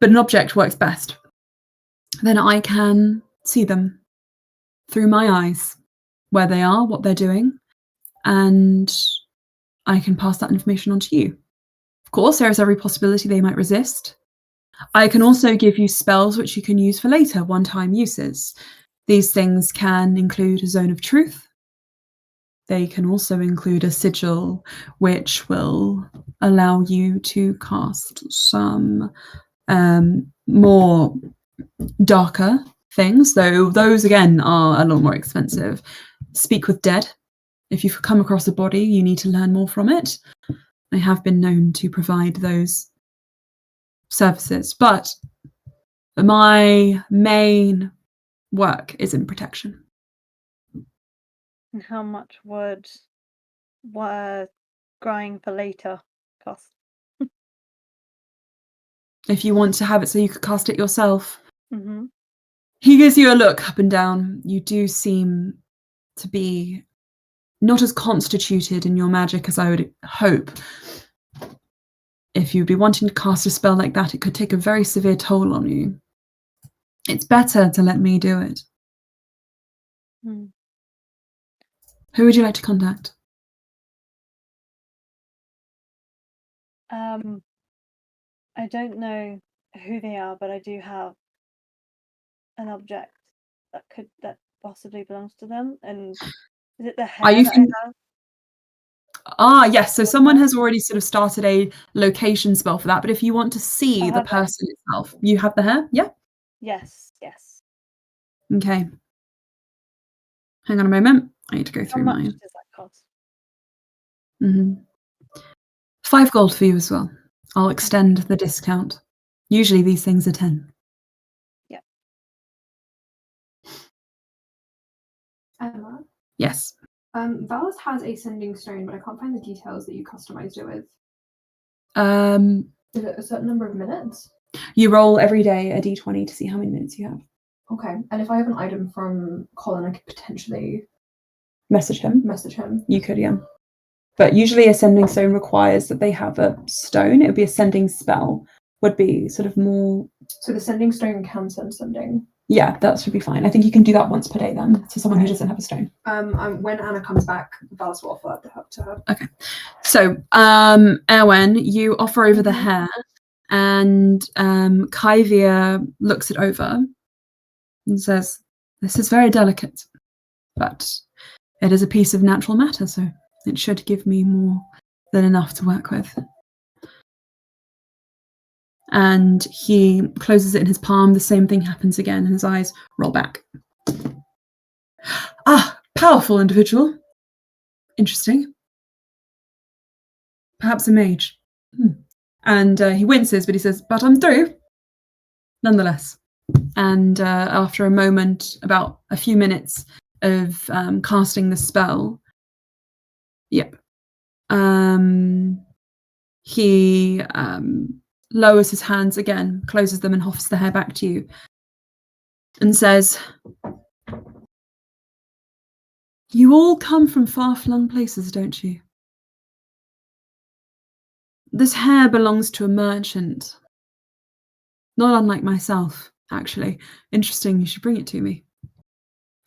but an object works best, then I can see them through my eyes, where they are, what they're doing, and I can pass that information on to you. Of course, there is every possibility they might resist. I can also give you spells which you can use for later, one-time uses. These things can include a zone of truth. They can also include a sigil, which will allow you to cast some more darker things, though those again are a lot more expensive. Speak with Dead. If you've come across a body, you need to learn more from it. I have been known to provide those services, but my main work is in protection.
And how much would scrying for later cost?
If you want to have it so you could cast it yourself.
Mm-hmm.
He gives you a look up and down. You do seem to be not as constituted in your magic as I would hope. If you'd be wanting to cast a spell like that, it could take a very severe toll on you. It's better to let me do it.
Mm.
Who would you like to contact?
I don't know who they are, but I do have an object that possibly belongs to them. And is it the hair
you
that
think-
I have?
Yes. So someone has already sort of started a location spell for that. But if you want to see
I'll
the
have that.
person itself, you have the hair? Yeah.
Yes.
Okay. Hang on a moment. I need to go
How
through
much
mine.
does that cost?
5 gold for you as well. I'll extend the discount. Usually these things are 10.
Emma,
Yes.
Valis has a sending stone, but I can't find the details that you customized it with. Is it a certain number of minutes?
You roll every day a d20 to see how many minutes you have.
Okay, and if I have an item from Colin, I could potentially
Message him.
message him.
You could, yeah. But usually a sending stone requires that they have a stone. It would be a sending spell. Would be sort of more...
So the sending stone can send sending.
Yeah, that should be fine. I think you can do that once per day then, to someone who
Okay.
doesn't have a stone.
When Anna comes back, Valis will offer that to her.
Okay. So, Erwen, you offer over the hair, and Kyvia looks it over and says, "This is very delicate, but it is a piece of natural matter, so it should give me more than enough to work with." And he closes it in his palm. The same thing happens again, and his eyes roll back. Ah, powerful individual. Interesting. Perhaps a mage. And he winces, but he says, "But I'm through." Nonetheless. And after a moment, about a few minutes of casting the spell, he lowers his hands again, closes them, and offers the hair back to you, and says, "You all come from far-flung places, don't you? This hair belongs to a merchant. Not unlike myself, actually. Interesting, you should bring it to me.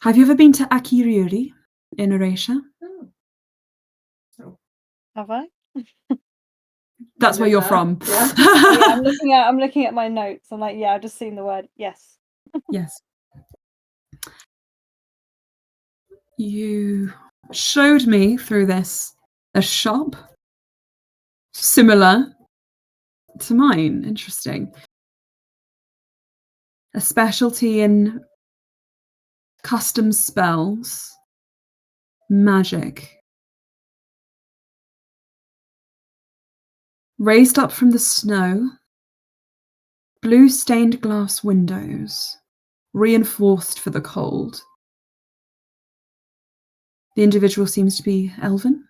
Have you ever been to Akiriuri in Erasia?"
Have I?
That's where you're from.
Yeah.
Yeah, I'm looking at my notes. I'm like, yeah, I've just seen the word yes.
Yes. You showed me through this a shop similar to mine. Interesting. A specialty in custom spells, magic. Raised up from the snow, blue stained glass windows, reinforced for the cold. The individual seems to be elven.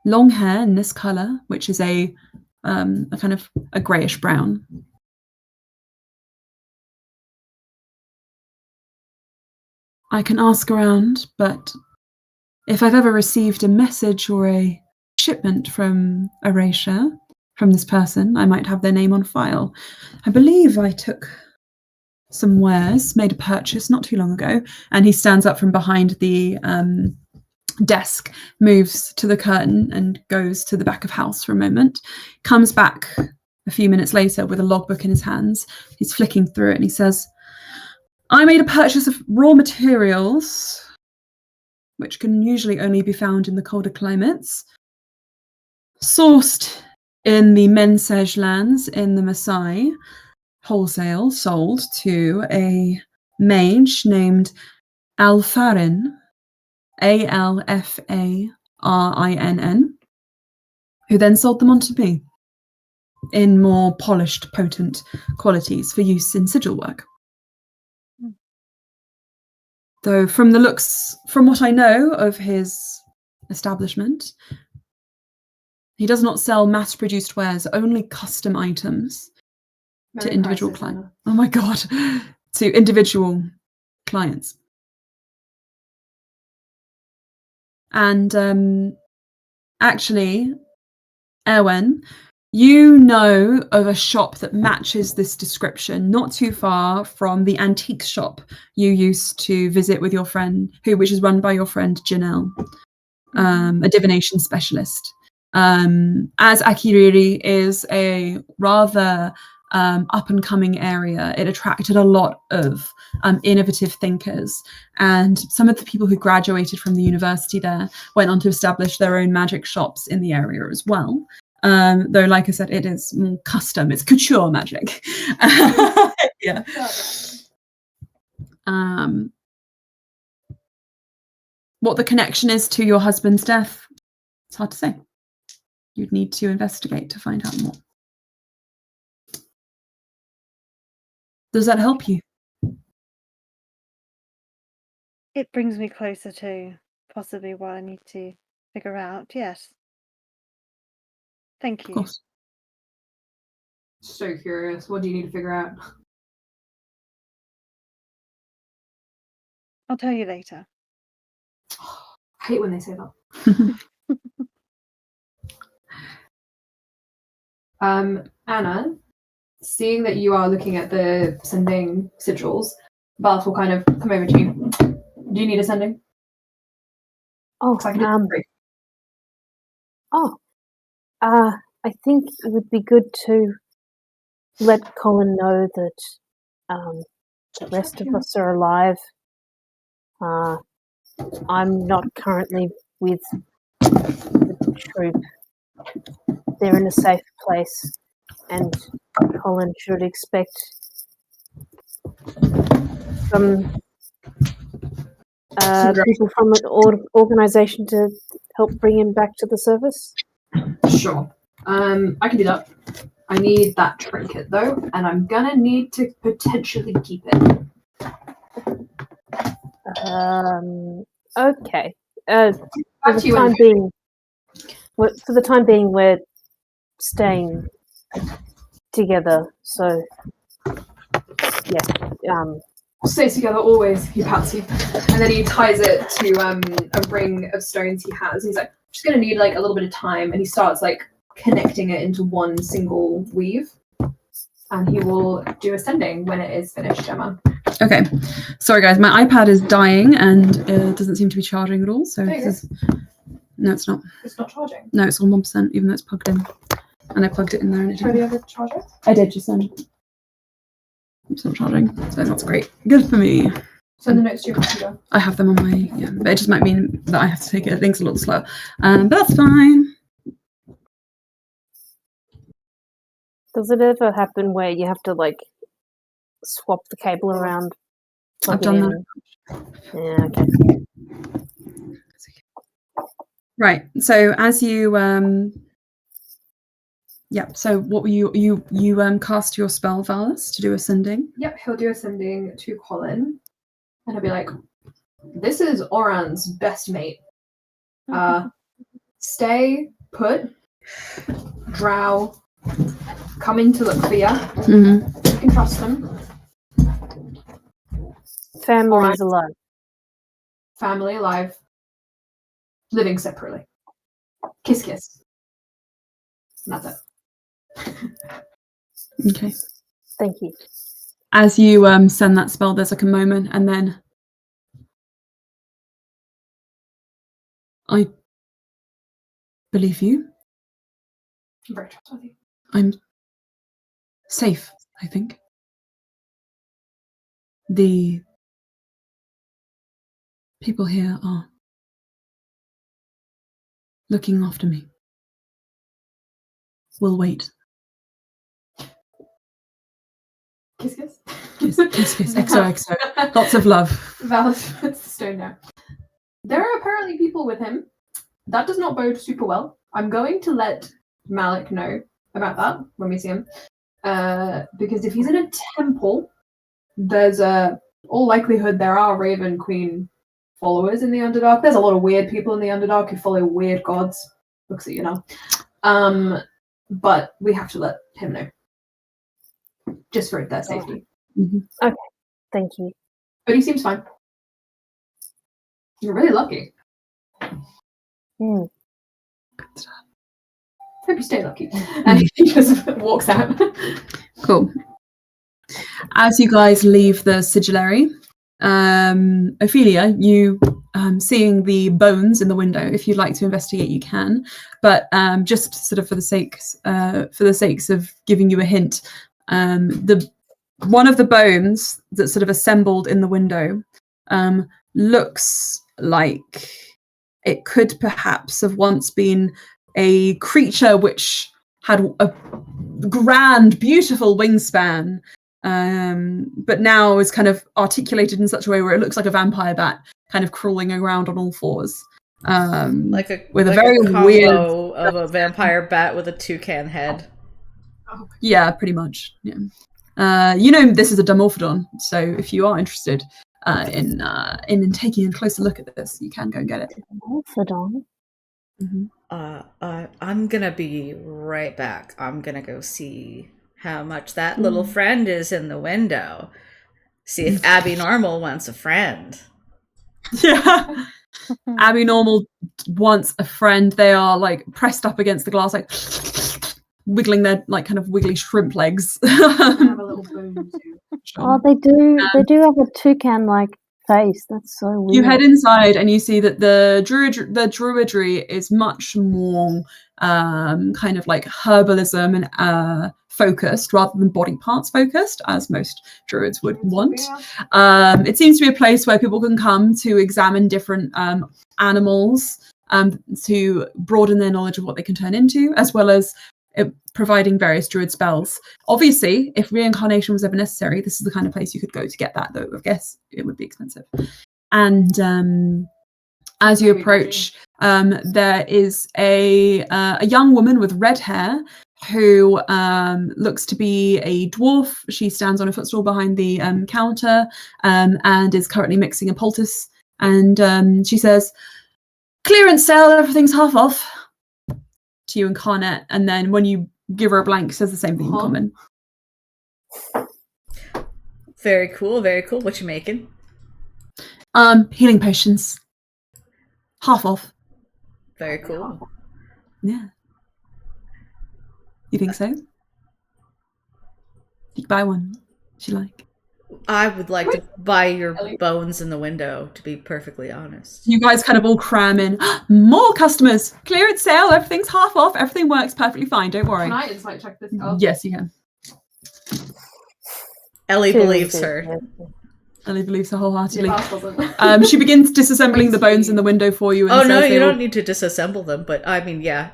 Long hair in this colour, which is a kind of a greyish brown. I can ask around, but if I've ever received a message or a shipment from Erasia, from this person, I might have their name on file. I believe I took some wares, made a purchase not too long ago, and he stands up from behind the desk, moves to the curtain and goes to the back of house for a moment, comes back a few minutes later with a logbook in his hands. He's flicking through it and he says, I made a purchase of raw materials, which can usually only be found in the colder climates, sourced in the Mensej lands in the Maasai, wholesale sold to a mage named Alfarin, Alfarinn, who then sold them on to me in more polished, potent qualities for use in sigil work. Though from what I know of his establishment, he does not sell mass-produced wares, only custom items to individual clients. Oh my god, to individual clients. And actually, Erwen, you know of a shop that matches this description, not too far from the antique shop you used to visit with your friend, which is run by your friend Janelle, a divination specialist. As Akiriri is a rather up-and-coming area, it attracted a lot of innovative thinkers, and some of the people who graduated from the university there went on to establish their own magic shops in the area as well. Though, like I said, it is more custom. It's couture magic. Yeah. What the connection is to your husband's death, it's hard to say. You'd need to investigate to find out more. Does that help you?
It brings me closer to possibly what I need to figure out. Yes. Thank
Of
you.
course.
So curious. What do you need to figure out?
I'll tell you later.
I hate when they say that. Anna, seeing that you are looking at the sending sigils, Balth will kind of come over to you. Do you need a sending?
Oh,
Because I can do it for free.
I think it would be good to let Colin know that the rest of us are alive. I'm not currently with the troop. They're in a safe place, and Colin should expect some people from an organisation to help bring him back to the service.
Sure. I can do that. I need that trinket though, and I'm gonna need to potentially keep it.
Okay.
Back to you when-
For the time being, we're staying together. So, yeah.
Stay together always, he pats you. And then he ties it to a ring of stones he has. He's like, I'm just gonna need like a little bit of time, and he starts like connecting it into one single weave. And he will do a sending when it is finished, Gemma.
Okay. Sorry guys, my iPad is dying and it doesn't seem to be charging at all. So
There you
this is... No, it's not.
It's not charging.
No, it's on 1%, even though it's plugged in. And I plugged it in there and it
Try
didn't.
the other charger.
I did just then. It's not charging, so that's great. Good for me.
Send the notes to your computer.
I have them on my, yeah, but it just might mean that I have to take it. Things a little slower. But that's fine.
Does it ever happen where you have to like swap the cable around?
I've done that.
Yeah, okay.
Right. So as you so what were you cast your spell, Valis, to do ascending?
Yep, he'll do ascending to Colin. And he'll be like, this is Oran's best mate. Stay put. Drow. Coming to look for you.
Mm-hmm.
You can trust them.
Families alive.
Family alive. Living separately. Kiss, kiss. And that's it.
Okay.
Thank you.
As you send that spell, there's like a moment, and then I believe you.
I'm very trustworthy.
I'm safe, I think. The people here are looking after me. We'll wait.
Kiss, kiss.
Kiss, kiss, kiss. XOXO. Lots of love.
Valis puts the stone down. There are apparently people with him. That does not bode super well. I'm going to let Malik know about that when we see him. Because if he's in a temple, there's all likelihood there are Raven Queen followers in the Underdark. There's a lot of weird people in the Underdark who follow weird gods. Looks at you now. But we have to let him know. Just for their safety.
Mm-hmm.
Okay, thank you.
But he seems fine. You're really lucky.
Mm.
Hope you stay lucky. And he just walks out.
Cool. As you guys leave the sigillary, Ophelia, you seeing the bones in the window. If you'd like to investigate, you can. But just sort of for the sakes of giving you a hint, the one of the bones that's sort of assembled in the window looks like it could perhaps have once been a creature which had a grand, beautiful wingspan, but now is kind of articulated in such a way where it looks like a vampire bat kind of crawling around on all fours.
Like a
very
combo
weird
of a vampire bat with a toucan head.
Yeah, pretty much. Yeah. This is a Dimorphodon, so if you are interested in taking a closer look at this, you can go and get it.
Dimorphodon?
Mm-hmm.
I'm gonna be right back. I'm gonna go see how much that little friend is in the window. See if Abby Normal wants a friend.
Yeah. Abby Normal wants a friend. They are like pressed up against the glass, like wiggling their like kind of wiggly shrimp legs.
Have a little bone too.
Oh, they do. They do have a toucan-like face. That's so weird.
You head inside and you see that the druidry is much more kind of like herbalism and focused rather than body parts focused, as most druids would want. It seems to be a place where people can come to examine different animals to broaden their knowledge of what they can turn into, as well as providing various druid spells. Obviously, if reincarnation was ever necessary, this is the kind of place you could go to get that, though I guess it would be expensive. And as you approach, there is a young woman with red hair who looks to be a dwarf. She stands on a footstool behind the counter and is currently mixing a poultice. And she says, "Clearance sale, everything's half off," to you and Carnet, and then when you give her a blank, says the same thing in common.
Very cool, very cool. What you making?
Healing potions. Half off.
Very cool.
Yeah. You think so? You can buy one, if you like.
I would like to buy your bones in the window, to be perfectly honest.
You guys kind of all cram in. More customers! Clearance sale, everything's half off, everything works perfectly fine, don't worry.
Can I insight check this out?
Yes, you can.
Ellie believes her.
Ellie believes her wholeheartedly.
Yeah,
She begins disassembling the bones in the window for you. And
Oh no,
says
you
they will-
don't need to disassemble them, but I mean, yeah.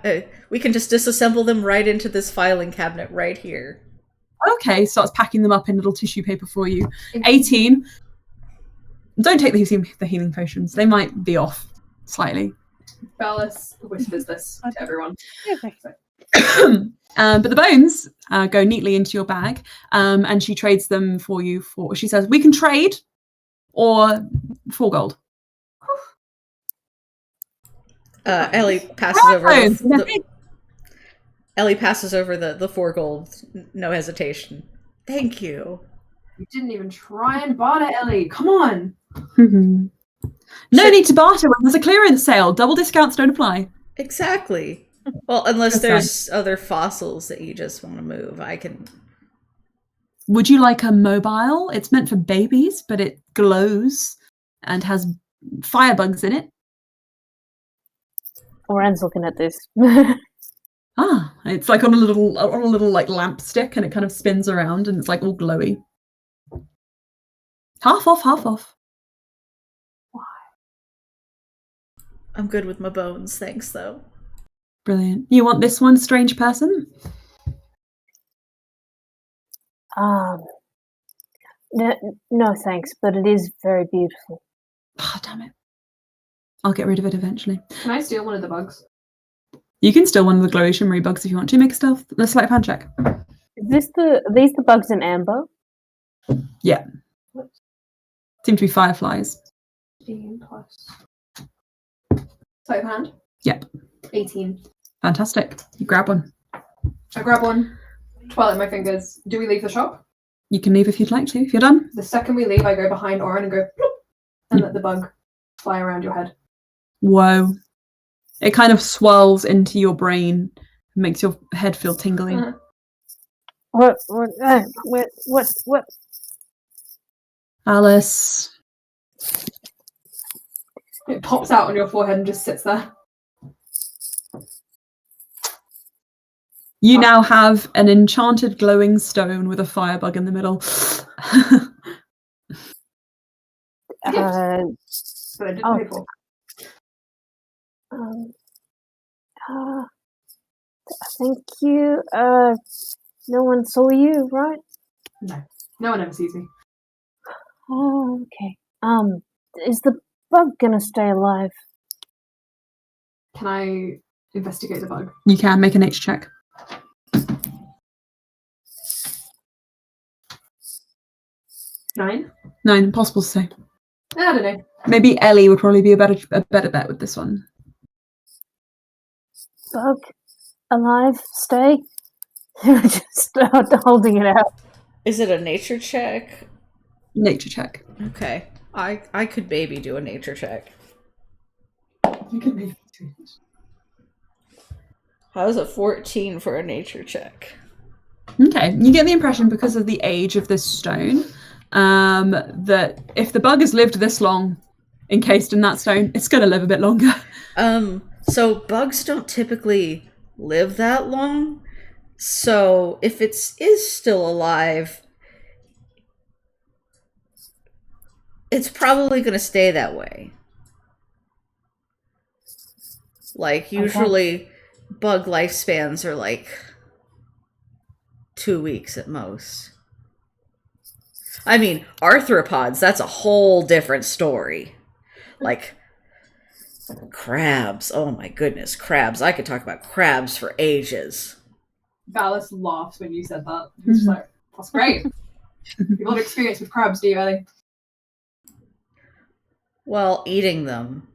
We can just disassemble them right into this filing cabinet right here.
Okay, starts packing them up in little tissue paper for you. 18. Don't take the healing potions. They might be off slightly.
Valis whispers this to everyone.
But the bones go neatly into your bag, and she trades them for you for, she says, we can trade or 4 gold.
Ellie passes over Ellie passes over the 4 gold, no hesitation. Thank you.
You didn't even try and barter, Ellie. Come on.
No need to barter when there's a clearance sale. Double discounts don't apply.
Exactly. Well, unless
That's
there's other fossils that you just want to move, I can.
Would you like a mobile? It's meant for babies, but it glows and has firebugs in it.
Oren's looking at this.
Ah, it's like on a little like lamp stick, and it kind of spins around, and it's like all glowy. Half off, half off.
I'm good with my bones, thanks though.
Brilliant. You want this one, strange person?
No, thanks, but it is very beautiful.
Oh, damn it. I'll get rid of it eventually.
Can I steal one of the bugs?
You can steal one of the glowy shimmery bugs if you want to. Make a sleight of hand check.
Are these the bugs in amber?
Yeah. Seem to be fireflies.
15 plus. Sleight of hand?
Yep.
18.
Fantastic. You grab one.
I grab one, twirl it in my fingers. Do we leave the shop?
You can leave if you'd like to, if you're done.
The second we leave, I go behind Oren and go bloop, and let the bug fly around your head.
Whoa. It kind of swirls into your brain, makes your head feel tingly.
What?
Alice.
It pops out on your forehead and just sits there.
You now have an enchanted glowing stone with a firebug in the middle.
But I didn't pay for.
Thank you. No one saw you, right?
No one ever sees me.
Oh, okay. Is the bug gonna stay alive?
Can I investigate the bug?
You can make a nature check.
9?
9, impossible to say.
I don't know.
Maybe Ellie would probably be a better bet with this one.
Bug alive? Stay? Just holding it out.
Is it a nature check?
Nature check.
Okay. I could maybe do a nature check.
You can make it.
How's a 14 for a nature check?
Okay, you get the impression because of the age of this stone that if the bug has lived this long encased in that stone, it's going to live a bit longer.
So bugs don't typically live that long. So if it is still alive, it's probably going to stay that way. Like, usually bug lifespans are like 2 weeks at most. I mean, arthropods, that's a whole different story. Like, crabs. Oh my goodness, crabs. I could talk about crabs for ages.
Valis laughed when you said that. He's just like, that's great. You've got experience with crabs, do you, Ellie?
Well, eating them.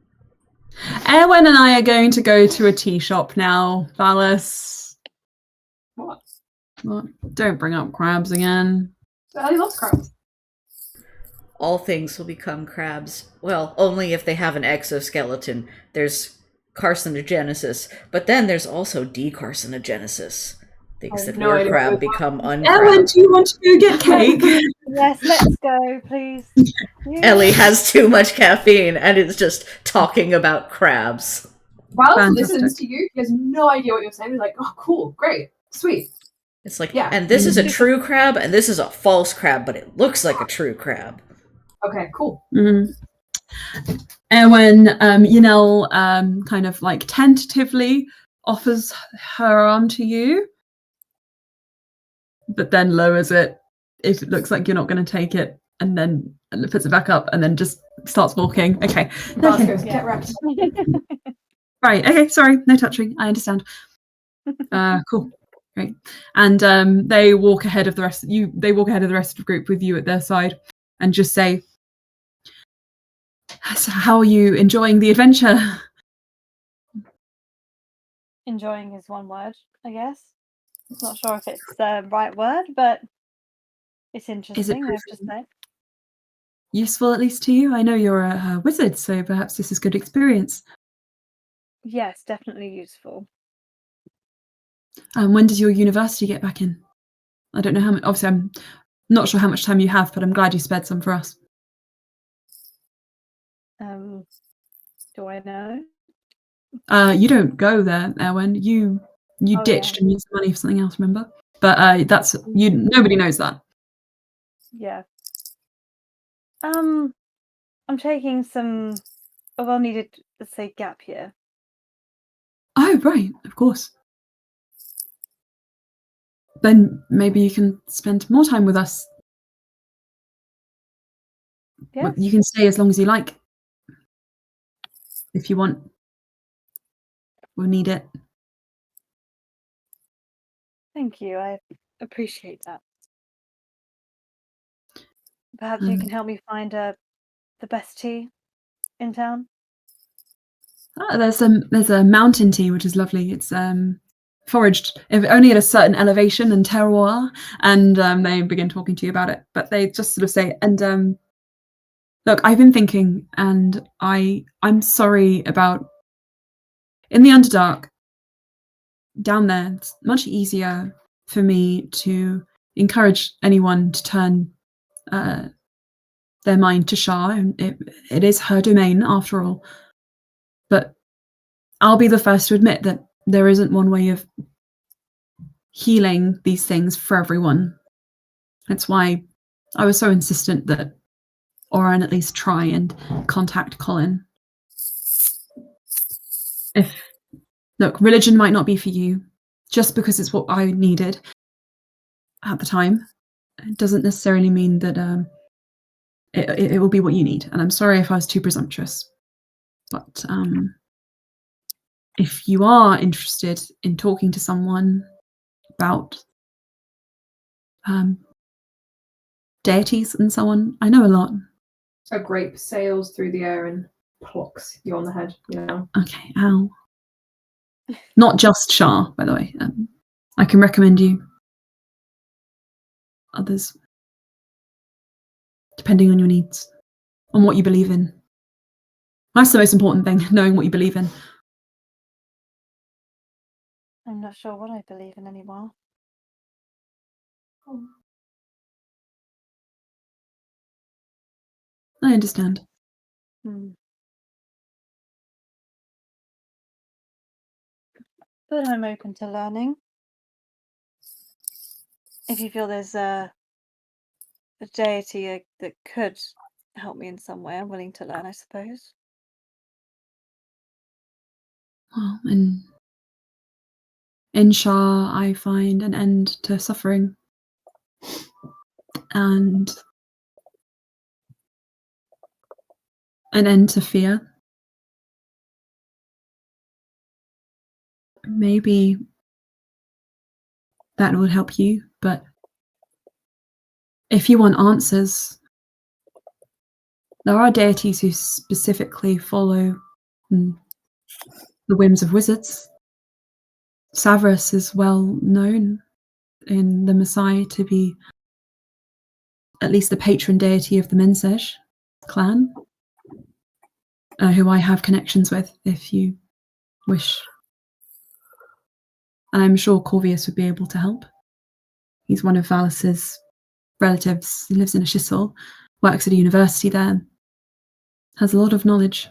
Erwin and I are going to go to a tea shop now, Valis.
What?
What? Don't bring up crabs again.
Ellie loves crabs.
All things will become crabs. Well, only if they have an exoskeleton. There's carcinogenesis, but then there's also decarcinogenesis. Things that were crab become uncrab.
Erwin, do you want to go get cake?
Yes, let's go, please. Yeah.
Ellie has too much caffeine and is just talking about crabs.
Valis listens to you. He has no idea what you're saying. He's like, oh, cool, great, sweet.
It's like,
Yeah.
and this is a true crab, and this is a false crab, but it looks like a true crab.
Okay, cool.
Mm-hmm. And when Yanel kind of like tentatively offers her arm to you, but then lowers it if it looks like you're not going to take it, and then puts it back up, and then just starts walking. Okay.
Valis goes, get wrecked.
Right. Okay. Sorry. No touching. I understand. Cool. Great. And they walk ahead of the rest. They walk ahead of the rest of the group with you at their side, and just say, "So how are you enjoying the adventure?"
Enjoying is one word, I guess. I'm not sure if it's the right word, but it's interesting, I have to say.
Useful, at least to you. I know you're a wizard, so perhaps this is good experience.
Yes, definitely useful.
When does your university get back in? I don't know how many. Obviously, Not sure how much time you have, but I'm glad you spared some for us.
Do I know?
You don't go there, Erwin. You
Oh,
ditched
yeah.
and used the money for something else, remember? But that's you. Nobody knows that.
Yeah. I'm taking some a well-needed, let's say, gap year.
Oh, right, of course. Then maybe you can spend more time with us.
Yes.
You can stay as long as you like. If you want. We'll need it.
Thank you. I appreciate that. Perhaps you can help me find the best tea in town.
There's a mountain tea which is lovely. It's foraged if only at a certain elevation and terroir, and they begin talking to you about it. But they just sort of say, and look, I've been thinking, and I'm sorry about in the Underdark. Down there, it's much easier for me to encourage anyone to turn their mind to Shah. It is her domain after all. But I'll be the first to admit that there isn't one way of healing these things for everyone. That's why I was so insistent that Oren at least try and contact Colin. Look, religion might not be for you, just because it's what I needed at the time. It doesn't necessarily mean that it will be what you need. And I'm sorry if I was too presumptuous. But if you are interested in talking to someone about deities and so on, I know a lot.
A grape sails through the air and plucks you on the head, you know.
Okay, ow. Not just Shah, by the way. I can recommend you others, depending on your needs, on what you believe in. That's the most important thing, knowing what you believe in.
I'm not sure what I believe in anymore.
I understand.
But I'm open to learning. If you feel there's a deity that could help me in some way, I'm willing to learn, I suppose.
Well, in Shah, I find an end to suffering and an end to fear. Maybe that would help you, but if you want answers, there are deities who specifically follow the whims of wizards. Savras is well known in the Messiah to be at least the patron deity of the Mensej clan, who I have connections with if you wish. And I'm sure Corvius would be able to help. He's one of Valus's relatives. He lives in Ashisel, works at a university there, has a lot of knowledge.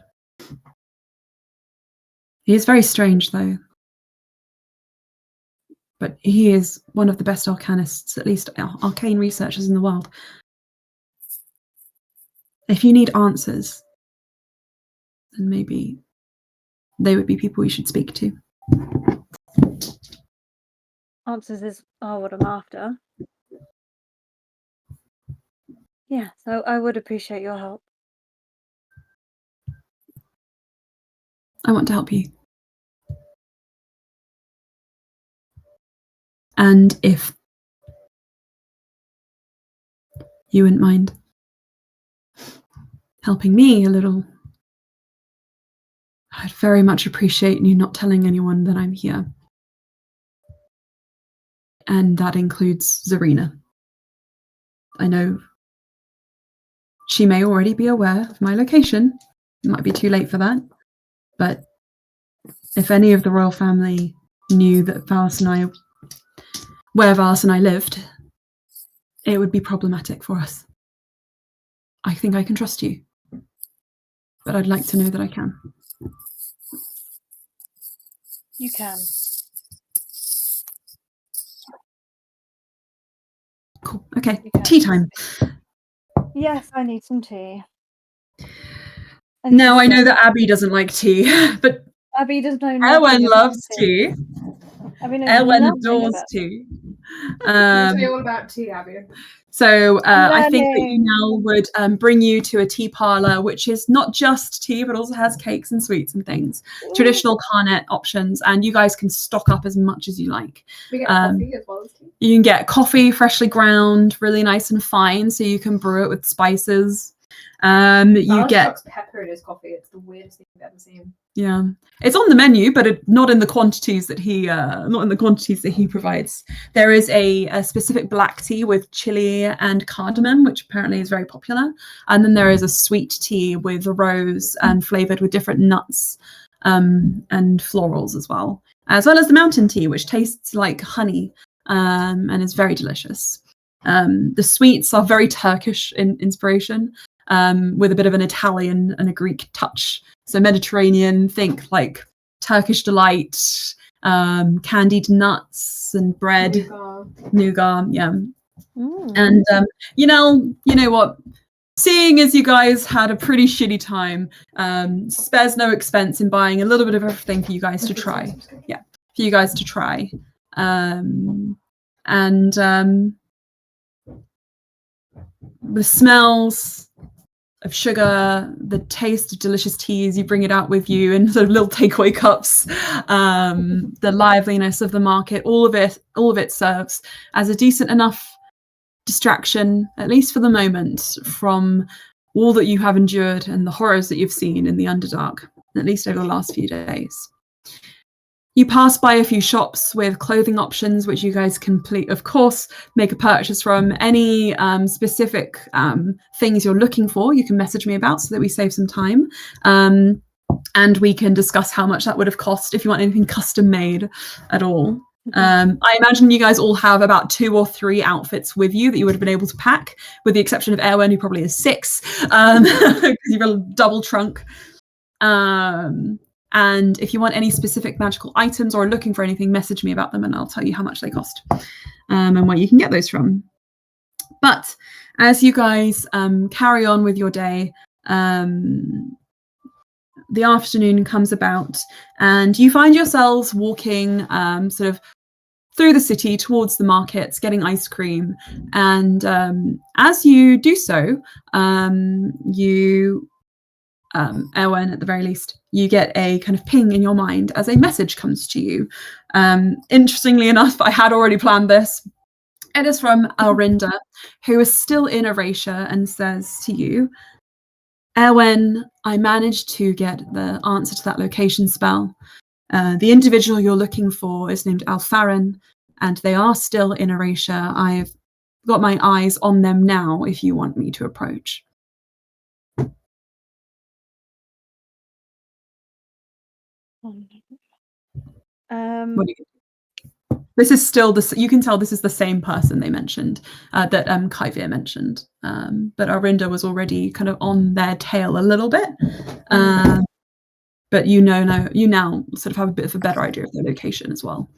He is very strange, though. But he is one of the best arcanists, at least arcane researchers in the world. If you need answers, then maybe they would be people you should speak to.
Answers are what I'm after. Yeah, so I would appreciate your help.
I want to help you. And if you wouldn't mind helping me a little, I'd very much appreciate you not telling anyone that I'm here. And that includes Zarina. I know she may already be aware of my location. It might be too late for that. But if any of the royal family knew that where Valus and I lived, it would be problematic for us. I think I can trust you, but I'd like to know that I can.
You can.
Cool. Okay.
You can.
Tea time.
Yes, I need some tea.
Now I know that Abby doesn't like tea, but
Abby does know
Erwin
nothing about
loves tea.
Abby knows
Erwin
nothing
adores
about
tea.
I'll tell you all about tea, Abby.
So I think that
Learning.
Unal would bring you to a tea parlour, which is not just tea, but also has cakes and sweets and things. Traditional Carnet options, and you guys can stock up as much as you like.
We get coffee as well as tea.
You can get coffee freshly ground, really nice and fine, so you can brew it with spices. You get
chucks pepper in his coffee. It's the weirdest thing I've ever seen.
Yeah, it's on the menu, but not in the quantities that he provides. There is a specific black tea with chili and cardamom, which apparently is very popular, and then there is a sweet tea with rose and flavored with different nuts and florals as well as the mountain tea, which tastes like honey and is very delicious. The sweets are very Turkish in inspiration, with a bit of an Italian and a Greek touch. So Mediterranean, think like Turkish delight, candied nuts and bread, nougat, yeah. And you know what? Seeing as you guys had a pretty shitty time, spares no expense in buying a little bit of everything for you guys to try. Yeah, for you guys to try. The smells of sugar, the taste of delicious teas, you bring it out with you in sort of little takeaway cups, the liveliness of the market, all of it serves as a decent enough distraction, at least for the moment, from all that you have endured and the horrors that you've seen in the Underdark, at least over the last few days. You pass by a few shops with clothing options, which you guys can, of course, make a purchase from. Any specific things you're looking for, you can message me about so that we save some time. And we can discuss how much that would have cost if you want anything custom made at all. I imagine you guys all have about 2 or 3 outfits with you that you would have been able to pack, with the exception of Erwin, who probably has 6, because you've got a double trunk. And if you want any specific magical items or are looking for anything, message me about them and I'll tell you how much they cost and where you can get those from. But as you guys carry on with your day, the afternoon comes about and you find yourselves walking sort of through the city towards the markets, getting ice cream. And as you do so, Erwin, at the very least, you get a kind of ping in your mind as a message comes to you. Interestingly enough, I had already planned this. It is from Alrinda, who is still in Erasure and says to you, Erwin, I managed to get the answer to that location spell. The individual you're looking for is named Alfarin, and they are still in Erasure. I've got my eyes on them now if you want me to approach. This is still you can tell this is the same person they mentioned, that Kyvir mentioned, but Arinda was already kind of on their tail a little bit, but you now sort of have a bit of a better idea of their location as well.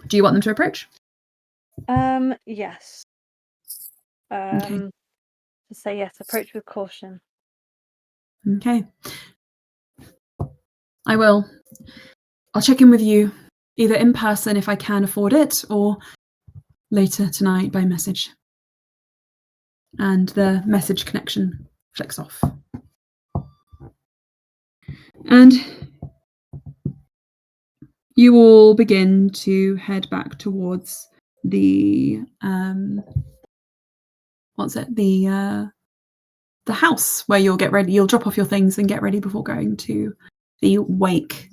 Do you want them to approach?
Yes.
Okay.
To say yes, approach with caution.
Okay. I will. I'll check in with you either in person if I can afford it, or later tonight by message. And the message connection flicks off. And you all begin to head back towards the the house where you'll get ready. You'll drop off your things and get ready before going to the wake.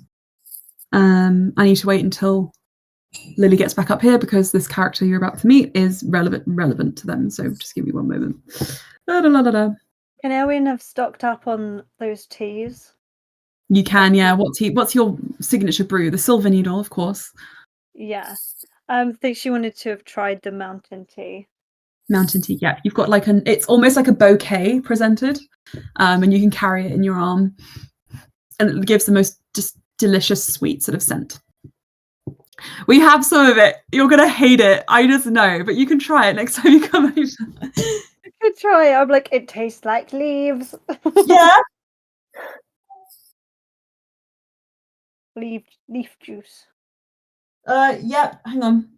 I need to wait until Lily gets back up here because this character you're about to meet is relevant to them. So just give me one moment.
Can Erwin have stocked up on those teas?
You can, yeah. What's your signature brew? The Silver Needle, of course.
Yeah. I think she wanted to have tried the mountain tea.
Mountain tea. Yeah, you've got like it's almost like a bouquet presented, and you can carry it in your arm, and it gives the most just delicious, sweet sort of scent. We have some of it. You're gonna hate it. I just know, but you can try it next time you come over.
I could try. I'm like, it tastes like leaves.
Yeah.
Leaf juice.
Yeah. Hang on.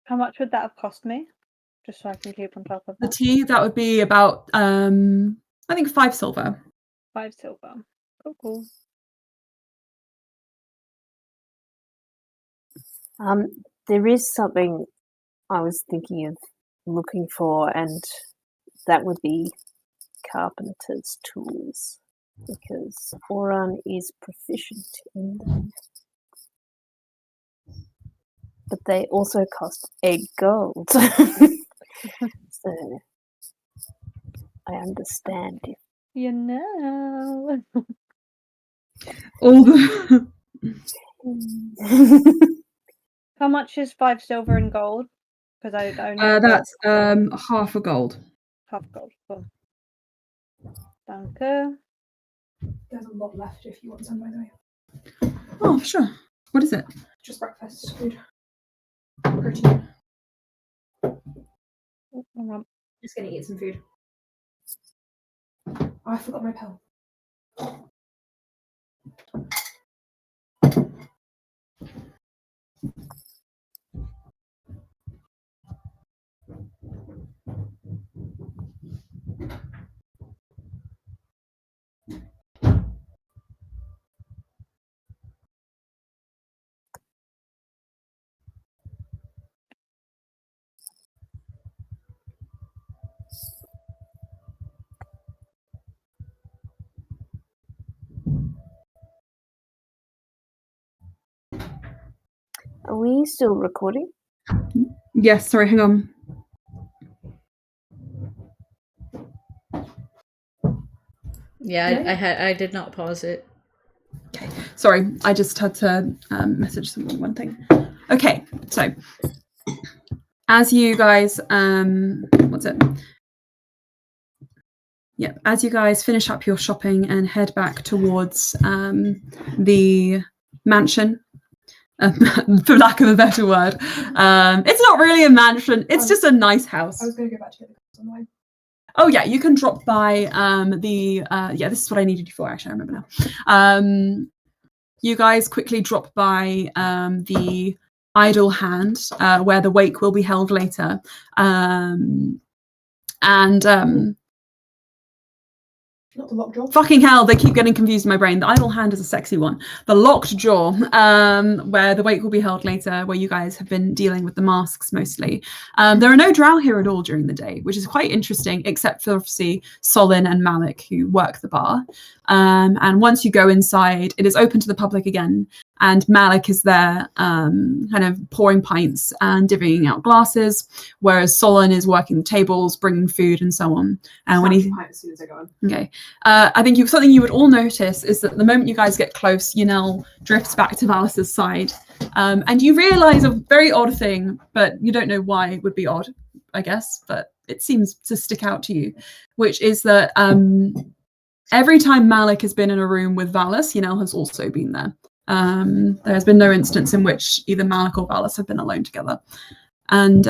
How much would that have cost me? Just so I can keep on top of
The
that.
tea, that would be about I think 5 silver.
5 silver. Oh, cool.
There is something I was thinking of looking for, and that would be carpenter's tools, because Oran is proficient in them. But they also cost 8 gold. So I understand if
You know.
All the
How much is 5 silver and gold? Because I only have
that's half a gold.
half gold. Cool. Danke.
There's a lot left if you want some, by the way.
Oh, sure. What is it?
Just breakfast food. Protein. Just gonna eat some food. Oh, I forgot my pill.
Are we still recording?
Yes, sorry, hang on.
Yeah, I did not pause it.
Okay, sorry, I just had to message someone one thing. Okay, so as you guys, as you guys finish up your shopping and head back towards the mansion, for lack of a better word, it's not really a mansion. It's just a nice house.
I was gonna go back to get the cards on the way.
Oh yeah, you can drop by this is what I needed you for, actually, I remember now. You guys quickly drop by the Idle Hand, where the wake will be held later.
Not the lockjaw.
Fucking hell, they keep getting confused in my brain. The Idle Hand is a sexy one. The Locked Jaw, where the wake will be held later, where you guys have been dealing with the masks mostly. There are no drow here at all during the day, which is quite interesting, except for obviously Solin and Malik, who work the bar. And once you go inside, it is open to the public again, and Malik is there kind of pouring pints and divvying out glasses, whereas Solon is working the tables, bringing food and so on. And when he...
As soon as I go on.
Okay. I think something you would all notice is that the moment you guys get close, Yanel drifts back to Valis's side. And you realise a very odd thing, but you don't know why it would be odd, I guess, but it seems to stick out to you, which is that every time Malik has been in a room with Valis, Yanel has also been there. There has been no instance in which either Malik or Valis have been alone together. And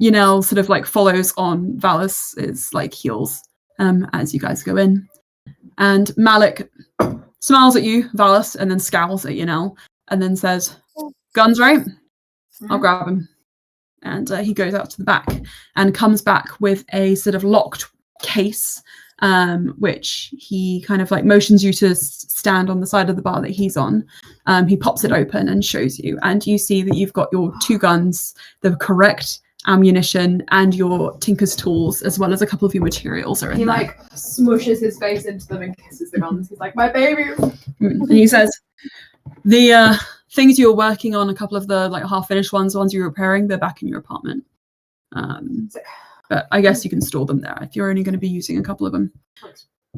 Yanel sort of like follows on Valis's like heels as you guys go in. And Malik smiles at you, Valis, and then scowls at Yanel, and then says, "Guns, right? I'll grab him." And he goes out to the back and comes back with a sort of locked case, which he kind of like motions you to stand on the side of the bar that he's on. He pops it open and shows you, and you see that you've got your 2 guns, the correct ammunition, and your tinker's tools, as well as a couple of your materials are in
He
there.
like smushes his face into them and kisses the guns. He's like, my baby.
And he says, the things you were working on, a couple of the like half-finished ones, the ones you were repairing, they're back in your apartment. But I guess you can store them there if you're only going to be using a couple of them.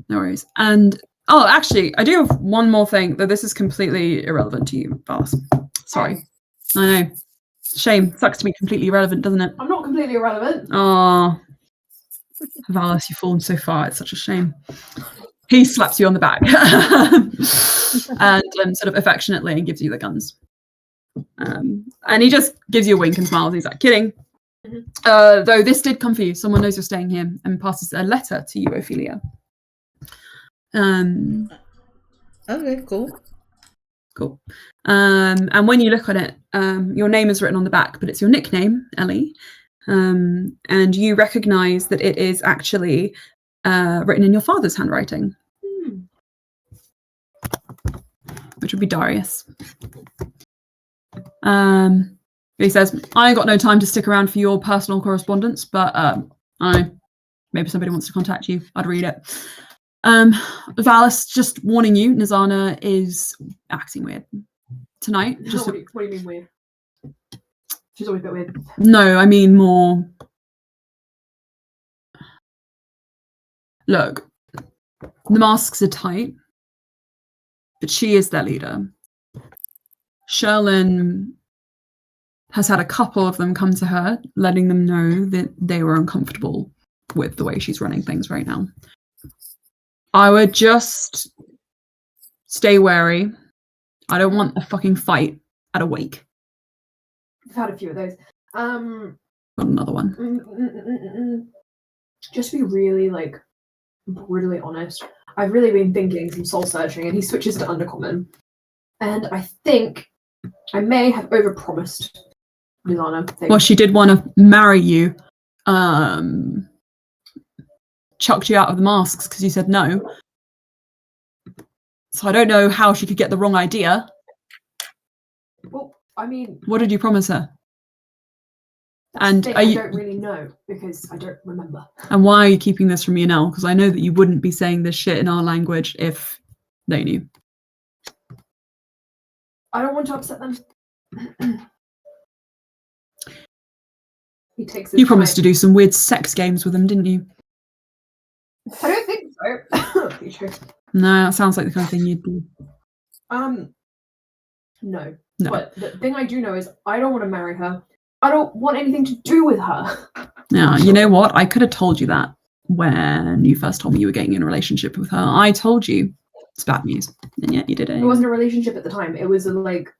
No worries. And actually, I do have one more thing, though this is completely irrelevant to you, Valis. Sorry. I know. Shame. Sucks to be completely irrelevant, doesn't it?
I'm not completely irrelevant.
Oh, Valis, you've fallen so far. It's such a shame. He slaps you on the back and sort of affectionately gives you the guns. And he just gives you a wink and smiles. He's like, kidding. Though this did come for you. Someone knows you're staying here and passes a letter to you, Ophelia.
Okay, cool.
Cool. And when you look at it, your name is written on the back, but it's your nickname, Ellie. And you recognize that it is actually written in your father's handwriting, which would be Darius. He says, I ain't got no time to stick around for your personal correspondence, but maybe somebody wants to contact you. I'd read it. Valis, just warning you, Nizana is acting weird tonight.
What do you mean weird? She's always a bit weird.
No, I mean more. Look, the masks are tight, but she is their leader. Sherlin has had a couple of them come to her, letting them know that they were uncomfortable with the way she's running things right now. I would just stay wary. I don't want a fucking fight at a wake.
We've had a few of those.
Got another one.
Just to be really, like, brutally honest, I've really been thinking some soul searching, and he switches to Undercommon. And I think I may have overpromised Nizana things.
Well, she did want to marry you. Chucked you out of the masks because you said no. So I don't know how she could get the wrong idea.
Well, I mean,
What did you promise her?
that's
And
the thing,
are
I
you-
don't really know because I don't remember.
And why are you keeping this from me now? Because I know that you wouldn't be saying this shit in our language if they knew.
I don't want to upset them. He takes his
You promised to
time.
do some weird sex games with them, didn't you?
I don't think so. You sure?
No, that sounds like the kind of thing you'd do.
No.
No.
But the thing I do know is I don't want to marry her. I don't want anything to do with her.
Yeah, you know what? I could have told you that when you first told me you were getting in a relationship with her. I told you it's bad news, and yet you did it.
It wasn't a relationship at the time. It was a like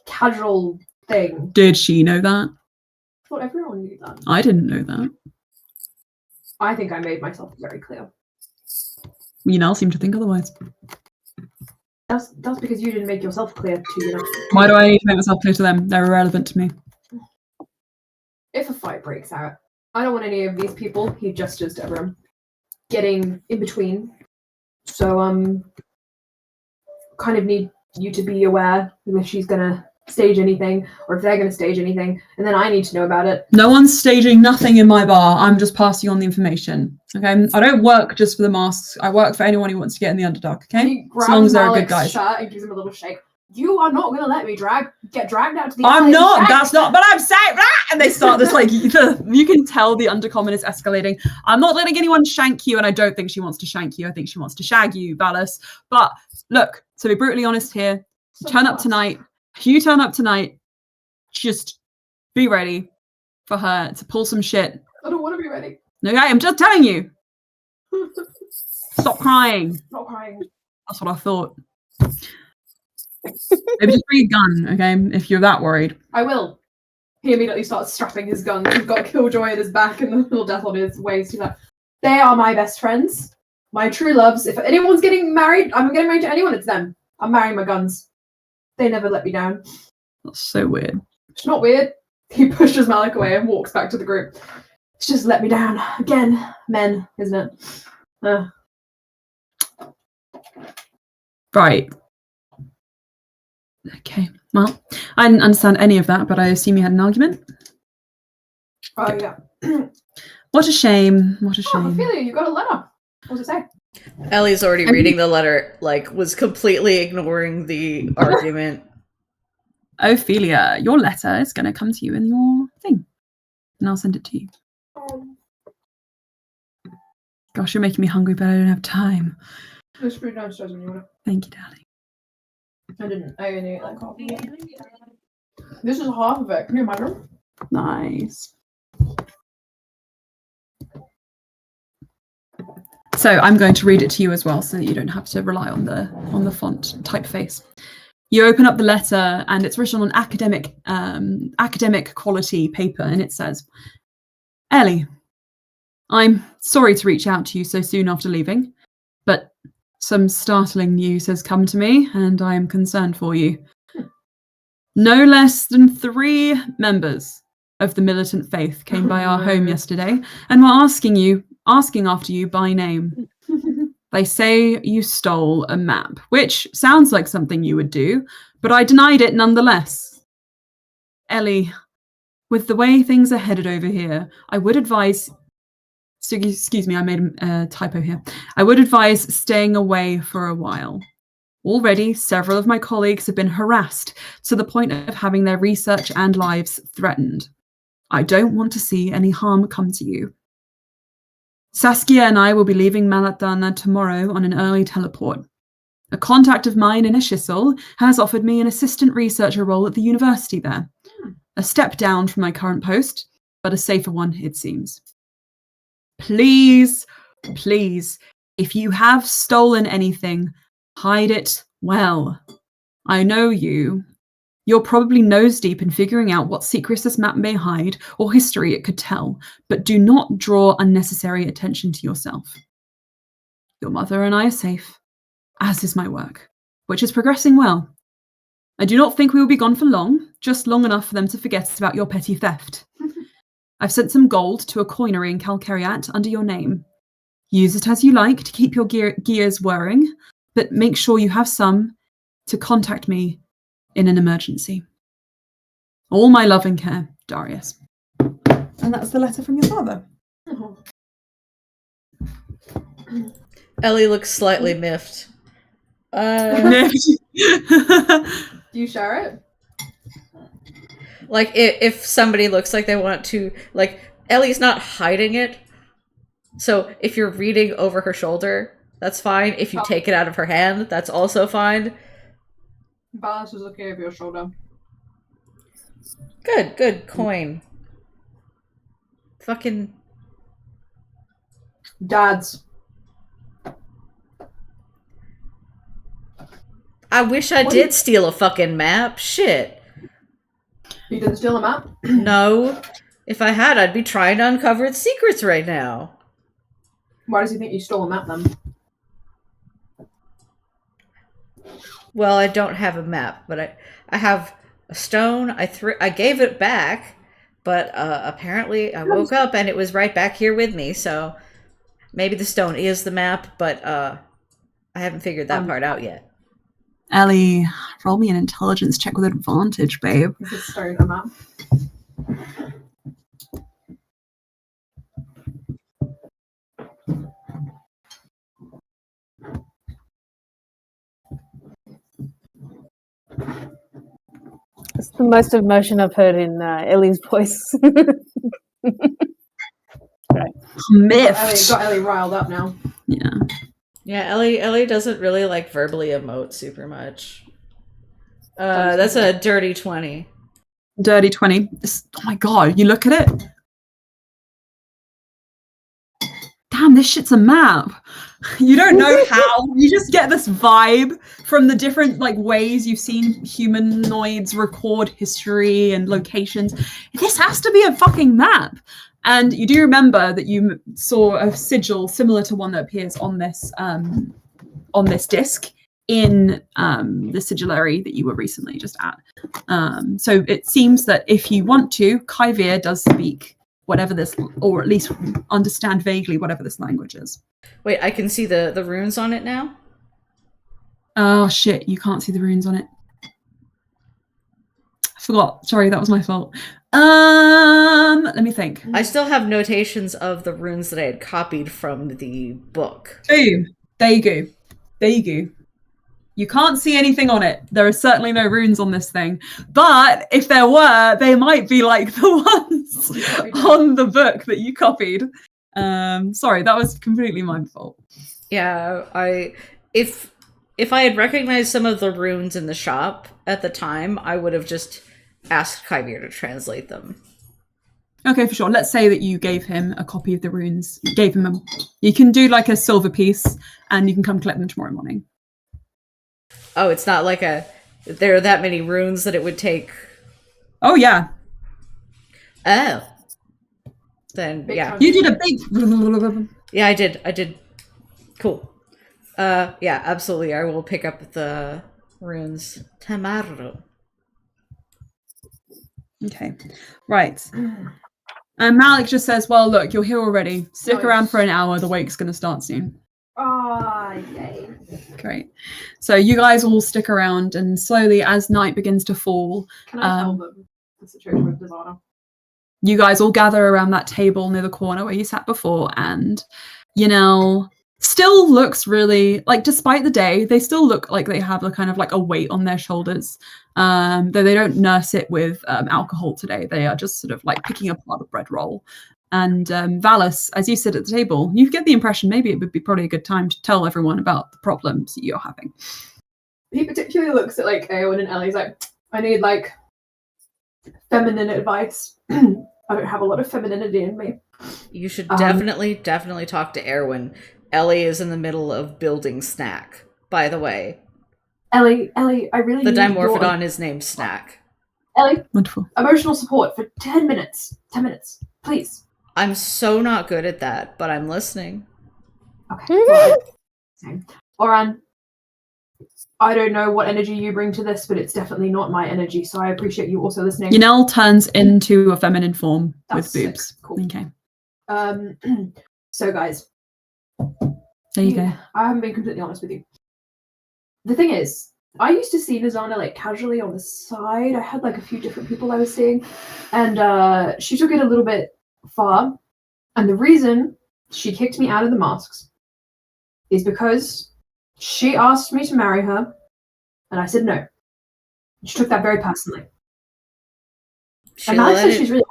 casual thing.
Did she know that?
I thought everyone knew that.
I didn't know that.
I think I made myself very clear.
You now seem to think otherwise.
That's because you didn't make yourself clear to you.
Why do I need to make myself clear to them? They're irrelevant to me.
If a fight breaks out, I don't want any of these people, he gestures to everyone, getting in between. So kind of need you to be aware if she's gonna stage anything or if they're gonna stage anything, and then I need to know about it.
No one's staging nothing in my bar. I'm just passing on the information. Okay, I don't work just for the masks. I work for anyone who wants to get in the Underdark. Okay,
He
as long
grabs
as they're good
Malik's
guys.
shirt and gives him a little shake. You are not gonna let me get dragged out to the
I'm
alley and
not.
shanked.
That's not. But I'm saying that, and they start this like you can tell the Undercommon is escalating. I'm not letting anyone shank you, and I don't think she wants to shank you. I think she wants to shag you, Valis. But look, to be brutally honest here,
So
turn up
fast.
tonight. If you turn up tonight, just be ready for her to pull some shit.
I don't want to be ready.
Okay, I'm just telling you. Stop crying.
Not crying.
That's what I thought. Maybe just bring a gun, okay, if you're that worried.
I will. He immediately starts strapping his gun. He's got Killjoy at his back and the little death on his waist. He's like, they are my best friends, my true loves. If anyone's getting married, I'm getting married to anyone, it's them. I'm marrying my guns. They never let me down.
That's so weird.
It's not weird. He pushes Malik away and walks back to the group. It's just let me down. Again, men, isn't it?
Right. Okay. Well, I didn't understand any of that, but I assume you had an argument.
Oh,
Good.
yeah.
What a shame. What a
Oh,
shame.
Ophelia, you got a letter. What does it say?
Ellie's already
I'm-
reading the letter, like, was completely ignoring the argument.
Ophelia, your letter is going to come to you in your thing. And I'll send it to you. Gosh, you're making me hungry, but I don't have time.
There's food downstairs when you want
Thank you, darling.
it. I didn't. I only ate like half of it. This is half of it. Can you imagine?
Nice. So I'm going to read it to you as well, so that you don't have to rely on the font typeface. You open up the letter, and it's written on academic quality paper, and it says, "Ellie, I'm sorry to reach out to you so soon after leaving, but some startling news has come to me, and I am concerned for you. No less than 3 members of the militant faith came by our home yesterday and were asking after you by name. They say you stole a map, which sounds like something you would do, but I denied it nonetheless. Ellie, with the way things are headed over here, I would advise... Excuse me, I made a typo here. I would advise staying away for a while. Already, several of my colleagues have been harassed to the point of having their research and lives threatened. I don't want to see any harm come to you. Saskia and I will be leaving Malatana tomorrow on an early teleport. A contact of mine in Ashisel has offered me an assistant researcher role at the university there. A step down from my current post, but a safer one, it seems. Please, please, if you have stolen anything, hide it well. I know you. You're probably nose deep in figuring out what secrets this map may hide or history it could tell, but do not draw unnecessary attention to yourself. Your mother and I are safe, as is my work, which is progressing well. I do not think we will be gone for long, just long enough for them to forget about your petty theft. I've sent some gold to a coinery in Calcariat under your name. Use it as you like to keep your gears whirring, but make sure you have some to contact me in an emergency. All my love and care, Darius." And that's the letter from your father.
Ellie looks slightly miffed.
Do you share it?
Like, if somebody looks like they want to... Like, Ellie's not hiding it. So, if you're reading over her shoulder, that's fine. If you take it out of her hand, that's also fine.
Balance is looking over your shoulder.
Good. Coin. Fucking...
Dad's.
I wish I did steal a fucking map. Shit.
You didn't steal a map?
No. If I had, I'd be trying to uncover its secrets right now.
Why does he think you stole a map then?
Well, I don't have a map, but I have a stone. I gave it back, but apparently I woke up and it was right back here with me, so maybe the stone is the map, but I haven't figured that part out yet.
Ellie, roll me an intelligence check with advantage, babe.
Is this stone a map?
It's the most emotion I've heard in Ellie's voice.
Miffed.
Got Ellie riled up now.
Yeah.
Yeah, Ellie doesn't really like verbally emote super much. That's a dirty 20.
Dirty 20. Oh my god, you look at it. Damn, this shit's a map. You don't know how. You just get this vibe from the different ways you've seen humanoids record history and locations. This has to be a fucking map. And you do remember that you saw a sigil similar to one that appears on this disc in the sigillary that you were recently just at. So it seems that if you want to, Kyvir does speak whatever this, or at least understand vaguely whatever this language is.
Wait, I can see the runes on it now?
Oh shit, you can't see the runes on it. I forgot. Sorry, that was my fault. Let me think.
I still have notations of the runes that I had copied from the book.
Boom. There you go. There you go. You can't see anything on it. There are certainly no runes on this thing. But if there were, they might be like the ones on the book that you copied. Sorry, that was completely my fault.
Yeah, if I had recognized some of the runes in the shop at the time, I would have just asked Kyvir to translate them.
Okay, for sure. Let's say that you gave him a copy of the runes. Gave him a... You can do like a silver piece, and you can come collect them tomorrow morning.
Oh, it's not like there are that many runes that it would take.
Oh, yeah.
Oh. Then,
Big
yeah.
chunk.
You did a big...
Yeah, I did. Cool. Yeah, absolutely. I will pick up the runes tomorrow.
Okay, right. And Malik just says, well, look, you're here already. Stick
Nice.
around for an hour. The wake's going to start soon.
Ah, yay.
Great. So you guys all stick around, and slowly, as night begins to fall,
Can I tell them the situation with Dishonor?
you guys all gather around that table near the corner where you sat before, and still looks really like, despite the day, they still look like they have a kind of like a weight on their shoulders. Though they don't nurse it with alcohol today. They are just sort of like picking apart a bread roll. And Valis, as you sit at the table, you get the impression maybe it would be probably a good time to tell everyone about the problems that you're having.
He particularly looks at like Eowyn and Ellie. He's like, I need like feminine advice. I don't have a lot of femininity in me.
You should definitely talk to Erwin. Ellie is in the middle of building Snack, by the way.
Ellie, I really
The
need
Dimorphodon is named Snack.
Ellie,
Wonderful.
emotional support for 10 minutes. 10 minutes, please.
I'm so not good at that, but I'm listening.
Okay. Well, same. Oran, I don't know what energy you bring to this, but it's definitely not my energy, so I appreciate you also listening.
Yanel turns into a feminine form
That's
with boobs.
sick. Cool.
Okay.
So guys,
There you go.
I haven't been completely honest with you. The thing is, I used to see Nizana like casually on the side. I had like a few different people I was seeing, and she took it a little bit far. And the reason she kicked me out of the masks is because she asked me to marry her, and I said no. She took that very personally.
She
And Malik
let
says
it,
she's really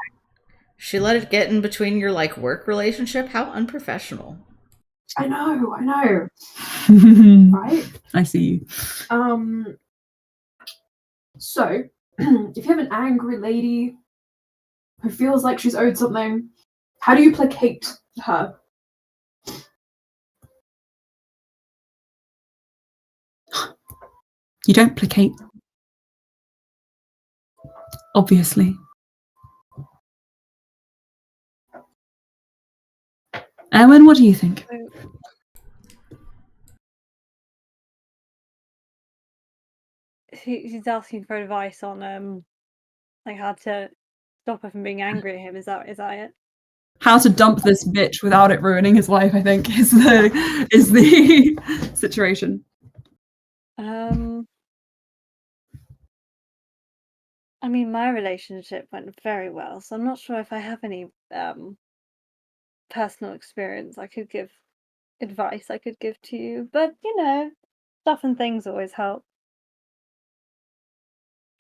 she let it get in between your like work relationship. How unprofessional.
I know, right?
I see you.
So, if you have an angry lady who feels like she's owed something, how do you placate her?
You don't placate. Obviously. Erwin, what do you think?
He's asking for advice on like how to stop her from being angry at him. Is that it?
How to dump this bitch without it ruining his life, I think, is the situation.
I mean, my relationship went very well, so I'm not sure if I have any personal experience I could give advice I could give to you. But stuff and things always help.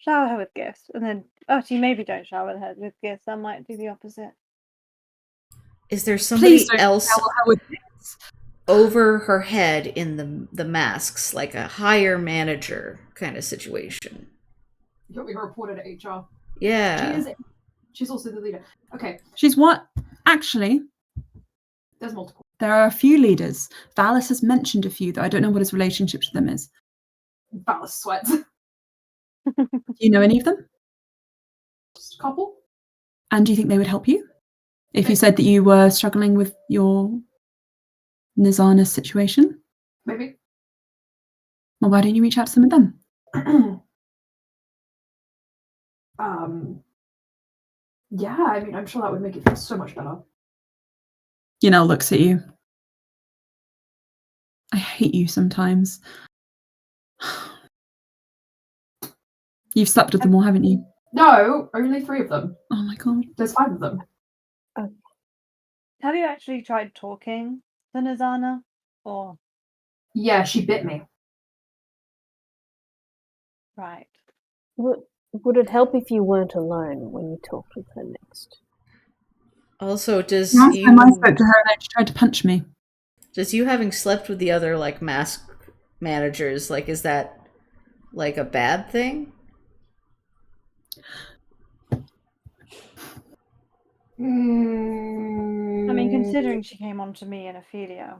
Shower her with gifts, and then you maybe don't shower her with gifts. That might do the opposite.
Is there somebody
Please don't
else
shower her with gifts.
over her head in the masks, like a higher manager kind of situation?
You want me to report her to HR?
Yeah.
She's also the leader. Okay,
She's what? Actually,
there's multiple.
there are a few leaders. Valis has mentioned a few, though I don't know what his relationship to them is.
Valis sweats.
Do you know any of them?
Just a couple.
And do you think they would help you? If you said that you were struggling with your Nizana situation?
Maybe.
Well, why don't you reach out to some of them?
Yeah, I mean, I'm sure that would make it feel so much better.
Looks at you. I hate you sometimes. You've slept with them all, haven't you?
No, only 3 of them.
Oh my god.
There's 5 of them.
Have you actually tried talking to Nizana? Or
Yeah, she bit me.
right.
Would it help if you weren't alone when you talked with her next?
Also, does
Last time I
you
spoke to her, she tried to punch me.
does you having slept with the other like mask managers, like, is that like a bad thing?
I mean, considering she came on to me and Ophelia.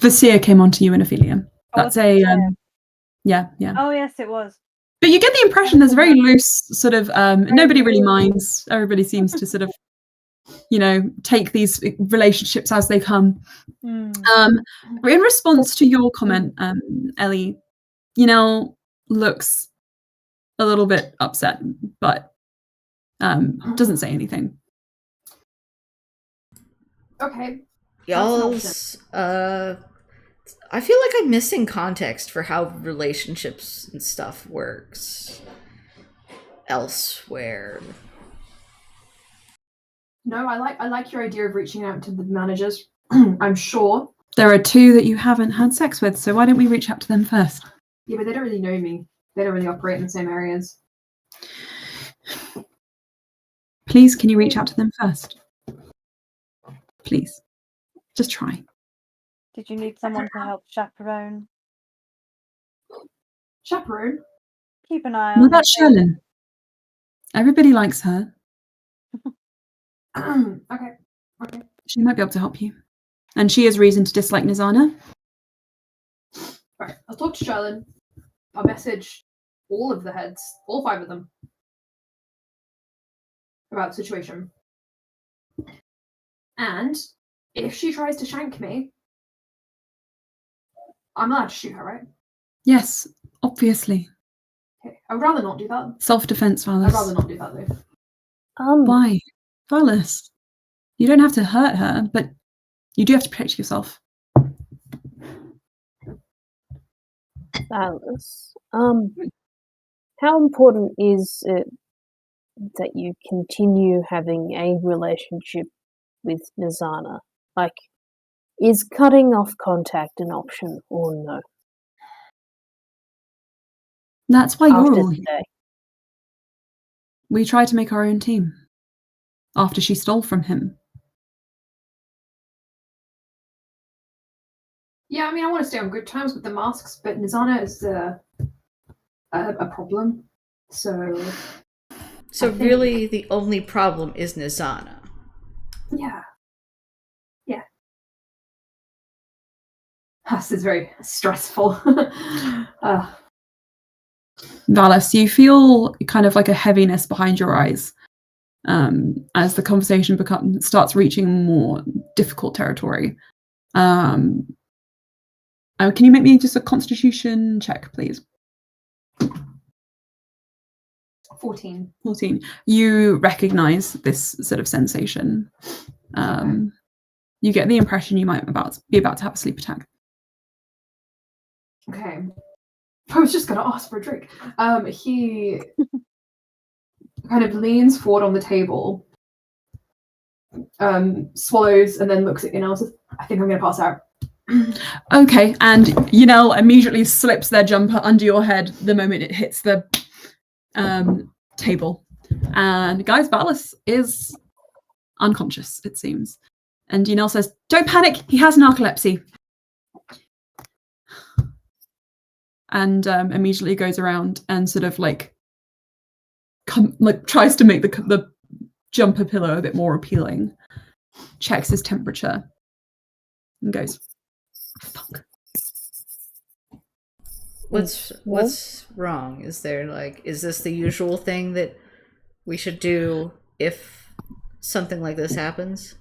Vasir came onto you in Ophelia.
Oh,
That's
was it
a
Vasir?
yeah, yeah.
Oh yes, it was.
But you get the impression there's a very loose sort of nobody really minds. Everybody seems to sort of, take these relationships as they come. In response to your comment, Ellie, looks a little bit upset, but doesn't say anything.
Okay.
Y'all's I feel like I'm missing context for how relationships and stuff works elsewhere.
No, I like your idea of reaching out to the managers. I'm sure.
There are 2 that you haven't had sex with, so why don't we reach out to them first?
Yeah, but they don't really know me. They don't really operate in the same areas.
Please, can you reach out to them first? Please. Just try.
Did you need someone to help chaperone?
Chaperone?
Keep an eye
What
on
about
them.
Sherlyn? Everybody likes her.
Okay.
She might be able to help you. And she has reason to dislike Nizana.
Right. I'll talk to Sherlyn. I'll message all of the heads, all 5 of them, about the situation. And if she tries to shank me, I'm allowed to shoot her, right?
Yes, obviously.
Okay. I would rather not do that.
Self-defense, Valis.
I'd rather not do that, though.
Why? Valis, you don't have to hurt her, but you do have to protect yourself.
Alice, how important is it that you continue having a relationship with Nizana? Like, is cutting off contact an option or no?
That's why you're
After
all here.
today.
We tried to make our own team after she stole from him.
Yeah, I mean, I want to stay on good terms with the masks, but Nizana is a problem. So
Really, the only problem is Nizana.
yeah. This is very stressful.
Valis, you feel kind of like a heaviness behind your eyes as the conversation starts reaching more difficult territory. Can you make me just a constitution check, please?
14.
14. You recognize this sort of sensation. You get the impression you might be about to have a sleep attack.
Okay. I was just going to ask for a drink. He kind of leans forward on the table, swallows, and then looks at Yanel and says, I think I'm going to pass out.
Okay, and Yanel immediately slips their jumper under your head the moment it hits the table. And guys, Valis is unconscious, it seems. And Yanel says, don't panic, he has narcolepsy. And immediately goes around and sort of tries to make the jumper pillow a bit more appealing. Checks his temperature and goes, fuck.
What's wrong? Is this the usual thing that we should do if something like this happens?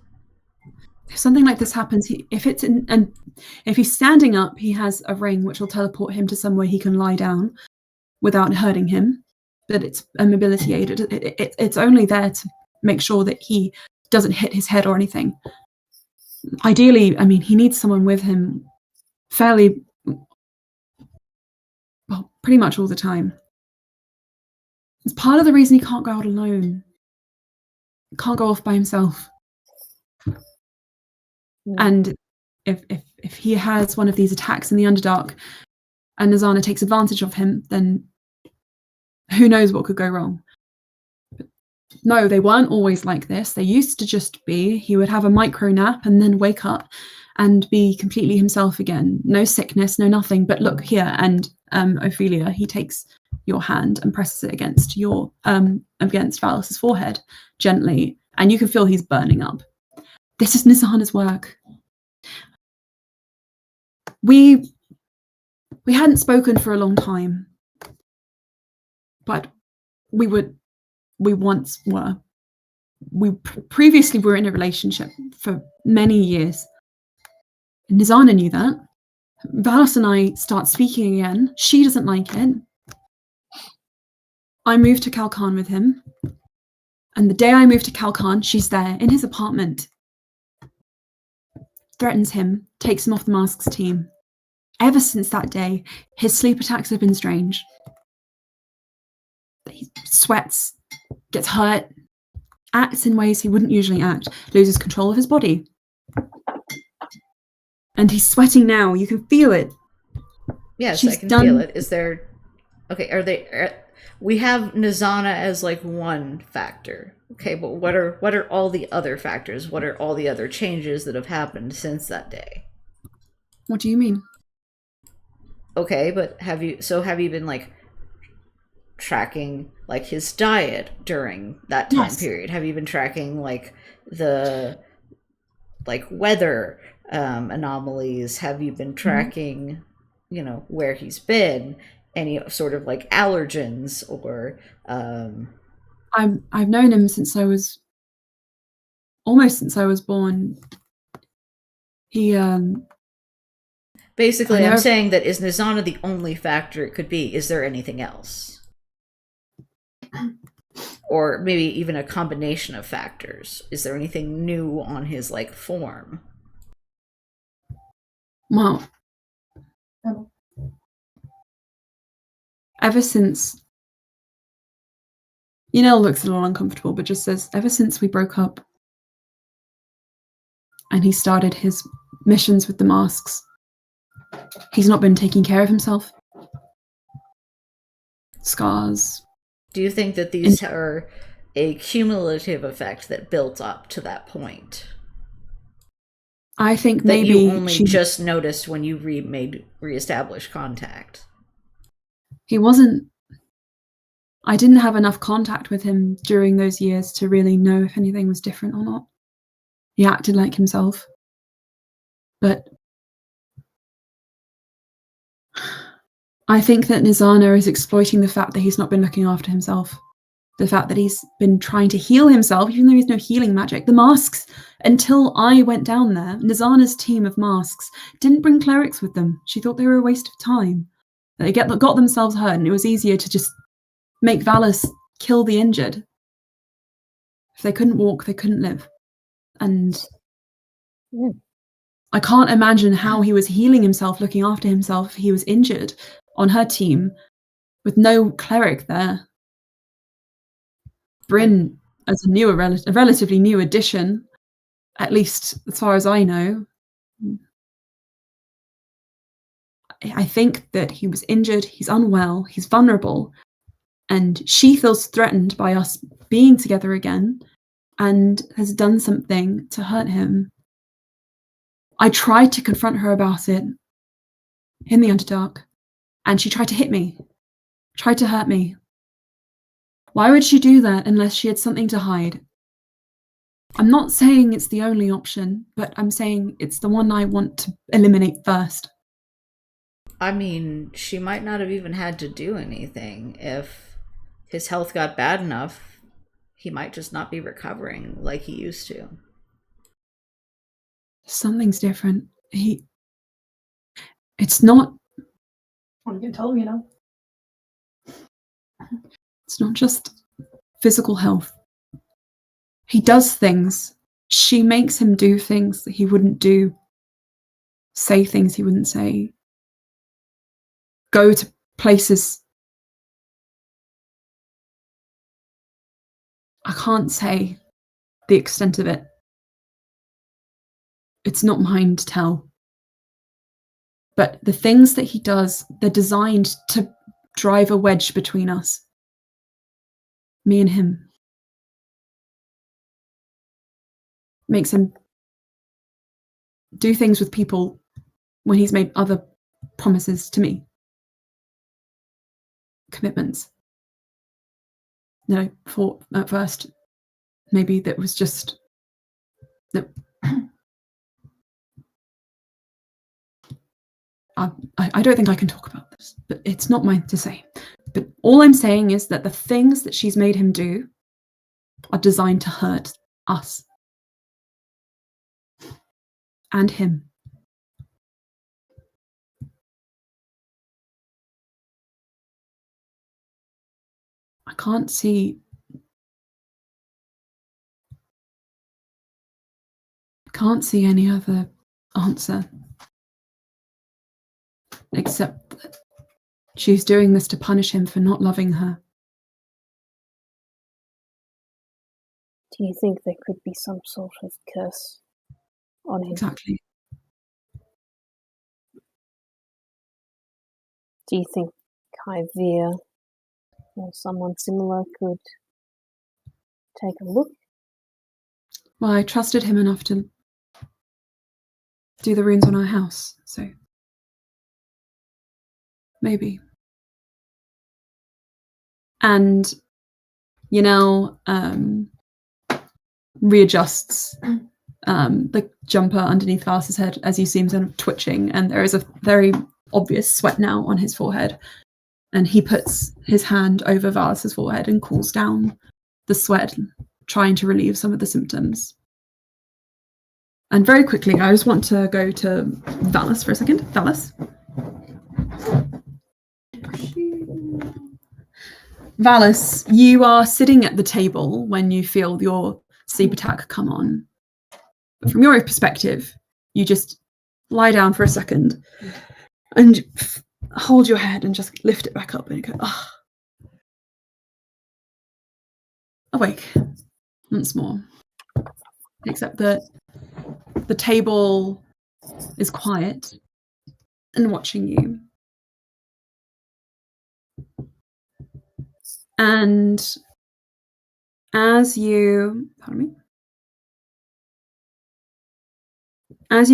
If something like this happens, if he's standing up, he has a ring which will teleport him to somewhere he can lie down without hurting him. But it's a mobility aid. It's only there to make sure that he doesn't hit his head or anything. Ideally, I mean, he needs someone with him pretty much all the time. It's part of the reason he can't go out alone. Can't go off by himself. And if he has one of these attacks in the Underdark and Nizana takes advantage of him, then who knows what could go wrong. But no, they weren't always like this. They used to just be, he would have a micro nap and then wake up and be completely himself again. No sickness, no nothing. But look here, and Ophelia, he takes your hand and presses it against against Valus's forehead gently, and you can feel he's burning up. This is Nizana's work. We hadn't spoken for a long time, but we once were. We previously were in a relationship for many years. Nizana knew that. Valus and I start speaking again. She doesn't like it. I moved to Kalkan with him. And the day I moved to Kalkan, she's there in his apartment. Threatens him, takes him off the Masks team. Ever since that day, his sleep attacks have been strange. He sweats, gets hurt, acts in ways he wouldn't usually act, loses control of his body. And he's sweating now. You can feel it.
Yes, I can feel it. Is there... Okay, we have Nizana as like one factor. Okay, but what are all the other factors? What are all the other changes that have happened since that day?
What do you mean?
Okay, but have you been like tracking like his diet during that time period? Have you been tracking like the weather anomalies? Have you been tracking, where he's been? Any sort of like allergens or
I've known him since I was born. He
basically I'm saying that is Nizana the only factor it could be? Is there anything else? Or maybe even a combination of factors. Is there anything new on his like form?
Well, ever since, looks a little uncomfortable, but just says, ever since we broke up and he started his missions with the Masks, he's not been taking care of himself. Scars.
Do you think that these are a cumulative effect that built up to that point?
I think
that
maybe
you only just noticed when you reestablished contact.
I didn't have enough contact with him during those years to really know if anything was different or not. He acted like himself. But I think that Nizana is exploiting the fact that he's not been looking after himself. The fact that he's been trying to heal himself, even though he's no healing magic. The Masks, until I went down there, Nizana's team of Masks didn't bring clerics with them. She thought they were a waste of time. They got themselves hurt, and it was easier to just make Valus kill the injured. If they couldn't walk, they couldn't live. And I can't imagine how he was healing himself, looking after himself, if he was injured on her team with no cleric there. Bryn, as a relatively new addition, at least as far as I know, I think that he was injured, he's unwell, he's vulnerable, and she feels threatened by us being together again and has done something to hurt him. I tried to confront her about it in the Underdark, and she tried to hit me, tried to hurt me. Why would she do that unless she had something to hide? I'm not saying it's the only option, but I'm saying it's the one I want to eliminate first.
I mean, she might not have even had to do anything. If his health got bad enough, he might just not be recovering like he used to.
Something's different. It's not...
Well, you can tell me,
It's not just physical health. He does things. She makes him do things that he wouldn't do. Say things he wouldn't say. Go to places I can't say the extent of it. It's not mine to tell. But the things that he does, they're designed to drive a wedge between us. Me and him. Makes him do things with people when he's made other promises to me. Commitments. No, thought at first maybe that was just that. I don't think I can talk about this, but it's not mine to say. But all I'm saying is that the things that she's made him do are designed to hurt us and him. I can't see any other answer except that she's doing this to punish him for not loving her.
Do you think there could be some sort of curse on him?
Exactly.
Do you think Kyvir or someone similar could take a look?
Well, I trusted him enough to do the runes on our house, so maybe. And readjusts the jumper underneath Valas's head as he seems sort of twitching, and there is a very obvious sweat now on his forehead. And he puts his hand over Valas's forehead and cools down the sweat, trying to relieve some of the symptoms. And very quickly, I just want to go to Valas for a second. Valas. Valas, you are sitting at the table when you feel your sleep attack come on. But from your perspective, you just lie down for a second and hold your head and just lift it back up and you go, ah. Awake once more. Except that the table is quiet and watching you. And as you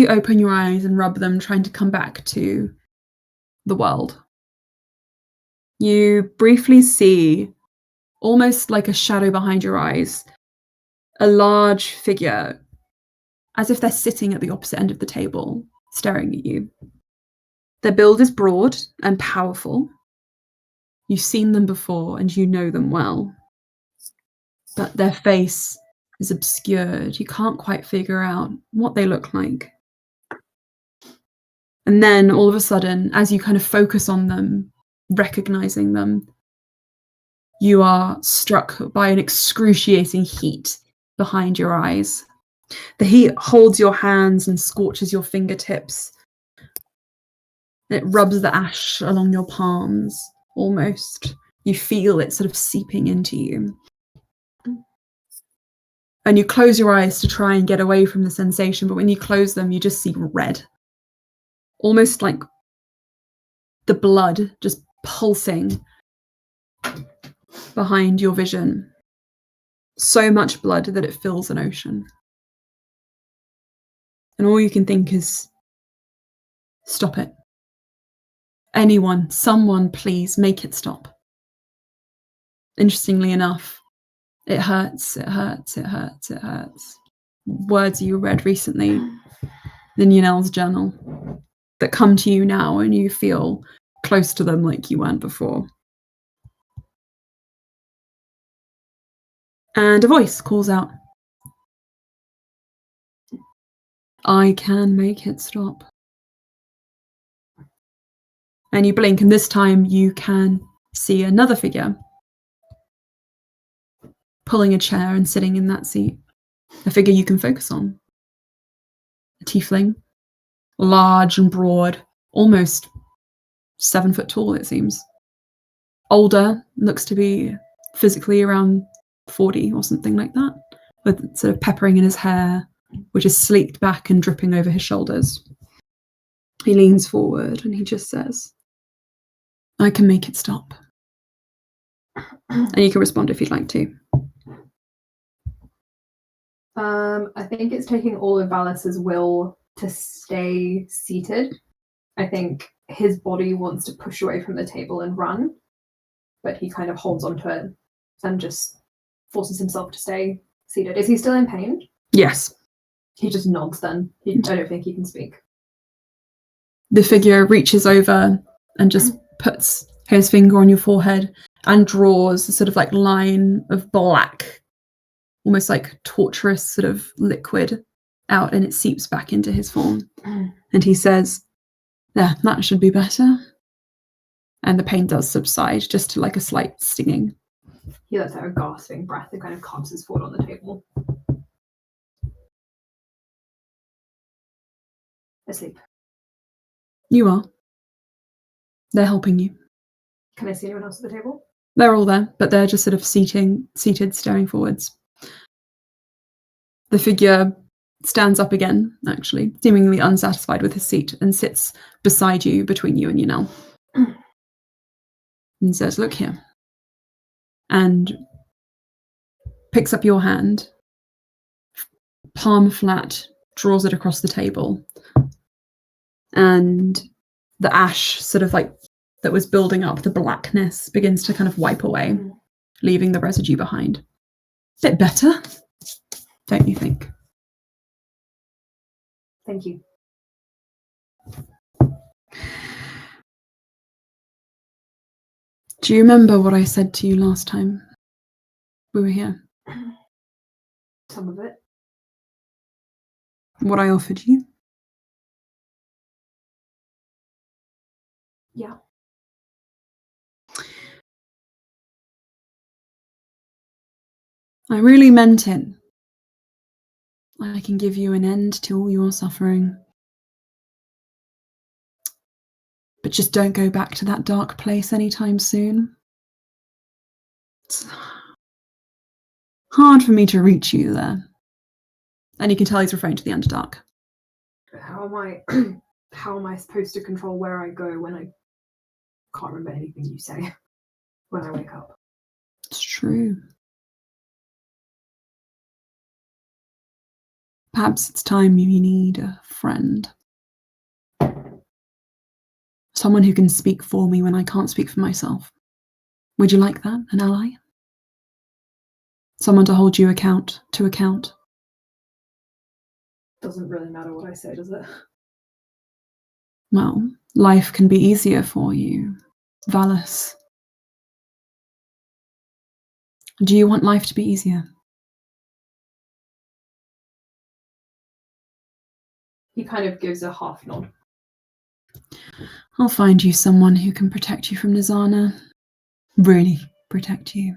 open your eyes and rub them, trying to come back to the world, you briefly see, almost like a shadow behind your eyes, a large figure, as if they're sitting at the opposite end of the table, staring at you. Their build is broad and powerful. You've seen them before and you know them well. But their face is obscured. You can't quite figure out what they look like. And then all of a sudden, as you kind of focus on them, recognizing them, you are struck by an excruciating heat behind your eyes. The heat holds your hands and scorches your fingertips. It rubs the ash along your palms, almost. You feel it sort of seeping into you. And you close your eyes to try and get away from the sensation, but when you close them, you just see red. Almost like the blood just pulsing behind your vision. So much blood that it fills an ocean. And all you can think is, stop it. Anyone, someone, please make it stop. Interestingly enough, it hurts, it hurts, it hurts, it hurts. Words you read recently in Yunel's journal that come to you now and you feel close to them like you weren't before. And a voice calls out, I can make it stop. And you blink, and this time you can see another figure pulling a chair and sitting in that seat. A figure you can focus on. A tiefling, large and broad, almost 7 foot tall, it seems. Older, looks to be physically around 40 or something like that, with sort of peppering in his hair, which is sleeked back and dripping over his shoulders. He leans forward and he just says, I can make it stop. And you can respond if you'd like to.
I think it's taking all of Valus's will to stay seated. I think his body wants to push away from the table and run, but he kind of holds onto it and just forces himself to stay seated. Is he still in pain?
Yes.
He just nods then. I don't think he can speak.
The figure reaches over and just puts his finger on your forehead and draws a sort of like line of black, almost like torturous sort of liquid out, and it seeps back into his form. And he says, there, that should be better. And the pain does subside, just to like a slight stinging.
He lets out a gasping breath and kind of collapses forward on the table. Asleep.
You are. They're helping you.
Can I see anyone else at the table?
They're all there, but they're just sort of seated, staring forwards. The figure stands up again, actually, seemingly unsatisfied with his seat, and sits beside you, between you and Yanel. And says, look here. And picks up your hand, palm flat, draws it across the table. And the ash sort of like that was building up, the blackness begins to kind of wipe away, leaving the residue behind. Bit better, don't you think?
Thank you.
Do you remember what I said to you last time we were here?
Some of it.
What I offered you?
Yeah.
I really meant it. I can give you an end to all your suffering. But just don't go back to that dark place anytime soon. It's hard for me to reach you there. And you can tell he's referring to the Underdark.
How am I supposed to control where I go when I can't remember anything you say when I wake up?
It's true. Perhaps it's time you need a friend. Someone who can speak for me when I can't speak for myself. Would you like that, an ally? Someone to hold you to account.
Doesn't really matter what I say, does it?
Well, life can be easier for you, Valus. Do you want life to be easier?
He kind of gives a half nod.
I'll find you someone who can protect you from Nizana. Really protect you.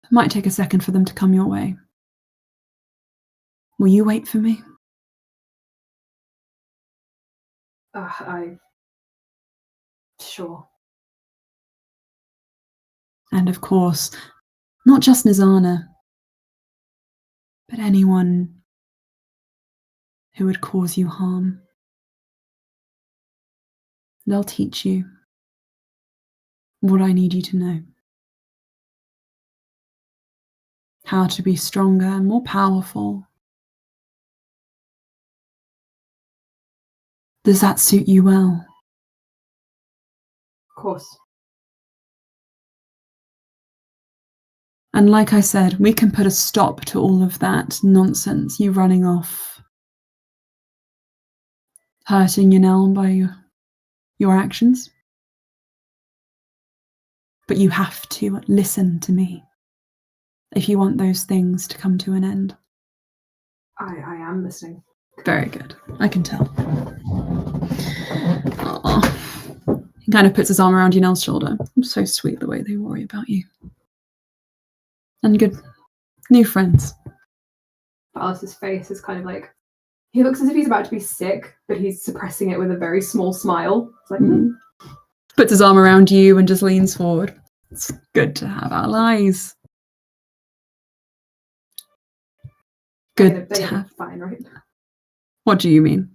It might take a second for them to come your way. Will you wait for me?
Sure.
And of course, not just Nizana, but anyone who would cause you harm. They'll teach you what I need you to know. How to be stronger and more powerful. Does that suit you well?
Of course.
And like I said, we can put a stop to all of that nonsense, you running off, hurting Yanel by your actions. But you have to listen to me if you want those things to come to an end.
I am listening.
Very good. I can tell. Aww. He kind of puts his arm around Yanel's shoulder. It's so sweet the way they worry about you. And good. New friends.
Valus's face is kind of like, he looks as if he's about to be sick, but he's suppressing it with a very small smile. It's like,
Puts his arm around you and just leans forward. It's good to have allies. Good to
They're gonna
have.
be fine, right?
What do you mean?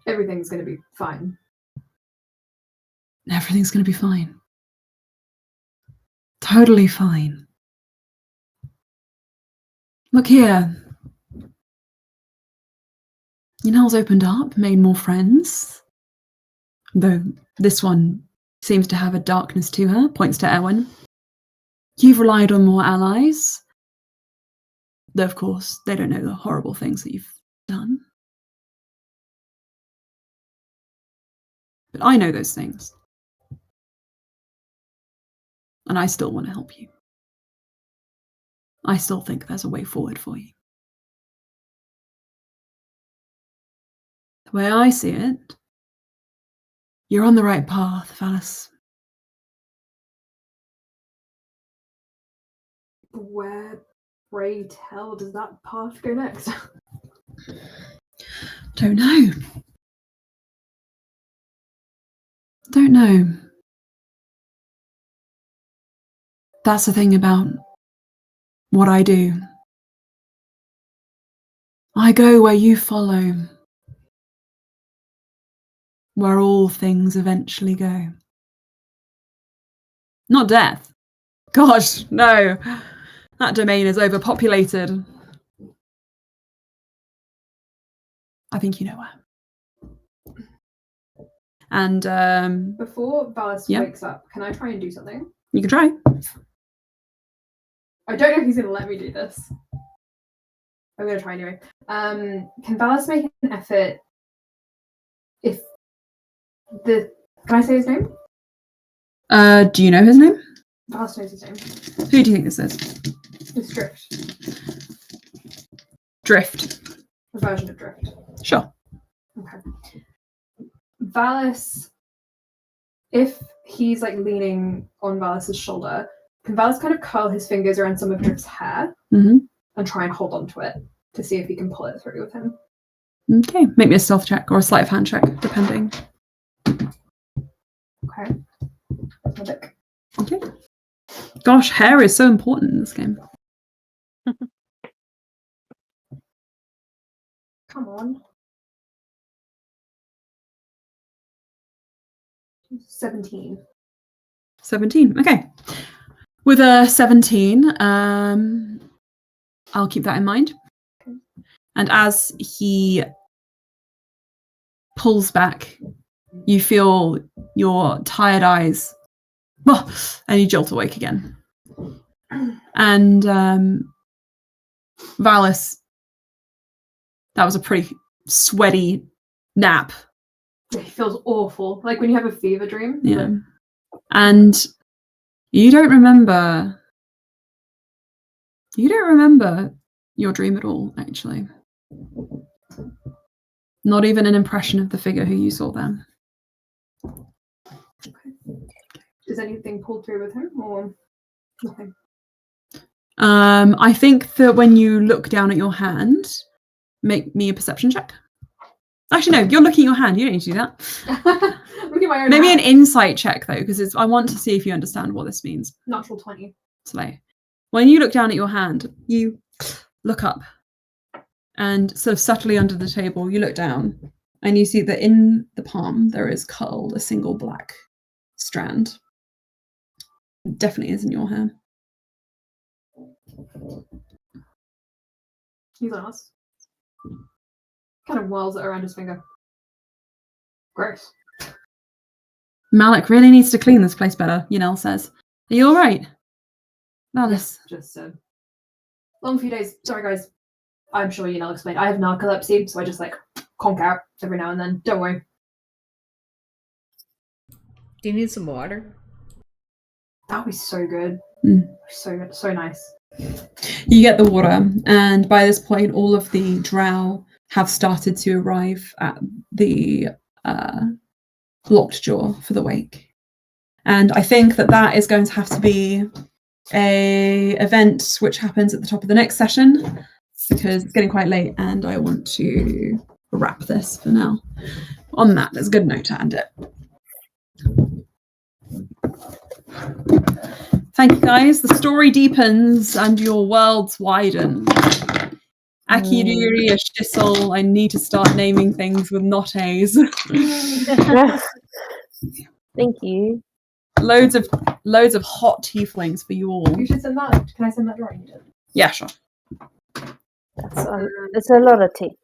Everything's gonna be fine.
Everything's going to be fine. Totally fine. Look here. Yunel's opened up, made more friends. Though this one seems to have a darkness to her, points to Erwin. You've relied on more allies. Though, of course, they don't know the horrible things that you've done. But I know those things. And I still want to help you. I still think there's a way forward for you. The way I see it, you're on the right path, Valis.
Where, pray tell, does that path go next?
Don't know. Don't know. That's the thing about what I do. I go where you follow. Where all things eventually go. Not death. Gosh, no. That domain is overpopulated. I think you know where. And
Before Valis
yeah.
wakes up, can I try and do something?
You can try.
I don't know if he's gonna let me do this. I'm gonna try anyway. Can Valis make an effort if can I say his name?
Do you know his name?
Valis knows his name.
Who do you think this is?
It's Drift.
Drift.
A version of Drift.
Sure.
Okay. Valis, if he's like leaning on Valis's shoulder, can Valis kind of curl his fingers around some of Drift's hair
Mm-hmm.
and try and hold on to it to see if he can pull it through with him?
Okay. Make me a stealth check or a sleight of hand check, depending.
Okay. Look.
Okay. Gosh, hair is so important in this game.
Come on. 17.
17. Okay. With a 17, I'll keep that in mind.
Okay.
And as he pulls back, you feel your tired eyes, and you jolt awake again. And Valis, that was a pretty sweaty nap.
It feels awful. Like when you have a fever dream.
Yeah. And you don't remember your dream at all, actually. Not even an impression of the figure who you saw then.
Okay. Does anything pull through with him or nothing?
I think that when you look down at your hand, make me a perception check. Actually, no, you're looking at your hand. You don't need to do that.
Look at my own
Maybe
hand.
an insight check, though, because I want to see if you understand what this means.
Natural 20.
So, like, when you look down at your hand, you look up and sort of subtly under the table, you look down and you see that in the palm there is curled a single black strand. It definitely is in your hair.
He's on us. Kind of whirls it around his finger. Gross.
Malik really needs to clean this place better, Yunel says. Are you all right? Valis.
Just long few days. Sorry, guys. I'm sure Yunel explained. I have narcolepsy, so I just like conk out every now and then. Don't worry.
Do you need some water?
That would be so good.
Mm.
So good. So nice.
You get the water, and by this point, all of the drow have started to arrive at the Lockjaw for the wake. And I think that is going to have to be a event which happens at the top of the next session, because it's getting quite late and I want to wrap this for now. On that, there's a good note to end it. Thank you, guys. The story deepens and your worlds widen. Akiriri, a Shissel. I need to start naming things with not A's.
Thank you.
Loads of hot tieflings for you all.
You should send that. Can I send that drawing?
Yeah, sure.
That's a lot of tea.